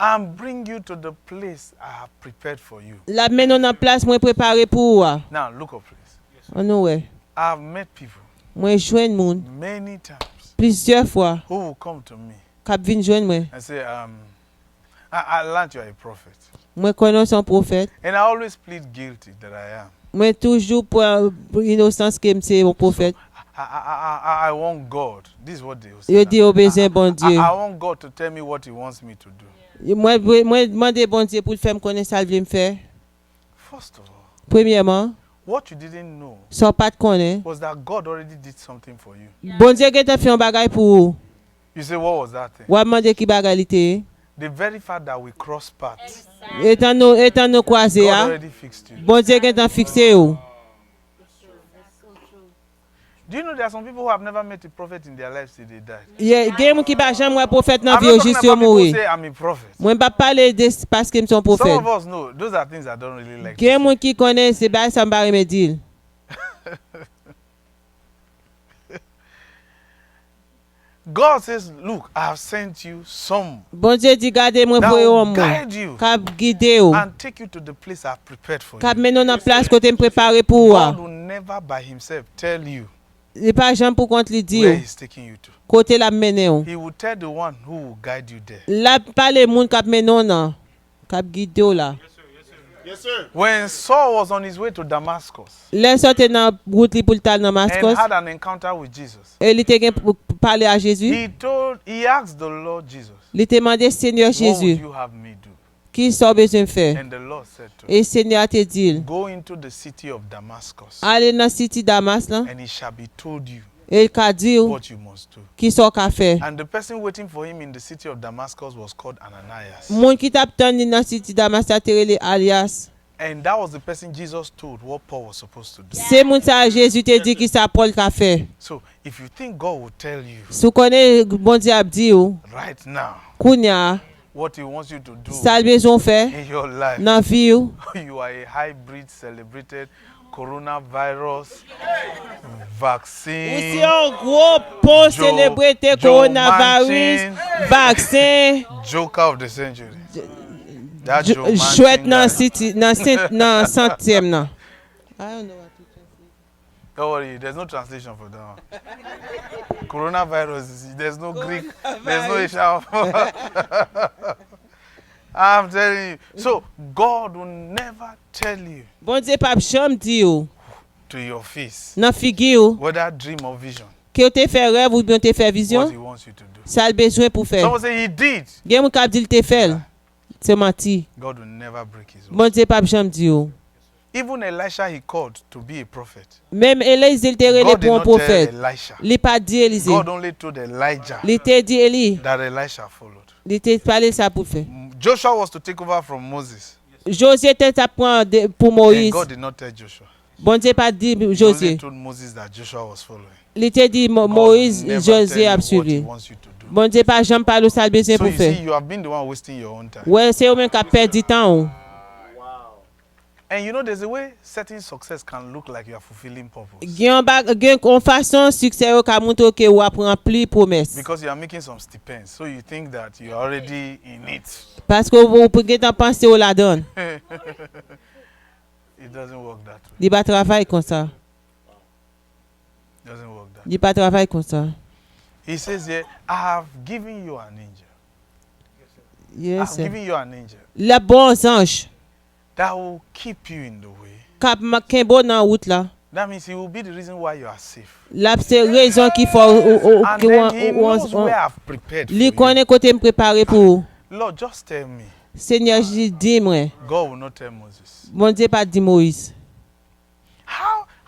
Speaker 3: and bring you to the place I have prepared for you.
Speaker 4: La men nou nan plas mwen prepare pou ou a.
Speaker 3: Now, look up, please.
Speaker 4: An nou we.
Speaker 3: I have met people
Speaker 4: Mwen jwen moun,
Speaker 3: many times
Speaker 4: plusieurs fois,
Speaker 3: who will come to me
Speaker 4: kap vin jwen mwen.
Speaker 3: and say, I learned you are a prophet.
Speaker 4: Mwen konon son profet.
Speaker 3: And I always plead guilty that I am.
Speaker 4: Mwen toujou pou inosans ke mse yon profet.
Speaker 3: I want God. This is what they will say.
Speaker 4: Yo di obezen bon Dieu.
Speaker 3: I want God to tell me what He wants me to do.
Speaker 4: Mwen mande bon Dieu pou l'fèm konen sal vle m'fè.
Speaker 3: First of all,
Speaker 4: Premièrement,
Speaker 3: what you didn't know
Speaker 4: son pat konen.
Speaker 3: was that God already did something for you.
Speaker 4: Bon Dieu gen te fè yon bagay pou ou.
Speaker 3: You say, what was that thing?
Speaker 4: Wap mande ki bagay li te.
Speaker 3: The very fact that we cross paths,
Speaker 4: Etan nou kwaze
Speaker 3: God
Speaker 4: a.
Speaker 3: already fixed you.
Speaker 4: Bon Dieu gen tan fikse ou.
Speaker 3: Do you know there are some people who have never met a prophet in their lives till they died?
Speaker 4: Gen moun ki ba jam mwen profet nan
Speaker 3: I'm
Speaker 4: vi yo
Speaker 3: not talking
Speaker 4: jist yo
Speaker 3: about people
Speaker 4: mouri.
Speaker 3: who say I'm a prophet.
Speaker 4: Mwen pa pale de paske m son
Speaker 3: Some
Speaker 4: profet.
Speaker 3: of us know those are things I don't really like.
Speaker 4: Gen moun ki konen se bay sa mbare me dil.
Speaker 3: God says, look, I have sent you some
Speaker 4: Bon Dieu di gade mwen
Speaker 3: that
Speaker 4: voye
Speaker 3: will
Speaker 4: ou moun.
Speaker 3: guide you
Speaker 4: Kap guide ou.
Speaker 3: and take you to the place I have prepared for
Speaker 4: Kap
Speaker 3: you.
Speaker 4: menon nan plas kote m prepare pou ou a.
Speaker 3: God will never by himself tell you
Speaker 4: Li pa jam pou kont li di
Speaker 3: where
Speaker 4: ou.
Speaker 3: he's taking you to.
Speaker 4: Kote la mene ou.
Speaker 3: He will tell the one who will guide you there.
Speaker 4: La pale moun kap menon nan. Kap guide ou la.
Speaker 3: When Saul was on his way to Damascus
Speaker 4: Le sote nan route li pou l'tal nan
Speaker 3: and
Speaker 4: Maskos.
Speaker 3: had an encounter with Jesus,
Speaker 4: E li te gen pou pale a Jésus.
Speaker 3: he asked the Lord Jesus,
Speaker 4: Li te mande Seigneur
Speaker 3: what would
Speaker 4: Jésus.
Speaker 3: you have me do?
Speaker 4: Qui ça besoin faire?
Speaker 3: And the Lord said to him,
Speaker 4: Et Seigneur te dit,
Speaker 3: go into the city of Damascus,
Speaker 4: allez dans cité Damas là,
Speaker 3: and it shall be told you
Speaker 4: et il a dit
Speaker 3: what you must do.
Speaker 4: qui ça qu'a fait.
Speaker 3: And the person waiting for him in the city of Damascus was called Ananias.
Speaker 4: Moun qui t'a attendu dans cité Damas a tiré alias.
Speaker 3: And that was the person Jesus told what Paul was supposed to do.
Speaker 4: C'est moun ça Jésus te dit qui ça Paul qu'a fait.
Speaker 3: So if you think God will tell you
Speaker 4: Si vous connaissez bon Dieu a dit ou
Speaker 3: right now
Speaker 4: kounya
Speaker 3: what he wants you to do
Speaker 4: ça besoin faire
Speaker 3: in your life,
Speaker 4: dans vie ou
Speaker 3: you are a hybrid celebrated coronavirus vaccine.
Speaker 4: c'est un gros pont célébrité coronavirus vaccin
Speaker 3: Joker of the century. That Joe
Speaker 4: chouette
Speaker 3: Manchin
Speaker 4: dans
Speaker 3: guy.
Speaker 4: city dans centième là. I don't know what to say.
Speaker 3: Don't worry, there's no translation for that one. Coronavirus, there's no Greek, there's no Asian. I'm telling you. So God will never tell you
Speaker 4: Bon Dieu pas jamais dit ou
Speaker 3: to your face
Speaker 4: dans figure ou
Speaker 3: whether dream or vision
Speaker 4: que tu fait rêve ou bien tu fait
Speaker 3: what
Speaker 4: vision.
Speaker 3: He wants you to do.
Speaker 4: Ça a besoin pour faire.
Speaker 3: Someone say He did.
Speaker 4: Gen moun k'ap di l te fait. C'est menti.
Speaker 3: God will never break His word.
Speaker 4: Bon Dieu pas jamais dit ou.
Speaker 3: Even Elisha He called to be a prophet.
Speaker 4: Même Élise il te relé
Speaker 3: God did
Speaker 4: pour un
Speaker 3: not tell
Speaker 4: prophète.
Speaker 3: Elisha.
Speaker 4: Il pas dit Élise.
Speaker 3: God only told Elijah
Speaker 4: Il te dit Élie.
Speaker 3: that Elisha followed.
Speaker 4: Il te parlé ça pour faire.
Speaker 3: Joshua was to take over from Moses.
Speaker 4: Josué te apprend pour
Speaker 3: And
Speaker 4: Moïse.
Speaker 3: God did not tell Joshua.
Speaker 4: Bon Dieu pas dit
Speaker 3: He only
Speaker 4: Josué.
Speaker 3: told Moses that Joshua was following.
Speaker 4: Il te dit
Speaker 3: God
Speaker 4: Moïse
Speaker 3: never
Speaker 4: Josué
Speaker 3: tell you
Speaker 4: a
Speaker 3: what He
Speaker 4: suivi.
Speaker 3: wants you to do.
Speaker 4: Bon Dieu pas jamais parler ça besoin
Speaker 3: So
Speaker 4: pour
Speaker 3: you
Speaker 4: faire.
Speaker 3: see, you have been the one wasting your own time.
Speaker 4: Ouais, c'est eux même qui a perdu temps. Ou.
Speaker 3: And you know, there's a way certain success can look like you are fulfilling purpose.
Speaker 4: Gen en façon succès ou ka montre que ou a rempli promesse.
Speaker 3: Because you are making some stipends. So you think that you are already in it.
Speaker 4: Parce que vous pouvez penser ou la donne.
Speaker 3: It doesn't work that way.
Speaker 4: Il pas travail comme ça.
Speaker 3: It doesn't work that way.
Speaker 4: Il pas travail comme ça.
Speaker 3: He says here, I have given you an angel.
Speaker 4: Yes.
Speaker 3: I've given you an angel
Speaker 4: Les bons anges
Speaker 3: that will keep you in the way.
Speaker 4: k'ap Kembo dans route là.
Speaker 3: That means he will be the reason why you are safe.
Speaker 4: Là c'est raison qui faut
Speaker 3: And then he knows where I've prepared for
Speaker 4: li
Speaker 3: you.
Speaker 4: connaît côté me préparer pour.
Speaker 3: Lord, just tell me.
Speaker 4: Seigneur dis-moi.
Speaker 3: God will not tell Moses.
Speaker 4: Mon Dieu pas dit Moïse.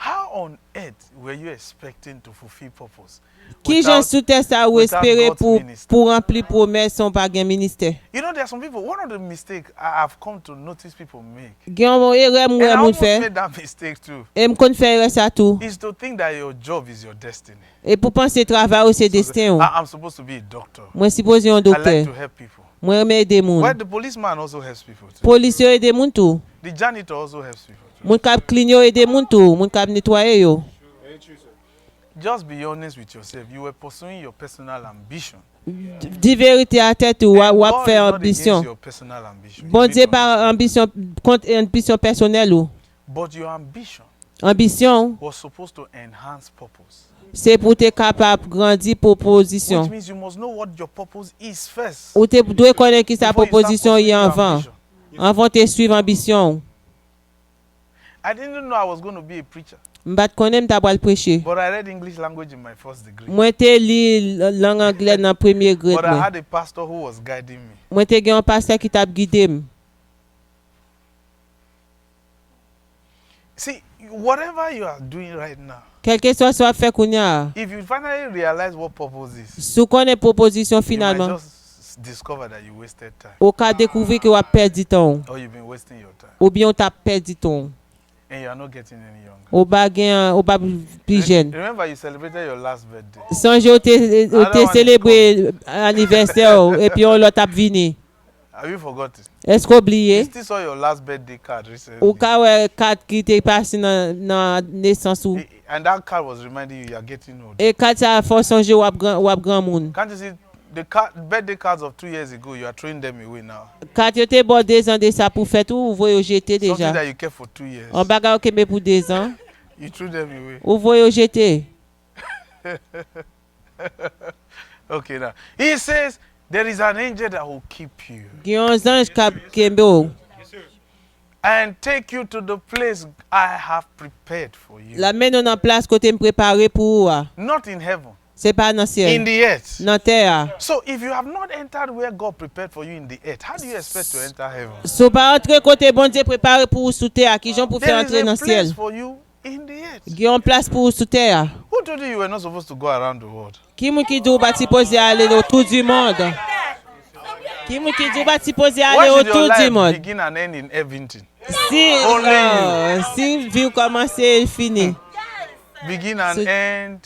Speaker 3: How on earth were you expecting to fulfill purpose?
Speaker 4: Qui gens sous terre ça ou
Speaker 3: without
Speaker 4: espérer
Speaker 3: God's minister.
Speaker 4: pour remplir promesse son pas gain ministère.
Speaker 3: You know, there are some people, one of the mistakes I've come to notice people make,
Speaker 4: Gen mon erreur
Speaker 3: and I
Speaker 4: moi moun
Speaker 3: almost
Speaker 4: fait.
Speaker 3: made that mistake too,
Speaker 4: Et me kon faire ça tout.
Speaker 3: is to think that your job is your destiny.
Speaker 4: Et pour penser travail ou c'est destin ou.
Speaker 3: I'm supposed to be a doctor.
Speaker 4: Moi supposé un
Speaker 3: I like
Speaker 4: docteur.
Speaker 3: to help people.
Speaker 4: Moi aimer aider
Speaker 3: Well,
Speaker 4: moun.
Speaker 3: the policeman also helps people too.
Speaker 4: Policier aider moun tout.
Speaker 3: The janitor also helps people too.
Speaker 4: Moun k'ap clean yo aider moun tout. Moun k'ap nettoyer yo.
Speaker 3: Just be honest with yourself. You were pursuing your personal ambition.
Speaker 4: Di vérité à tête ou
Speaker 3: And
Speaker 4: wap
Speaker 3: God
Speaker 4: faire
Speaker 3: is not against
Speaker 4: ambition.
Speaker 3: your personal ambition.
Speaker 4: Bon
Speaker 3: You
Speaker 4: Dieu
Speaker 3: need to
Speaker 4: pas
Speaker 3: understand.
Speaker 4: ambition contre ambition personnelle ou.
Speaker 3: But your ambition
Speaker 4: Ambition
Speaker 3: was supposed to enhance purpose.
Speaker 4: c'est pour te capable grandir
Speaker 3: Which
Speaker 4: proposition.
Speaker 3: means you must know what your purpose is first.
Speaker 4: Ou te doit connaître qui sa
Speaker 3: before you start
Speaker 4: proposition y
Speaker 3: pursuing your
Speaker 4: avant.
Speaker 3: ambition.
Speaker 4: Avant te suivre ambition.
Speaker 3: I didn't know I was going to be a preacher,
Speaker 4: M'bat connaît m'ta pral prêcher.
Speaker 3: but I read English language in my first degree.
Speaker 4: Moi te li langue anglaise dans premier grade.
Speaker 3: But I
Speaker 4: moi.
Speaker 3: had a pastor who was guiding me.
Speaker 4: Moi te gen un pasteur qui t'a guidé. M.
Speaker 3: See, whatever you are doing right now,
Speaker 4: Quel que soit fait kounya.
Speaker 3: if you finally realize what purpose is,
Speaker 4: Sou connaît proposition
Speaker 3: you might
Speaker 4: finalement.
Speaker 3: just discover that you wasted time,
Speaker 4: Ou ka découvrir que ou a perdu temps.
Speaker 3: or you've been wasting your time,
Speaker 4: Ou bien ou t'a perdu temps.
Speaker 3: and you are not getting any younger.
Speaker 4: Ou ba gen ou ba plus jeune.
Speaker 3: Remember, you celebrated your last birthday.
Speaker 4: Songe ou te célébrer anniversaire ou, et puis on l'autre t'a vini.
Speaker 3: Have you forgotten?
Speaker 4: Est-ce qu'on
Speaker 3: You
Speaker 4: oublié?
Speaker 3: still saw your last birthday card recently.
Speaker 4: Ou ka wè carte qui te passé dans naissance ou.
Speaker 3: And that card was reminding you are getting old.
Speaker 4: Et carte ça faut songer ou ap grand moun.
Speaker 3: Can't you see the birthday cards of 2 years ago? You are throwing them away now.
Speaker 4: Carte yo te bon 2 ans de ça pour faire tout, ou voyez jeter
Speaker 3: Something
Speaker 4: déjà.
Speaker 3: that you kept for 2 years.
Speaker 4: On bagarre que pour 2 ans,
Speaker 3: You threw them away.
Speaker 4: ou voyez jeter.
Speaker 3: Okay, now he says there is an angel that will keep you
Speaker 4: Gen un ange k'ap kembe ou.
Speaker 3: and take you to the place I have prepared for you.
Speaker 4: La men nou nan place côté me préparé pour ou.
Speaker 3: Not in heaven.
Speaker 4: C'est pas dans le
Speaker 3: in
Speaker 4: ciel,
Speaker 3: the earth.
Speaker 4: dans la terre.
Speaker 3: So if you have not entered where God prepared for you in the earth, how do you expect to enter heaven?
Speaker 4: Si pas entrer côté bon Dieu préparé pour vous sous terre, qui j'en pour faire
Speaker 3: There is
Speaker 4: entrer dans
Speaker 3: a
Speaker 4: le ciel.
Speaker 3: place for you in the earth.
Speaker 4: Il y a une place pour vous sous terre.
Speaker 3: Who told you you were not supposed to go around the world?
Speaker 4: Qui m'a dit ou pas supposé aller autour du monde? Qui m'a dit ou pas supposé
Speaker 3: Why
Speaker 4: aller
Speaker 3: should your
Speaker 4: autour du
Speaker 3: life
Speaker 4: monde?
Speaker 3: begin and end in everything?
Speaker 4: Si
Speaker 3: Only
Speaker 4: si vie commencer, il finit.
Speaker 3: Begin and
Speaker 4: So-
Speaker 3: end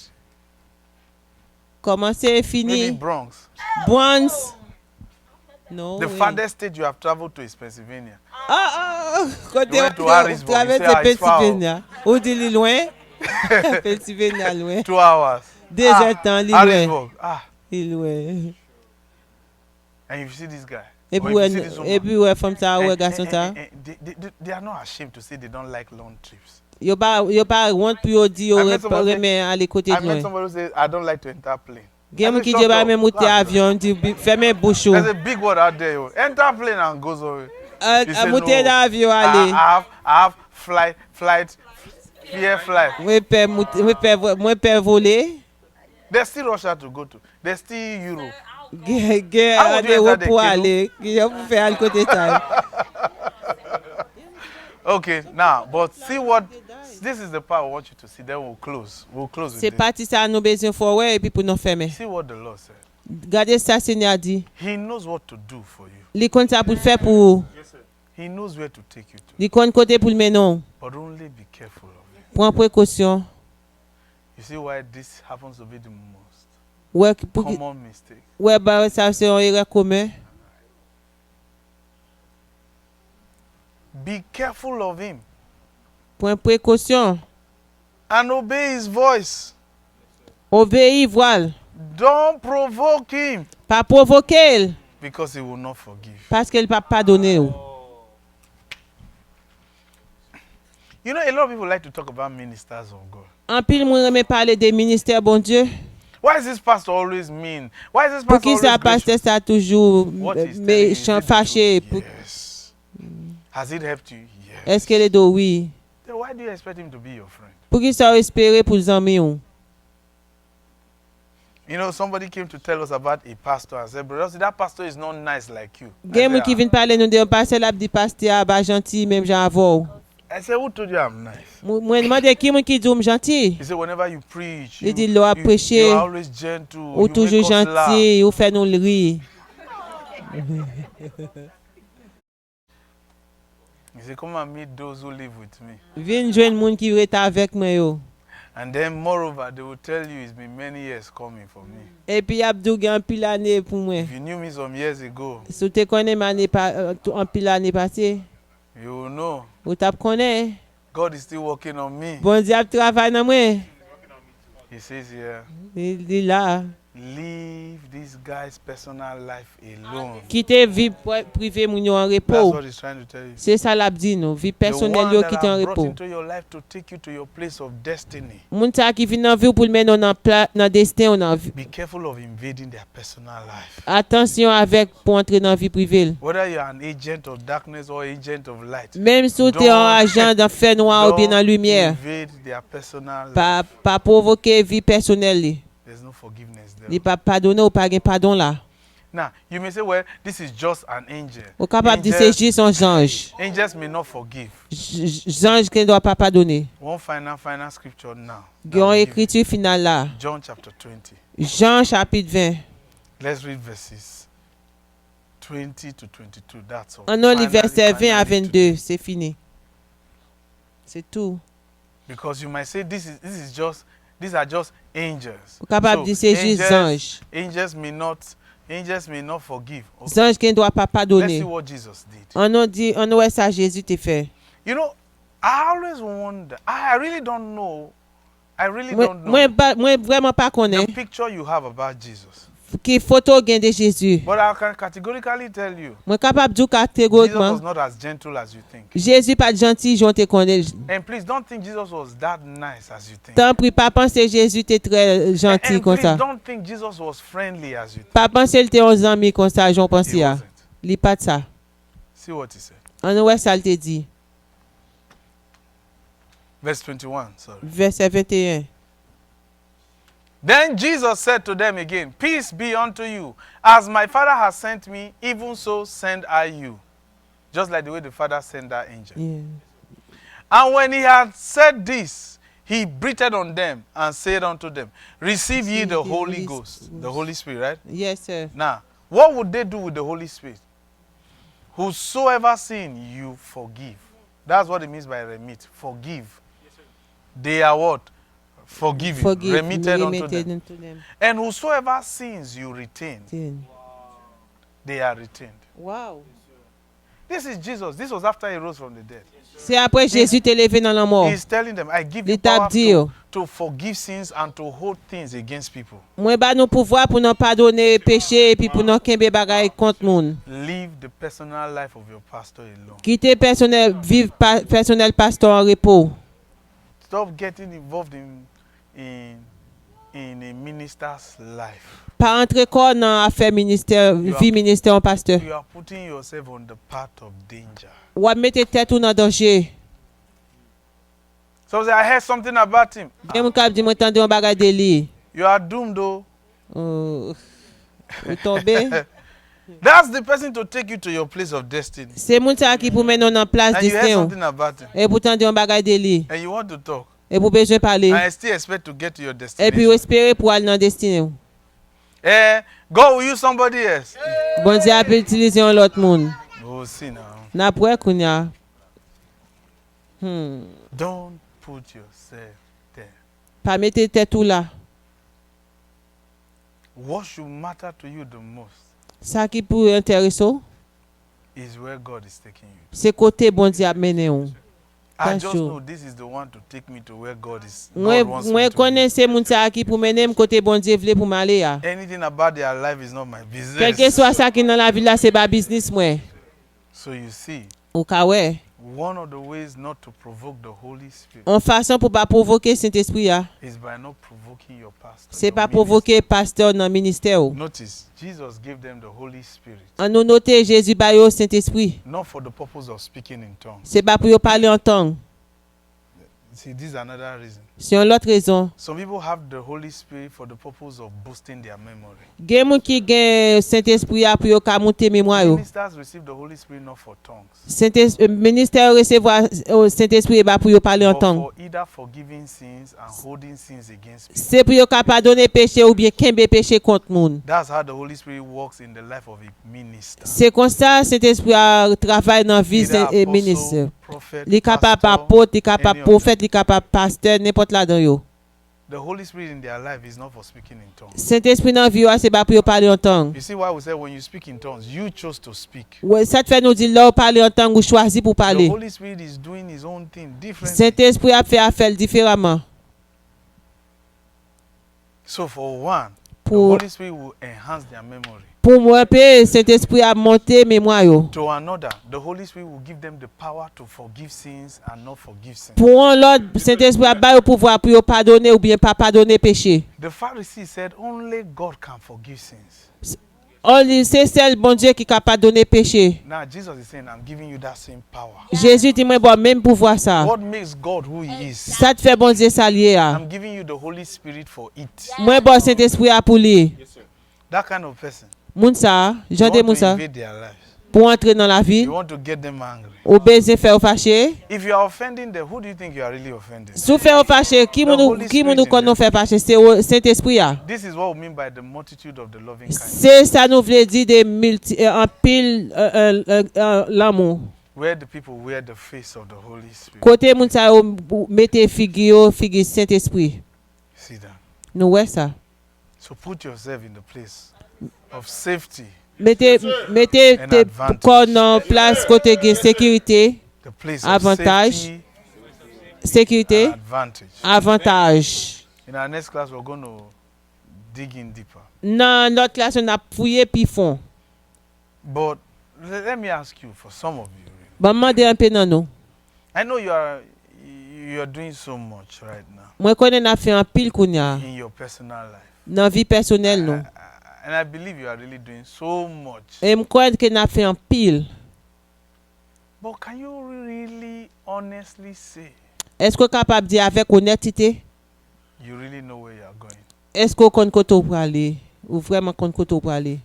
Speaker 4: Commencer, il
Speaker 3: maybe
Speaker 4: finit.
Speaker 3: Bronx.
Speaker 4: Once. No.
Speaker 3: The
Speaker 4: way.
Speaker 3: farthest state you have traveled to is Pennsylvania.
Speaker 4: Côté
Speaker 3: You went to
Speaker 4: on
Speaker 3: Harrisburg,
Speaker 4: traverse
Speaker 3: you say, "Ah, it's far."
Speaker 4: Pennsylvania. Ou dit li loin? Pennsylvania loin.
Speaker 3: 2 hours.
Speaker 4: 2 heures de temps, li loin.
Speaker 3: Harrisburg. Ah,
Speaker 4: Li loin.
Speaker 3: and if you see this guy,
Speaker 4: Et
Speaker 3: or
Speaker 4: puis,
Speaker 3: if you see this woman,
Speaker 4: et puis, ouais, femme ça, ouais,
Speaker 3: and-
Speaker 4: garçon ça.
Speaker 3: and they are not ashamed to say they don't like long trips.
Speaker 4: Yo pas honte pour yo di yo
Speaker 3: I met somebody say-
Speaker 4: remet aller côté
Speaker 3: I
Speaker 4: de
Speaker 3: met
Speaker 4: loin.
Speaker 3: somebody who says, I don't like to enter plane.
Speaker 4: Gen moun
Speaker 3: I
Speaker 4: ki
Speaker 3: said,
Speaker 4: di
Speaker 3: "Shut
Speaker 4: ba
Speaker 3: up.
Speaker 4: men monte
Speaker 3: Go out."
Speaker 4: avyon, di ferme bouche ou.
Speaker 3: There's a big word out there. Yo. Enter plane and goes away. He said,
Speaker 4: Monte
Speaker 3: "No,
Speaker 4: d'avyon
Speaker 3: I
Speaker 4: ale.
Speaker 3: have flight, fear flight.
Speaker 4: Mwen pe vole.
Speaker 3: There's still Russia to go to. There's still Europe.
Speaker 4: Gen
Speaker 3: How would you
Speaker 4: ade
Speaker 3: enter
Speaker 4: wè
Speaker 3: the
Speaker 4: pou
Speaker 3: canoe?
Speaker 4: ale. Ki yo pou fe al kote sa.
Speaker 3: Okay, now, but see what, this is the part I want you to see. Then we'll close. We'll close with
Speaker 4: Se
Speaker 3: this.
Speaker 4: pati sa nou bezon fò wè, epi pou nou fèmè.
Speaker 3: See what the Lord said.
Speaker 4: Gade sa Seigneur di.
Speaker 3: He knows what to do for you.
Speaker 4: Li kon sa pou fè pou.
Speaker 3: He knows where to take you to.
Speaker 4: Li kon kote pou l'menon.
Speaker 3: But only be careful of it.
Speaker 4: Pren prekosyon.
Speaker 3: You see why this happens to be the most
Speaker 4: Wè
Speaker 3: common mistake.
Speaker 4: ba sa se yon erè komè.
Speaker 3: Be careful of him
Speaker 4: Pren prekosyon.
Speaker 3: and obey his voice.
Speaker 4: Obéi voile.
Speaker 3: Don't provoke him
Speaker 4: Pa provoke el.
Speaker 3: because he will not forgive.
Speaker 4: Paske el pa padone ou.
Speaker 3: You know, a lot of people like to talk about ministers of God.
Speaker 4: An pil moun reme pale de minister bon Dieu.
Speaker 3: Why is this pastor always mean? Why is this
Speaker 4: Pou
Speaker 3: pastor
Speaker 4: ki sa
Speaker 3: always
Speaker 4: paste
Speaker 3: gracious?
Speaker 4: sa toujou
Speaker 3: What he's telling you, is
Speaker 4: méchant
Speaker 3: it the
Speaker 4: fâché.
Speaker 3: truth? Yes. Has it helped you? Yes.
Speaker 4: Eske le do oui.
Speaker 3: Then why do you expect him to be your friend?
Speaker 4: Pou ki sa ou espere pou zanmi ou.
Speaker 3: You know, somebody came to tell us about a pastor and said, brother, that pastor is not nice like you.
Speaker 4: Gen moun ki vin pale nou de yon pasel ap di paste a ba janti menm jan avou.
Speaker 3: I said, who told you I'm nice?
Speaker 4: Mwen demande ki moun ki di ou m janti.
Speaker 3: He said, whenever you preach,
Speaker 4: Li di lo ap preche.
Speaker 3: you are always gentle.
Speaker 4: Ou
Speaker 3: you
Speaker 4: toujou
Speaker 3: make us laugh.
Speaker 4: janti, ou fè nou l'ri.
Speaker 3: He said, come and meet those who live with me.
Speaker 4: Vin jwen moun ki reta avek mwen yo.
Speaker 3: And then, moreover, they will tell you it's been many years coming for me.
Speaker 4: E pi ap dou gen pil ane pou mwen.
Speaker 3: If you knew me some years ago,
Speaker 4: Sou te konen mane an pil ane pase.
Speaker 3: you will know
Speaker 4: Ou tap konen.
Speaker 3: God is still working on me.
Speaker 4: Bon di ap travay nan mwen.
Speaker 3: He says here,
Speaker 4: Li la.
Speaker 3: leave this guy's personal life alone.
Speaker 4: Kite vi prive moun yo an
Speaker 3: That's
Speaker 4: repos.
Speaker 3: what he's trying to tell you.
Speaker 4: Se sa lap di nou. Vi
Speaker 3: The
Speaker 4: personel
Speaker 3: one
Speaker 4: yo
Speaker 3: that
Speaker 4: kite an
Speaker 3: I've brought
Speaker 4: repos.
Speaker 3: into your life to take you to your place of destiny.
Speaker 4: Moun sa ki vin nan vi ou pou l'men nou nan destin ou nan vi.
Speaker 3: Be careful of invading their personal life.
Speaker 4: Atensyon avek pou entre nan vi privel.
Speaker 3: Whether you're an agent of darkness or agent of light,
Speaker 4: Mem sou te an ajan dan fè noa ou bien nan lumière.
Speaker 3: invade their personal life.
Speaker 4: Pa provoke vi personel li.
Speaker 3: There's no forgiveness there.
Speaker 4: Li pa padone ou pa gen padon la.
Speaker 3: Now, you may say, well, this is just an angel.
Speaker 4: Ou kapap di se jis son janj.
Speaker 3: Angels may not forgive.
Speaker 4: Janj ken do pa padone.
Speaker 3: One final scripture now. that
Speaker 4: Gen
Speaker 3: will give you.
Speaker 4: ekritu final la.
Speaker 3: John chapter 20.
Speaker 4: Jean chapitre 20.
Speaker 3: Let's read verses 20 to 22. That's all.
Speaker 4: An an li
Speaker 3: Finally,
Speaker 4: verset 20 a
Speaker 3: finally
Speaker 4: 22. Se fini. Se tou.
Speaker 3: Because you might say these are just angels.
Speaker 4: Ou kapap di se jis zanj.
Speaker 3: Angels may not forgive. Okay.
Speaker 4: Zanj ken do pa
Speaker 3: Let's
Speaker 4: padone.
Speaker 3: see what Jesus did.
Speaker 4: An an wè sa Jésus te fè.
Speaker 3: You know, I always wonder. I really don't know. I really don't know
Speaker 4: Mwen vreman pa
Speaker 3: the
Speaker 4: konen.
Speaker 3: picture you have about Jesus.
Speaker 4: Ki foto gen de Jésus.
Speaker 3: But I can categorically tell you,
Speaker 4: Mwen kapap djou
Speaker 3: Jesus was
Speaker 4: kategorikman.
Speaker 3: not as gentle as you think.
Speaker 4: Jésus pa janti jon te konen.
Speaker 3: And please don't think Jesus was that nice as you think.
Speaker 4: Tan pri pa panse Jésus te tre janti
Speaker 3: And
Speaker 4: kon
Speaker 3: please
Speaker 4: sa.
Speaker 3: don't think Jesus was friendly as you think.
Speaker 4: Pa panse l te on zanmi kon sa jon
Speaker 3: He
Speaker 4: pansi ya.
Speaker 3: wasn't.
Speaker 4: Li pat sa.
Speaker 3: See what he said.
Speaker 4: An wè sa l te di.
Speaker 3: Verse 21, sorry.
Speaker 4: Verset 21.
Speaker 3: Then Jesus said to them again, Peace be unto you. As my Father has sent me, even so send I you. Just like the way the Father sent that angel.
Speaker 4: Yeah.
Speaker 3: And when he had said this, he breathed on them and said unto them, Receive ye the Holy Ghost. The Holy Spirit, right?
Speaker 4: Yes, sir.
Speaker 3: Now, what would they do with the Holy Spirit? Whosoever sin, you forgive. That's what it means by remit. Forgive. They are what? Forgiven.
Speaker 4: Forgive.
Speaker 3: Remitted unto
Speaker 4: Remitted
Speaker 3: them.
Speaker 4: unto them.
Speaker 3: And whosoever sins, you retain.
Speaker 4: Ten.
Speaker 3: They are retained.
Speaker 4: Wow.
Speaker 3: This is Jesus. This was after he rose from the dead.
Speaker 4: C'est après Jésus t'est levé dans la mort.
Speaker 3: He's telling them, I give you
Speaker 4: L'état
Speaker 3: power
Speaker 4: dit,
Speaker 3: to forgive sins and to hold things against people.
Speaker 4: Moi ba nous pouvoir pour nous pardonner péché et puis pour nous kembe bagay contre moun.
Speaker 3: Leave the personal life of your pastor alone.
Speaker 4: Quitter personnel vivre personnel pasteur en repos.
Speaker 3: Stop getting involved in a minister's life.
Speaker 4: Pas entrer corps dans affaire ministère, vie ministère en pasteur.
Speaker 3: You are putting yourself on the path of danger.
Speaker 4: Ou à mettre tête ou dans danger.
Speaker 3: So say, I heard something about him.
Speaker 4: Gen moun k'ap di moi tande un bagay de li.
Speaker 3: You are doomed though.
Speaker 4: Ou tomber.
Speaker 3: That's the person to take you to your place of destiny.
Speaker 4: C'est moun sa qui pou menon en place
Speaker 3: And you heard
Speaker 4: destin.
Speaker 3: something about him.
Speaker 4: Et pour tande un bagay de li.
Speaker 3: And you want to talk.
Speaker 4: Et pour besoin parler.
Speaker 3: And I still expect to get to your
Speaker 4: Et puis
Speaker 3: destination.
Speaker 4: espérer pour aller dans destinée.
Speaker 3: God will use somebody else.
Speaker 4: Bon Dieu a pu utiliser un autre monde.
Speaker 3: Oh, see now.
Speaker 4: N'a pour kounya.
Speaker 3: Don't put yourself there.
Speaker 4: Pas mettre tête ou là.
Speaker 3: What should matter to you the most
Speaker 4: Ça qui pour intéresser,
Speaker 3: is where God is taking you.
Speaker 4: c'est côté bon Dieu a mené ou.
Speaker 3: I
Speaker 4: That's
Speaker 3: just
Speaker 4: true.
Speaker 3: know this is the one to take me to where God is.
Speaker 4: Moi
Speaker 3: God wants me
Speaker 4: moi
Speaker 3: to be.
Speaker 4: connais c'est moun sa qui pour mener côté bon Dieu vle pour m'aller ya.
Speaker 3: Anything about their life is not my
Speaker 4: Quel que
Speaker 3: business.
Speaker 4: soit ça qui dans la vie là c'est pas business moi.
Speaker 3: So you see,
Speaker 4: Ou ka ouais.
Speaker 3: one of the ways not to provoke the Holy Spirit
Speaker 4: En façon pour pas provoquer Saint-Esprit ya,
Speaker 3: is by not provoking your pastor.
Speaker 4: c'est
Speaker 3: your
Speaker 4: pas
Speaker 3: minister.
Speaker 4: provoquer pasteur dans ministère ou.
Speaker 3: Notice, Jesus gave them the Holy Spirit,
Speaker 4: En nous noter Jésus ba yo Saint-Esprit.
Speaker 3: not for the purpose of speaking in tongues.
Speaker 4: C'est pas pour yo parler en tongue.
Speaker 3: See, this is another reason.
Speaker 4: C'est une autre raison.
Speaker 3: Some people have the Holy Spirit for the purpose of boosting their memory.
Speaker 4: Gen moun ki gen Saint-Esprit a pour yo ka monter mémoire yo.
Speaker 3: Ministers receive the Holy Spirit not for tongues,
Speaker 4: Ministère recevoir Saint-Esprit ba pour yo parler en
Speaker 3: but
Speaker 4: tongue.
Speaker 3: for either forgiving sins and holding sins against people.
Speaker 4: C'est pour yo ka pardonner péché ou bien kembe péché contre moun.
Speaker 3: That's how the Holy Spirit works in the life of a minister.
Speaker 4: C'est comme ça Saint-Esprit a travaille dans vie
Speaker 3: Either
Speaker 4: et
Speaker 3: apostle,
Speaker 4: ministre.
Speaker 3: prophet,
Speaker 4: Li capable
Speaker 3: pastor,
Speaker 4: apôtre, li capable
Speaker 3: any of them.
Speaker 4: prophète, li capable pasteur, n'importe là dans yo.
Speaker 3: The Holy Spirit in their life is not for speaking in tongues.
Speaker 4: Saint-Esprit dans vie yo, c'est pas pour yo parler en tongue.
Speaker 3: You see why we say when you speak in tongues, you chose to speak.
Speaker 4: Ouais, ça te fait nous dire là ou parler en tongue ou choisi pour
Speaker 3: The
Speaker 4: parler.
Speaker 3: Holy Spirit is doing his own thing differently.
Speaker 4: Saint-Esprit a fait affaire différemment.
Speaker 3: So for one, the
Speaker 4: Pour
Speaker 3: Holy Spirit will enhance their memory.
Speaker 4: pour moi pe Saint-Esprit a monté mémoire yo.
Speaker 3: To another, the Holy Spirit will give them the power to forgive sins and not forgive sins.
Speaker 4: Pour un l'autre Saint-Esprit a ba yo pouvoir pour yo pardonner ou bien pas pardonner péché.
Speaker 3: The Pharisees said only God can forgive sins.
Speaker 4: Only c'est seul bon Dieu qui capable donner péché.
Speaker 3: Now Jesus is saying, I'm giving you that same power.
Speaker 4: Jésus dit moi bon même pouvoir ça.
Speaker 3: What makes God who he is?
Speaker 4: Ça te fait bon Dieu s'allier a.
Speaker 3: I'm giving you the Holy Spirit for it.
Speaker 4: Moi bon Saint-Esprit a pour lui.
Speaker 3: That kind of person.
Speaker 4: Moun sa,
Speaker 3: You
Speaker 4: Jean de
Speaker 3: want
Speaker 4: moun
Speaker 3: to
Speaker 4: sa,
Speaker 3: invade their lives.
Speaker 4: pour entrer dans la vie,
Speaker 3: You want to get them angry.
Speaker 4: ou baiser faire fâcher.
Speaker 3: If you are offending them, who do you think you are really offending?
Speaker 4: Sou faire fâcher, qui moun kon nous faire fâcher, c'est au Saint-Esprit a.
Speaker 3: This is what we mean by the multitude of the loving kindness.
Speaker 4: C'est ça nous veut dire des en pile l'amour.
Speaker 3: Where the people wear the face of the Holy Spirit.
Speaker 4: Côté moun sa yo mettez figure Saint-Esprit.
Speaker 3: See that?
Speaker 4: Nous ouais ça.
Speaker 3: So put yourself in the place of safety,
Speaker 4: Mettez
Speaker 3: And
Speaker 4: tes
Speaker 3: advantage.
Speaker 4: corps en place côté gain sécurité,
Speaker 3: the place
Speaker 4: Avantage.
Speaker 3: of safety
Speaker 4: sécurité,
Speaker 3: and advantage.
Speaker 4: avantage.
Speaker 3: In our next class, we're going to dig in deeper.
Speaker 4: Dans notre classe on a fouillé puis fond.
Speaker 3: But let me ask you, for some of you,
Speaker 4: Bon demander un peu dans nous.
Speaker 3: I know you are doing so much right now
Speaker 4: Moi connais n'a fait un pile kounya
Speaker 3: in your personal life,
Speaker 4: dans vie personnelle nous.
Speaker 3: and I believe you are really doing so much.
Speaker 4: Et me crois que n'a fait un pile.
Speaker 3: But can you really honestly say
Speaker 4: Est-ce que capable dire avec honnêteté,
Speaker 3: you really know where you are going?
Speaker 4: Est-ce qu'on compte côté pour aller? Ou vraiment compte côté pour aller?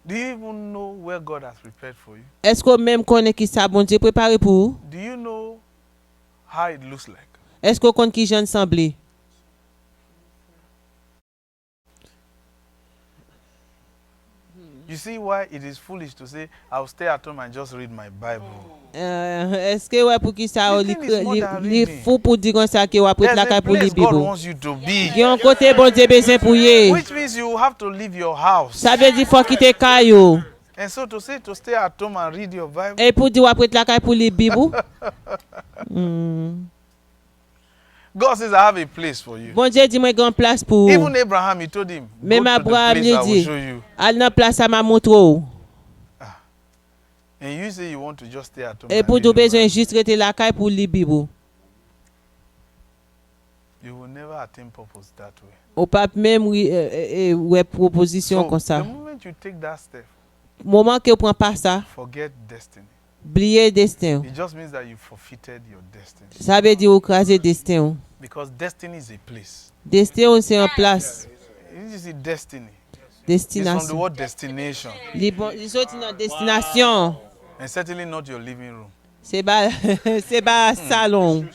Speaker 3: Do you even know where God has prepared for you?
Speaker 4: Est-ce qu'on même connaît qui ça bon Dieu préparé pour vous?
Speaker 3: Do you know how it looks like?
Speaker 4: Est-ce qu'on compte qui j'en semblé?
Speaker 3: You see why it is foolish to say, I'll stay at home and just read my Bible.
Speaker 4: Est-ce que ouais pour qui ça
Speaker 3: The thing is more than
Speaker 4: li
Speaker 3: reading.
Speaker 4: fou pour dire comme ça que ouais pour
Speaker 3: There's
Speaker 4: la
Speaker 3: a
Speaker 4: caille pour li
Speaker 3: place God
Speaker 4: Bible.
Speaker 3: wants you to be.
Speaker 4: Il y a un côté bon Dieu besoin pour y.
Speaker 3: Which means you have to leave your house.
Speaker 4: Ça veut dire faut quitter caillou.
Speaker 3: And so to say to stay at home and read your Bible,
Speaker 4: Et pour dire ouais pour la caille pour li Bible.
Speaker 3: God says, I have a place for you.
Speaker 4: Bon Dieu dit moi grand place pour.
Speaker 3: Even Abraham, he told him, go
Speaker 4: Même
Speaker 3: to the
Speaker 4: Abraham
Speaker 3: place
Speaker 4: lui
Speaker 3: I will
Speaker 4: dit,
Speaker 3: show you.
Speaker 4: al dans place à m'a montre.
Speaker 3: And you say you want to just stay at home.
Speaker 4: Et
Speaker 3: And
Speaker 4: pour
Speaker 3: read
Speaker 4: tout
Speaker 3: your
Speaker 4: besoin
Speaker 3: Bible.
Speaker 4: juste rester la caille pour li Bible.
Speaker 3: You will never attain purpose that way.
Speaker 4: Ou pas même ouais proposition comme ça.
Speaker 3: the moment you take that step,
Speaker 4: Moment que prend pas ça,
Speaker 3: forget destiny.
Speaker 4: oublier destin.
Speaker 3: It just means that you forfeited your destiny.
Speaker 4: Ça veut dire écraser destin.
Speaker 3: Because destiny is a place.
Speaker 4: Destin c'est en place.
Speaker 3: You see, destiny. It's from the
Speaker 4: Destination.
Speaker 3: word destination.
Speaker 4: Li sorti dans destination.
Speaker 3: And certainly not your living room.
Speaker 4: C'est pas c'est pas salon.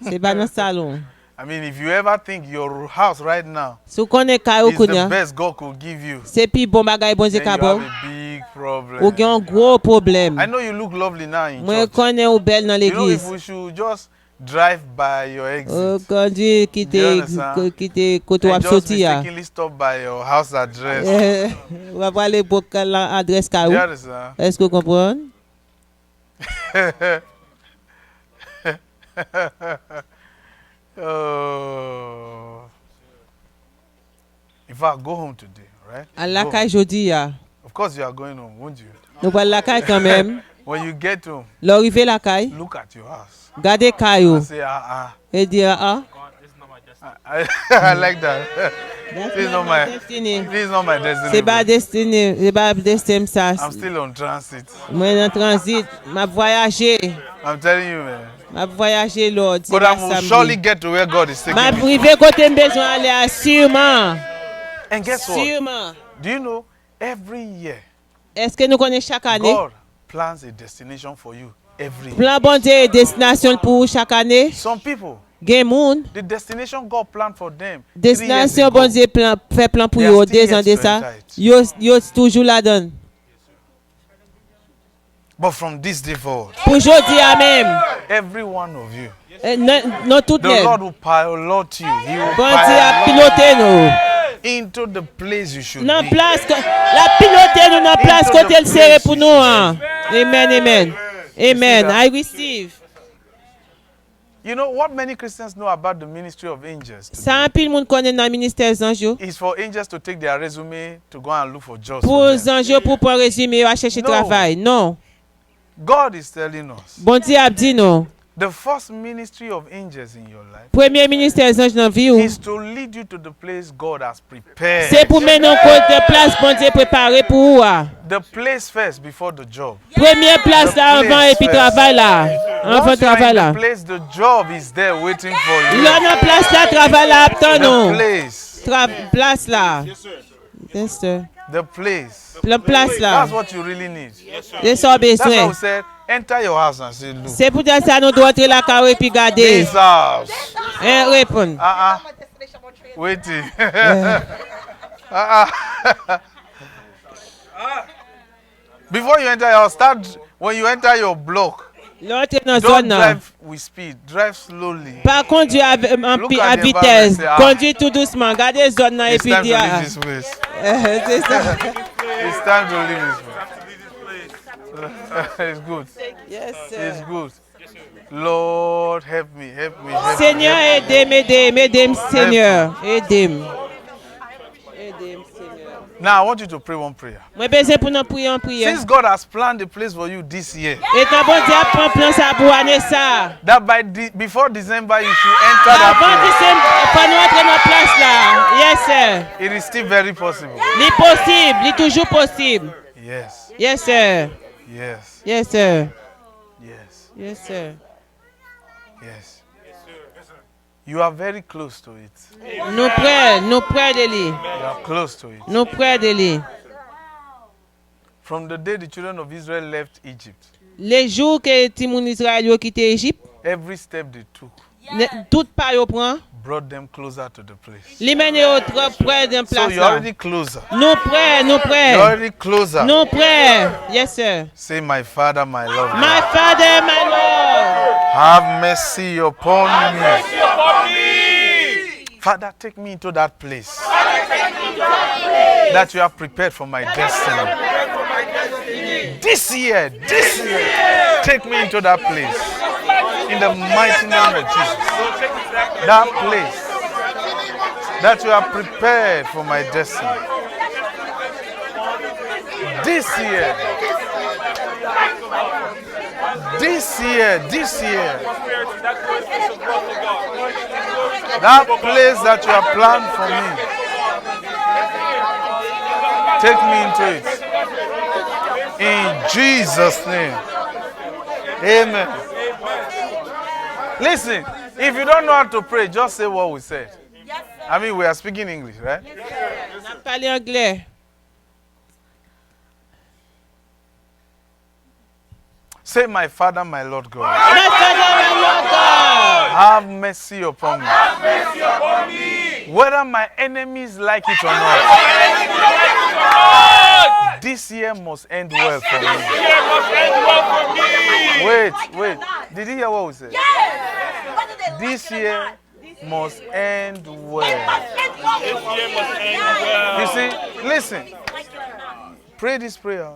Speaker 4: C'est pas dans salon.
Speaker 3: I mean, if you ever think your house right now
Speaker 4: Si vous connaissez caillou
Speaker 3: is the
Speaker 4: kounya,
Speaker 3: best God could give you,
Speaker 4: c'est puis bon bagay bon Dieu
Speaker 3: then you
Speaker 4: ka
Speaker 3: have a big problem.
Speaker 4: ou gen un gros problème.
Speaker 3: I know you look lovely now in
Speaker 4: Moi
Speaker 3: church.
Speaker 4: connais ou belle dans
Speaker 3: You know, if
Speaker 4: l'église.
Speaker 3: we should just drive by your exit
Speaker 4: Conduit
Speaker 3: You
Speaker 4: quitter
Speaker 3: understand?
Speaker 4: quitter côté
Speaker 3: and
Speaker 4: ou
Speaker 3: just
Speaker 4: sorti ya.
Speaker 3: mistakenly stop by your house address.
Speaker 4: On va voir les bocals adresse
Speaker 3: You
Speaker 4: caillou.
Speaker 3: understand?
Speaker 4: Est-ce que vous comprenez?
Speaker 3: Oh. In fact, go home today, right?
Speaker 4: À la
Speaker 3: Go
Speaker 4: caille jodi ya.
Speaker 3: Of course, you are going home, won't you?
Speaker 4: Nous va la caille quand même.
Speaker 3: When you get home,
Speaker 4: L'arrivée la caille.
Speaker 3: look at your house.
Speaker 4: Gardez caillou
Speaker 3: And say,
Speaker 4: et dire ah.
Speaker 3: I like that. This is not my,
Speaker 4: destiny.
Speaker 3: this is not my destiny.
Speaker 4: C'est pas destiné, c'est pas destin ça.
Speaker 3: I'm still on transit.
Speaker 4: Moi en transit, m'a voyager.
Speaker 3: I'm telling you, man.
Speaker 4: M'a voyager Lord.
Speaker 3: But I will surely get to where God is taking
Speaker 4: M'a
Speaker 3: me.
Speaker 4: privé côté besoin aller sûrement.
Speaker 3: And guess what?
Speaker 4: Sûrement.
Speaker 3: Do you know, every year,
Speaker 4: Est-ce que nous connaissons chaque année?
Speaker 3: God plans a destination for you every year.
Speaker 4: Plan bon Dieu et destination pour chaque année.
Speaker 3: Some people,
Speaker 4: Gen moun,
Speaker 3: the destination God planned for them 3 years
Speaker 4: destination
Speaker 3: ago,
Speaker 4: bon Dieu plan fait plan pour
Speaker 3: They are
Speaker 4: yo
Speaker 3: still
Speaker 4: 2 ans
Speaker 3: yet
Speaker 4: de
Speaker 3: to
Speaker 4: ça.
Speaker 3: enter it.
Speaker 4: Yo toujours là dedans.
Speaker 3: But from this day forward,
Speaker 4: Pour jodi à même.
Speaker 3: every one of you,
Speaker 4: Non tout
Speaker 3: the
Speaker 4: même.
Speaker 3: Lord will pilot you. He will
Speaker 4: Bon Dieu a
Speaker 3: pilot
Speaker 4: piloté nous.
Speaker 3: into the place you should
Speaker 4: Dans
Speaker 3: be.
Speaker 4: place la piloté nous dans place
Speaker 3: Into the
Speaker 4: côté le serré
Speaker 3: place
Speaker 4: pour
Speaker 3: you
Speaker 4: nous.
Speaker 3: should
Speaker 4: Hein. Amen, amen. Amen.
Speaker 3: that?
Speaker 4: I receive.
Speaker 3: You know what many Christians know about the ministry of angels today?
Speaker 4: Ça un pile monde connaît dans le ministère Zanjo.
Speaker 3: Is for angels to take their resume to go and look for jobs.
Speaker 4: Pour
Speaker 3: For them.
Speaker 4: Zanjo pour prendre résumé à chercher
Speaker 3: No.
Speaker 4: travail. Non.
Speaker 3: God is telling us
Speaker 4: Bon Dieu a dit non.
Speaker 3: the first ministry of angels in your life
Speaker 4: Premier ministère Zanjo dans vie ou.
Speaker 3: is to lead you to the place God has prepared.
Speaker 4: C'est pour mener côté place bon Dieu préparé pour ou.
Speaker 3: The place first before the job.
Speaker 4: Première place là
Speaker 3: The
Speaker 4: avant
Speaker 3: place
Speaker 4: et puis
Speaker 3: first.
Speaker 4: travail là. Avant
Speaker 3: Once you are
Speaker 4: travail
Speaker 3: in
Speaker 4: là.
Speaker 3: the place, the job is there waiting for you.
Speaker 4: Là dans place là travail là attends
Speaker 3: The
Speaker 4: non.
Speaker 3: place.
Speaker 4: Place là. Yes sir.
Speaker 3: The place.
Speaker 4: La place là.
Speaker 3: That's what you really need.
Speaker 4: C'est ça
Speaker 3: That's why
Speaker 4: besoin.
Speaker 3: we said, enter your house and say, look.
Speaker 4: C'est pour dire ça nous doit entrer la carreau et puis garder.
Speaker 3: This house.
Speaker 4: Et répondre.
Speaker 3: Waiting. Before you enter your house, when you enter your block,
Speaker 4: L'autre dans
Speaker 3: don't
Speaker 4: zone là.
Speaker 3: drive with speed. Drive slowly.
Speaker 4: Pas conduire à
Speaker 3: Look at
Speaker 4: à
Speaker 3: the
Speaker 4: vitesse.
Speaker 3: environment, say, ah.
Speaker 4: Conduire tout doucement. Gardez zone là et
Speaker 3: It's
Speaker 4: puis
Speaker 3: time to
Speaker 4: dire.
Speaker 3: leave this place.
Speaker 4: C'est ça.
Speaker 3: It's time to leave this place. It's good.
Speaker 4: Yes
Speaker 3: It's
Speaker 4: sir.
Speaker 3: good. Lord, help me, help me, help me.
Speaker 4: Seigneur, aidez-moi, Seigneur. Aidez-moi. Aidez-moi, Seigneur.
Speaker 3: Now I want you to pray one prayer.
Speaker 4: Moi besoin pour nous prier en prière.
Speaker 3: Since God has planned a place for you this year,
Speaker 4: Et quand bon Dieu prend plan ça pour année ça.
Speaker 3: that before December you should enter that
Speaker 4: Avant
Speaker 3: place.
Speaker 4: décembre, pas nous entrer dans place là. Yes sir.
Speaker 3: It is still very possible.
Speaker 4: Li possible, li toujours possible.
Speaker 3: Yes,
Speaker 4: Yes sir.
Speaker 3: yes,
Speaker 4: Yes sir.
Speaker 3: yes,
Speaker 4: Yes sir.
Speaker 3: yes. You are very close to it.
Speaker 4: Nous près de lui.
Speaker 3: You are close to it.
Speaker 4: Nous près de lui.
Speaker 3: From the day the children of Israel left Egypt,
Speaker 4: Les jours que Timoun Israël yo quitté Égypte,
Speaker 3: every step they took
Speaker 4: tout pas yo prend,
Speaker 3: brought them closer to the place.
Speaker 4: li mène yo trop près d'un
Speaker 3: So
Speaker 4: place
Speaker 3: you're
Speaker 4: là.
Speaker 3: already closer.
Speaker 4: Nous près.
Speaker 3: You're already closer.
Speaker 4: Nous près. Yes sir.
Speaker 3: Say, my Father, my Lord.
Speaker 4: My Father, my Lord.
Speaker 3: Have mercy upon me. Father, take me into that place that you have prepared for my destiny. This year, take me into that place. In the mighty name of Jesus. That place that you have prepared for my destiny. This year. That place that you have planned for me. Take me into it. In Jesus' name. Amen. Listen, if you don't know how to pray, just say what we said. I mean, we are speaking English, right?
Speaker 4: On parle anglais.
Speaker 3: Say, my Father, my Lord God.
Speaker 4: My Father, my Lord God.
Speaker 3: Have mercy upon me. Whether my enemies like it or not, this year must end well for me. Wait. Did you hear what we said? This year must end well. You see, listen. Pray this prayer.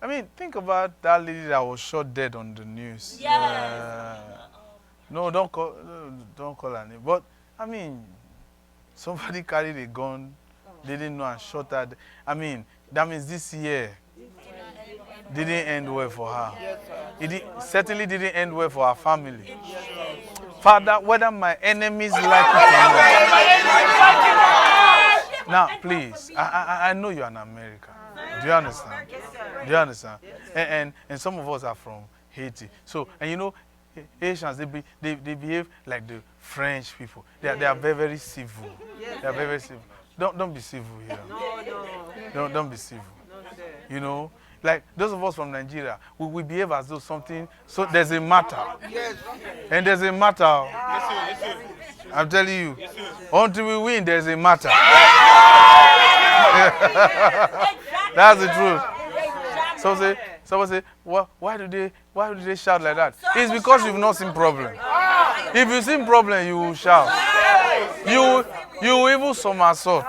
Speaker 3: I mean, think about that lady that was shot dead on the news. No, don't call her name. But I mean, somebody carried a gun, they didn't know and shot her. I mean, that means this year didn't end well for her. It certainly didn't end well for her family. Father, whether my enemies like it or not. Now, please, I know you're an American. Do you understand? Do you understand? And some of us are from Haiti. So, and you know, Haitians, they behave like the French people. They are very, very civil. They are very, very civil. Don't be civil here. Don't be civil. You know, like those of us from Nigeria, we behave as though something. So there's a matter, and there's a matter. I'm telling you, until we win, there's a matter. That's the truth. Someone say, why do they shout like that? It's because you've not seen problem. If you see problem, you will shout. You will even somersault.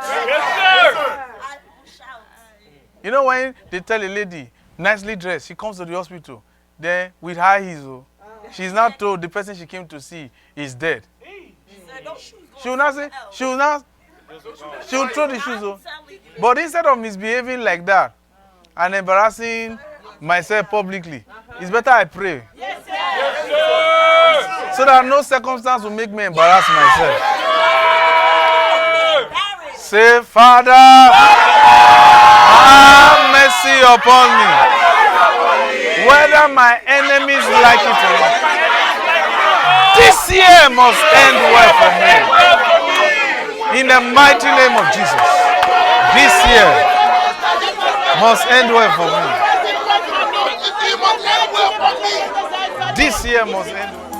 Speaker 3: You know when they tell a lady, nicely dressed, she comes to the hospital, then with high heels, she's not told the person she came to see is dead. She will not say, she will throw the shoes. But instead of misbehaving like that and embarrassing myself publicly, it's better I pray. So that no circumstance will make me embarrass myself. Say, Father, have mercy upon me. Whether my enemies like it or not, this year must end well for me. In the mighty name of Jesus, this year must end well for me. This year must end well.